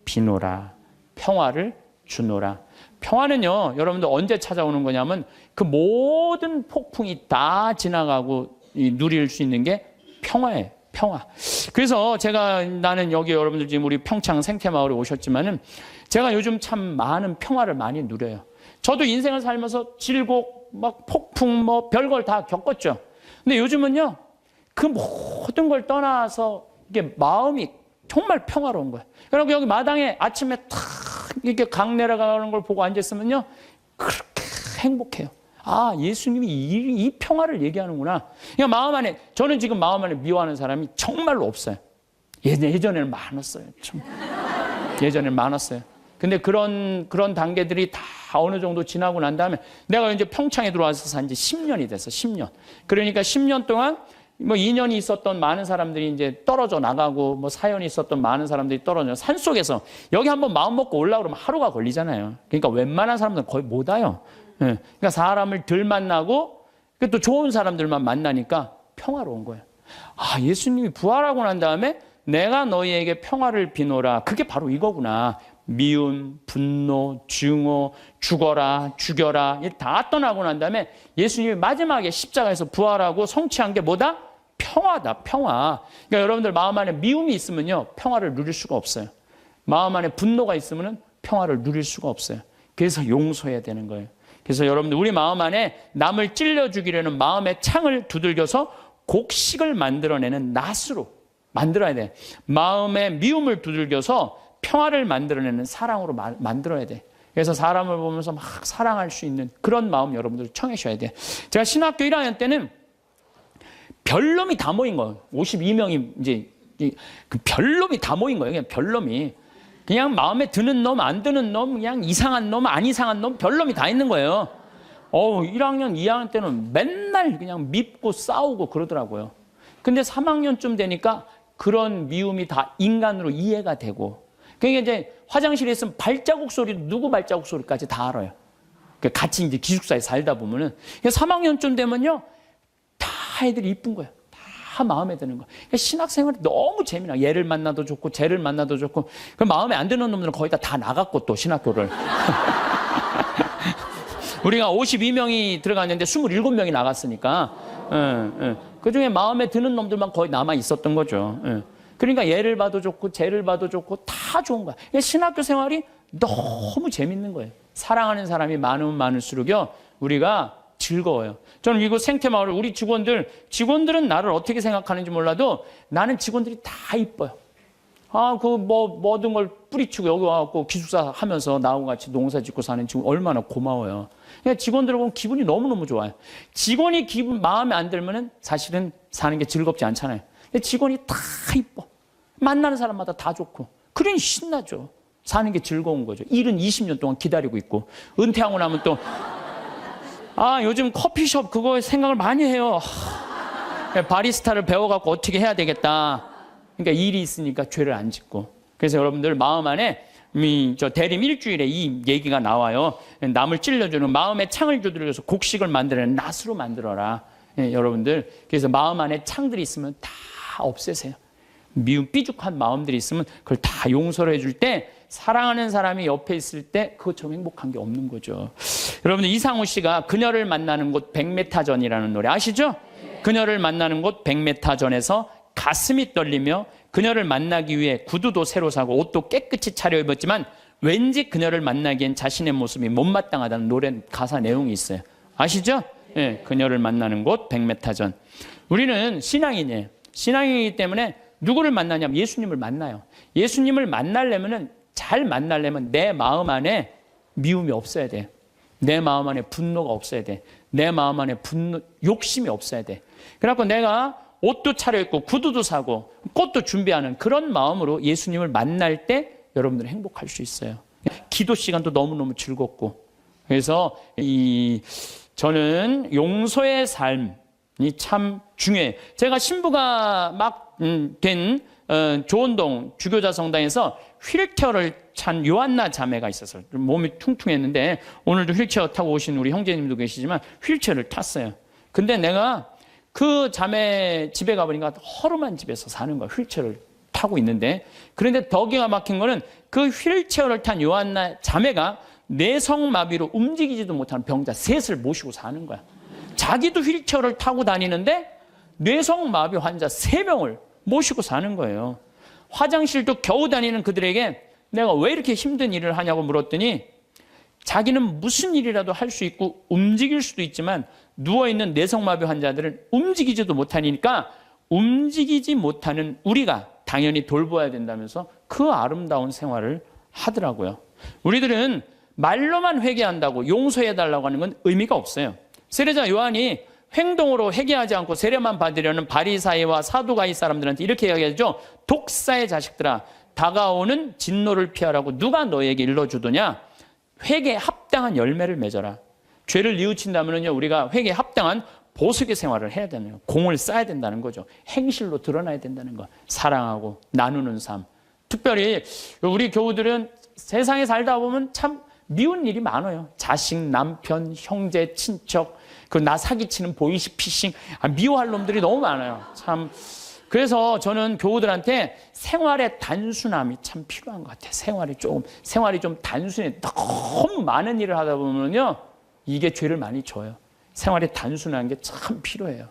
비노라. 평화를 주노라. 평화는요, 여러분들 언제 찾아오는 거냐면 그 모든 폭풍이 다 지나가고 누릴 수 있는 게 평화예요. 평화. 그래서 나는 여기 여러분들 지금 우리 평창 생태마을에 오셨지만은 제가 요즘 참 많은 평화를 많이 누려요. 저도 인생을 살면서 질곡, 막 폭풍, 뭐 별걸 다 겪었죠. 근데 요즘은요, 그 모든 걸 떠나서 이게 마음이 정말 평화로운 거예요. 그리고 여기 마당에 아침에 탁 이렇게 강 내려가는 걸 보고 앉았으면요, 그렇게 행복해요. 아, 예수님이 이 평화를 얘기하는구나. 그러니까 마음 안에, 저는 지금 마음 안에 미워하는 사람이 정말로 없어요. 예전에는 많았어요. 참. 예전에는 많았어요. 근데 그런 단계들이 다 어느 정도 지나고 난 다음에 내가 이제 평창에 들어와서 산 지 10년이 됐어, 10년. 그러니까 10년 동안 뭐 2년이 있었던 많은 사람들이 이제 떨어져 나가고 뭐 사연이 있었던 많은 사람들이 떨어져 산속에서 여기 한번 마음 먹고 올라오면 하루가 걸리잖아요. 그러니까 웬만한 사람들은 거의 못 와요. 그러니까 사람을 덜 만나고 또 좋은 사람들만 만나니까 평화로운 거예요. 아, 예수님이 부활하고 난 다음에 내가 너희에게 평화를 비노라. 그게 바로 이거구나. 미움, 분노, 증오, 죽어라, 죽여라 다 떠나고 난 다음에 예수님이 마지막에 십자가에서 부활하고 성취한 게 뭐다? 평화다, 평화. 그러니까 여러분들 마음 안에 미움이 있으면요, 평화를 누릴 수가 없어요. 마음 안에 분노가 있으면 평화를 누릴 수가 없어요. 그래서 용서해야 되는 거예요. 그래서 여러분들 우리 마음 안에 남을 찔러 죽이려는 마음의 창을 두들겨서 곡식을 만들어내는 낫으로 만들어야 돼. 마음의 미움을 두들겨서 평화를 만들어내는 사랑으로 만들어야 돼. 그래서 사람을 보면서 막 사랑할 수 있는 그런 마음 여러분들 청하셔야 돼. 제가 신학교 1학년 때는 별놈이 다 모인 거예요. 52명이 이제 그 별놈이 다 모인 거예요. 그냥 별놈이. 그냥 마음에 드는 놈, 안 드는 놈, 그냥 이상한 놈, 안 이상한 놈, 별놈이 다 있는 거예요. 1학년, 2학년 때는 맨날 그냥 밉고 싸우고 그러더라고요. 근데 3학년쯤 되니까 그런 미움이 다 인간으로 이해가 되고, 그러니까 이제 화장실에 있으면 발자국 소리도 누구 발자국 소리까지 다 알아요. 같이 이제 기숙사에 살다 보면은 3학년쯤 되면요, 다 애들이 이쁜 거예요. 다 마음에 드는 거. 그러니까 신학생활이 너무 재미나. 얘를 만나도 좋고 쟤를 만나도 좋고. 그 마음에 안 드는 놈들은 거의 다 나갔고 또 신학교를. 우리가 52명이 들어갔는데 27명이 나갔으니까. 그중에 마음에 드는 놈들만 거의 남아 있었던 거죠. 그러니까 얘를 봐도 좋고 쟤를 봐도 좋고 다 좋은 거야. 그러니까 신학교 생활이 너무 재밌는 거예요. 사랑하는 사람이 많으면 많을수록요, 우리가 즐거워요. 저는 이곳 생태마을 우리 직원들은 나를 어떻게 생각하는지 몰라도 나는 직원들이 다 이뻐요. 모든 걸 뿌리치고 여기 와갖고 기숙사 하면서 나하고 같이 농사 짓고 사는 직원 얼마나 고마워요. 그냥 직원들을 보면 기분이 너무너무 좋아요. 직원이 마음에 안 들면은 사실은 사는 게 즐겁지 않잖아요. 근데 직원이 다 이뻐. 만나는 사람마다 다 좋고. 그러니 신나죠. 사는 게 즐거운 거죠. 일은 20년 동안 기다리고 있고. 은퇴하고 나면 또 요즘 커피숍 그거 생각을 많이 해요. 바리스타를 배워갖고 어떻게 해야 되겠다. 그러니까 일이 있으니까 죄를 안 짓고. 그래서 여러분들 마음 안에 저 대림 일주일에 이 얘기가 나와요. 남을 찔러주는 마음의 창을 두드려서 곡식을 만들어내는 낫으로 만들어라. 여러분들 그래서 마음 안에 창들이 있으면 다 없애세요. 미움, 삐죽한 마음들이 있으면 그걸 다 용서를 해줄 때 사랑하는 사람이 옆에 있을 때 그것처럼 행복한 게 없는 거죠. 여러분들 이상우 씨가 그녀를 만나는 곳 100m 전이라는 노래 아시죠? 그녀를 만나는 곳 100m 전에서 가슴이 떨리며 그녀를 만나기 위해 구두도 새로 사고 옷도 깨끗이 차려입었지만 왠지 그녀를 만나기엔 자신의 모습이 못마땅하다는 노래 가사 내용이 있어요. 아시죠? 네, 그녀를 만나는 곳 100m 전. 우리는 신앙인이에요. 신앙이기 때문에 누구를 만나냐면 예수님을 만나요. 예수님을 만나려면 잘 만나려면 내 마음 안에 미움이 없어야 돼. 내 마음 안에 분노가 없어야 돼. 내 마음 안에 욕심이 없어야 돼. 그래갖고 내가 옷도 차려입고 구두도 사고 꽃도 준비하는 그런 마음으로 예수님을 만날 때 여러분들은 행복할 수 있어요. 기도 시간도 너무너무 즐겁고. 그래서 저는 용서의 삶이 참 중요해요. 제가 신부가 막 된 조원동 주교자 성당에서 휠체어를 찬 요한나 자매가 있었어요. 몸이 퉁퉁했는데 오늘도 휠체어 타고 오신 우리 형제님도 계시지만 휠체어를 탔어요. 근데 내가 그 자매 집에 가보니까 허름한 집에서 사는 거야. 휠체어를 타고 있는데. 그런데 더 기가 막힌 거는 그 휠체어를 탄 요한나 자매가 뇌성마비로 움직이지도 못하는 병자 셋을 모시고 사는 거야. 자기도 휠체어를 타고 다니는데 뇌성마비 환자 3명을 모시고 사는 거예요. 화장실도 겨우 다니는 그들에게 내가 왜 이렇게 힘든 일을 하냐고 물었더니 자기는 무슨 일이라도 할 수 있고 움직일 수도 있지만 누워있는 뇌성마비 환자들은 움직이지도 못하니까 움직이지 못하는 우리가 당연히 돌봐야 된다면서 그 아름다운 생활을 하더라고요. 우리들은 말로만 회개한다고 용서해달라고 하는 건 의미가 없어요. 세례자 요한이 행동으로 회개하지 않고 세례만 받으려는 바리사이와 사두가이 사람들한테 이렇게 이야기하죠. 독사의 자식들아, 다가오는 진노를 피하라고 누가 너에게 일러주더냐? 회개에 합당한 열매를 맺어라. 죄를 뉘우친다면요, 우리가 회개에 합당한 보석의 생활을 해야 되는 거예요. 공을 쌓아야 된다는 거죠. 행실로 드러나야 된다는 거. 사랑하고 나누는 삶. 특별히 우리 교우들은 세상에 살다 보면 참 미운 일이 많아요. 자식, 남편, 형제, 친척, 나 사기치는 보이스피싱, 미워할 놈들이 너무 많아요. 참. 그래서 저는 교우들한테 생활의 단순함이 참 필요한 것 같아요. 생활이 좀 단순해. 너무 많은 일을 하다 보면요, 이게 죄를 많이 져요. 생활이 단순한 게 참 필요해요.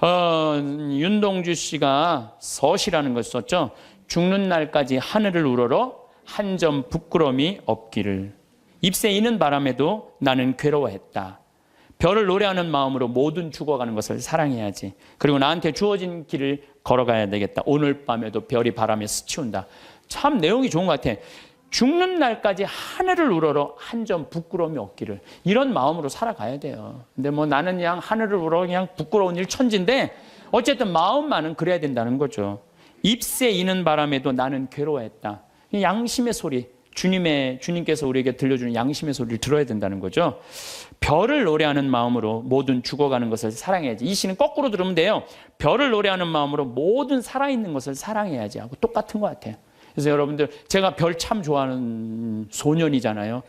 윤동주 씨가 서시라는 걸 썼죠. 죽는 날까지 하늘을 우러러 한 점 부끄러움이 없기를. 잎새 이는 바람에도 나는 괴로워했다. 별을 노래하는 마음으로 모든 죽어가는 것을 사랑해야지. 그리고 나한테 주어진 길을 걸어가야 되겠다. 오늘 밤에도 별이 바람에 스치운다. 참 내용이 좋은 것 같아. 죽는 날까지 하늘을 우러러 한 점 부끄러움이 없기를. 이런 마음으로 살아가야 돼요. 근데 나는 그냥 하늘을 우러러 그냥 부끄러운 일 천지인데 어쨌든 마음만은 그래야 된다는 거죠. 잎새 이는 바람에도 나는 괴로워했다. 양심의 소리. 주님께서 우리에게 들려주는 양심의 소리를 들어야 된다는 거죠. 별을 노래하는 마음으로 모든 죽어가는 것을 사랑해야지. 이 시는 거꾸로 들으면 돼요. 별을 노래하는 마음으로 모든 살아있는 것을 사랑해야지 하고 똑같은 것 같아요. 그래서 여러분들, 제가 별 참 좋아하는 소년이잖아요.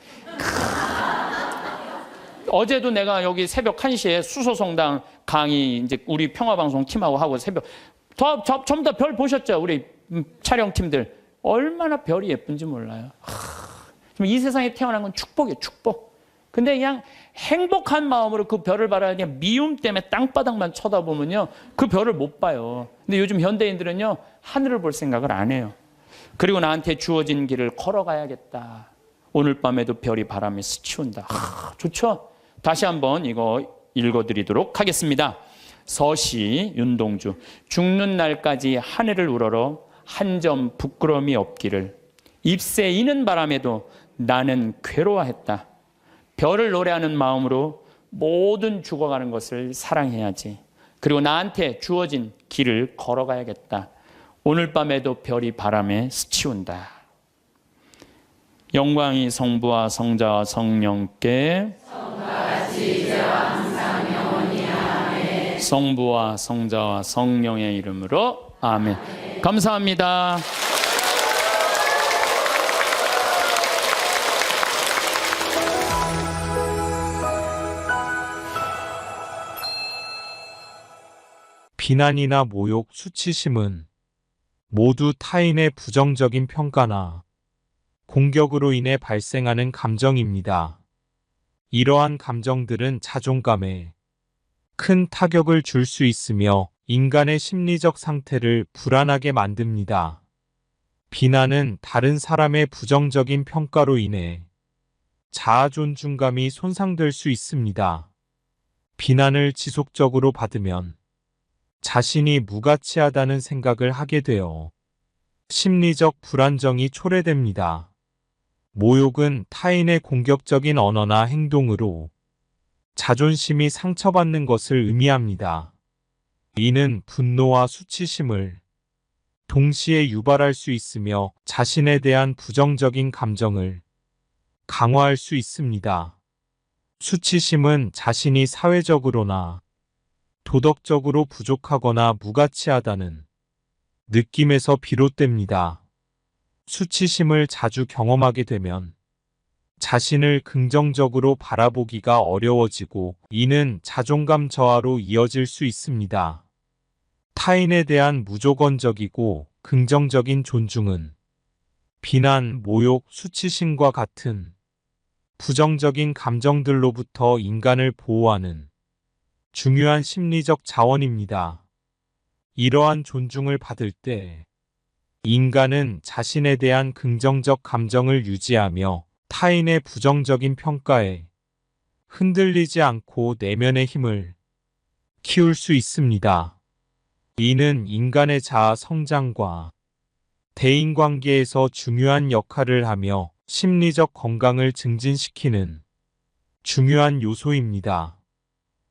어제도 내가 여기 새벽 1시에 수소성당 강의 이제 우리 평화방송 팀하고 하고 새벽 전부 다 별 보셨죠? 우리 촬영팀들. 얼마나 별이 예쁜지 몰라요. 이 세상에 태어난 건 축복이에요, 축복. 근데 그냥 행복한 마음으로 그 별을 바라야 그냥 미움 때문에 땅바닥만 쳐다보면요, 그 별을 못 봐요. 근데 요즘 현대인들은요, 하늘을 볼 생각을 안 해요. 그리고 나한테 주어진 길을 걸어가야겠다. 오늘 밤에도 별이 바람에 스치운다. 좋죠? 다시 한번 이거 읽어드리도록 하겠습니다. 서시 윤동주. 죽는 날까지 하늘을 우러러 한 점 부끄러움이 없기를. 잎새 이는 바람에도 나는 괴로워했다. 별을 노래하는 마음으로 모든 죽어가는 것을 사랑해야지. 그리고 나한테 주어진 길을 걸어가야겠다. 오늘 밤에도 별이 바람에 스치운다. 영광이 성부와 성자와 성령께 성부와 성자와 성령의 이름으로 아멘. 감사합니다. 비난이나 모욕, 수치심은 모두 타인의 부정적인 평가나 공격으로 인해 발생하는 감정입니다. 이러한 감정들은 자존감에 큰 타격을 줄 수 있으며 인간의 심리적 상태를 불안하게 만듭니다. 비난은 다른 사람의 부정적인 평가로 인해 자아 존중감이 손상될 수 있습니다. 비난을 지속적으로 받으면 자신이 무가치하다는 생각을 하게 되어 심리적 불안정이 초래됩니다. 모욕은 타인의 공격적인 언어나 행동으로 자존심이 상처받는 것을 의미합니다. 이는 분노와 수치심을 동시에 유발할 수 있으며 자신에 대한 부정적인 감정을 강화할 수 있습니다. 수치심은 자신이 사회적으로나 도덕적으로 부족하거나 무가치하다는 느낌에서 비롯됩니다. 수치심을 자주 경험하게 되면 자신을 긍정적으로 바라보기가 어려워지고 이는 자존감 저하로 이어질 수 있습니다. 타인에 대한 무조건적이고 긍정적인 존중은 비난, 모욕, 수치심과 같은 부정적인 감정들로부터 인간을 보호하는 중요한 심리적 자원입니다. 이러한 존중을 받을 때 인간은 자신에 대한 긍정적 감정을 유지하며 타인의 부정적인 평가에 흔들리지 않고 내면의 힘을 키울 수 있습니다. 이는 인간의 자아 성장과 대인관계에서 중요한 역할을 하며 심리적 건강을 증진시키는 중요한 요소입니다.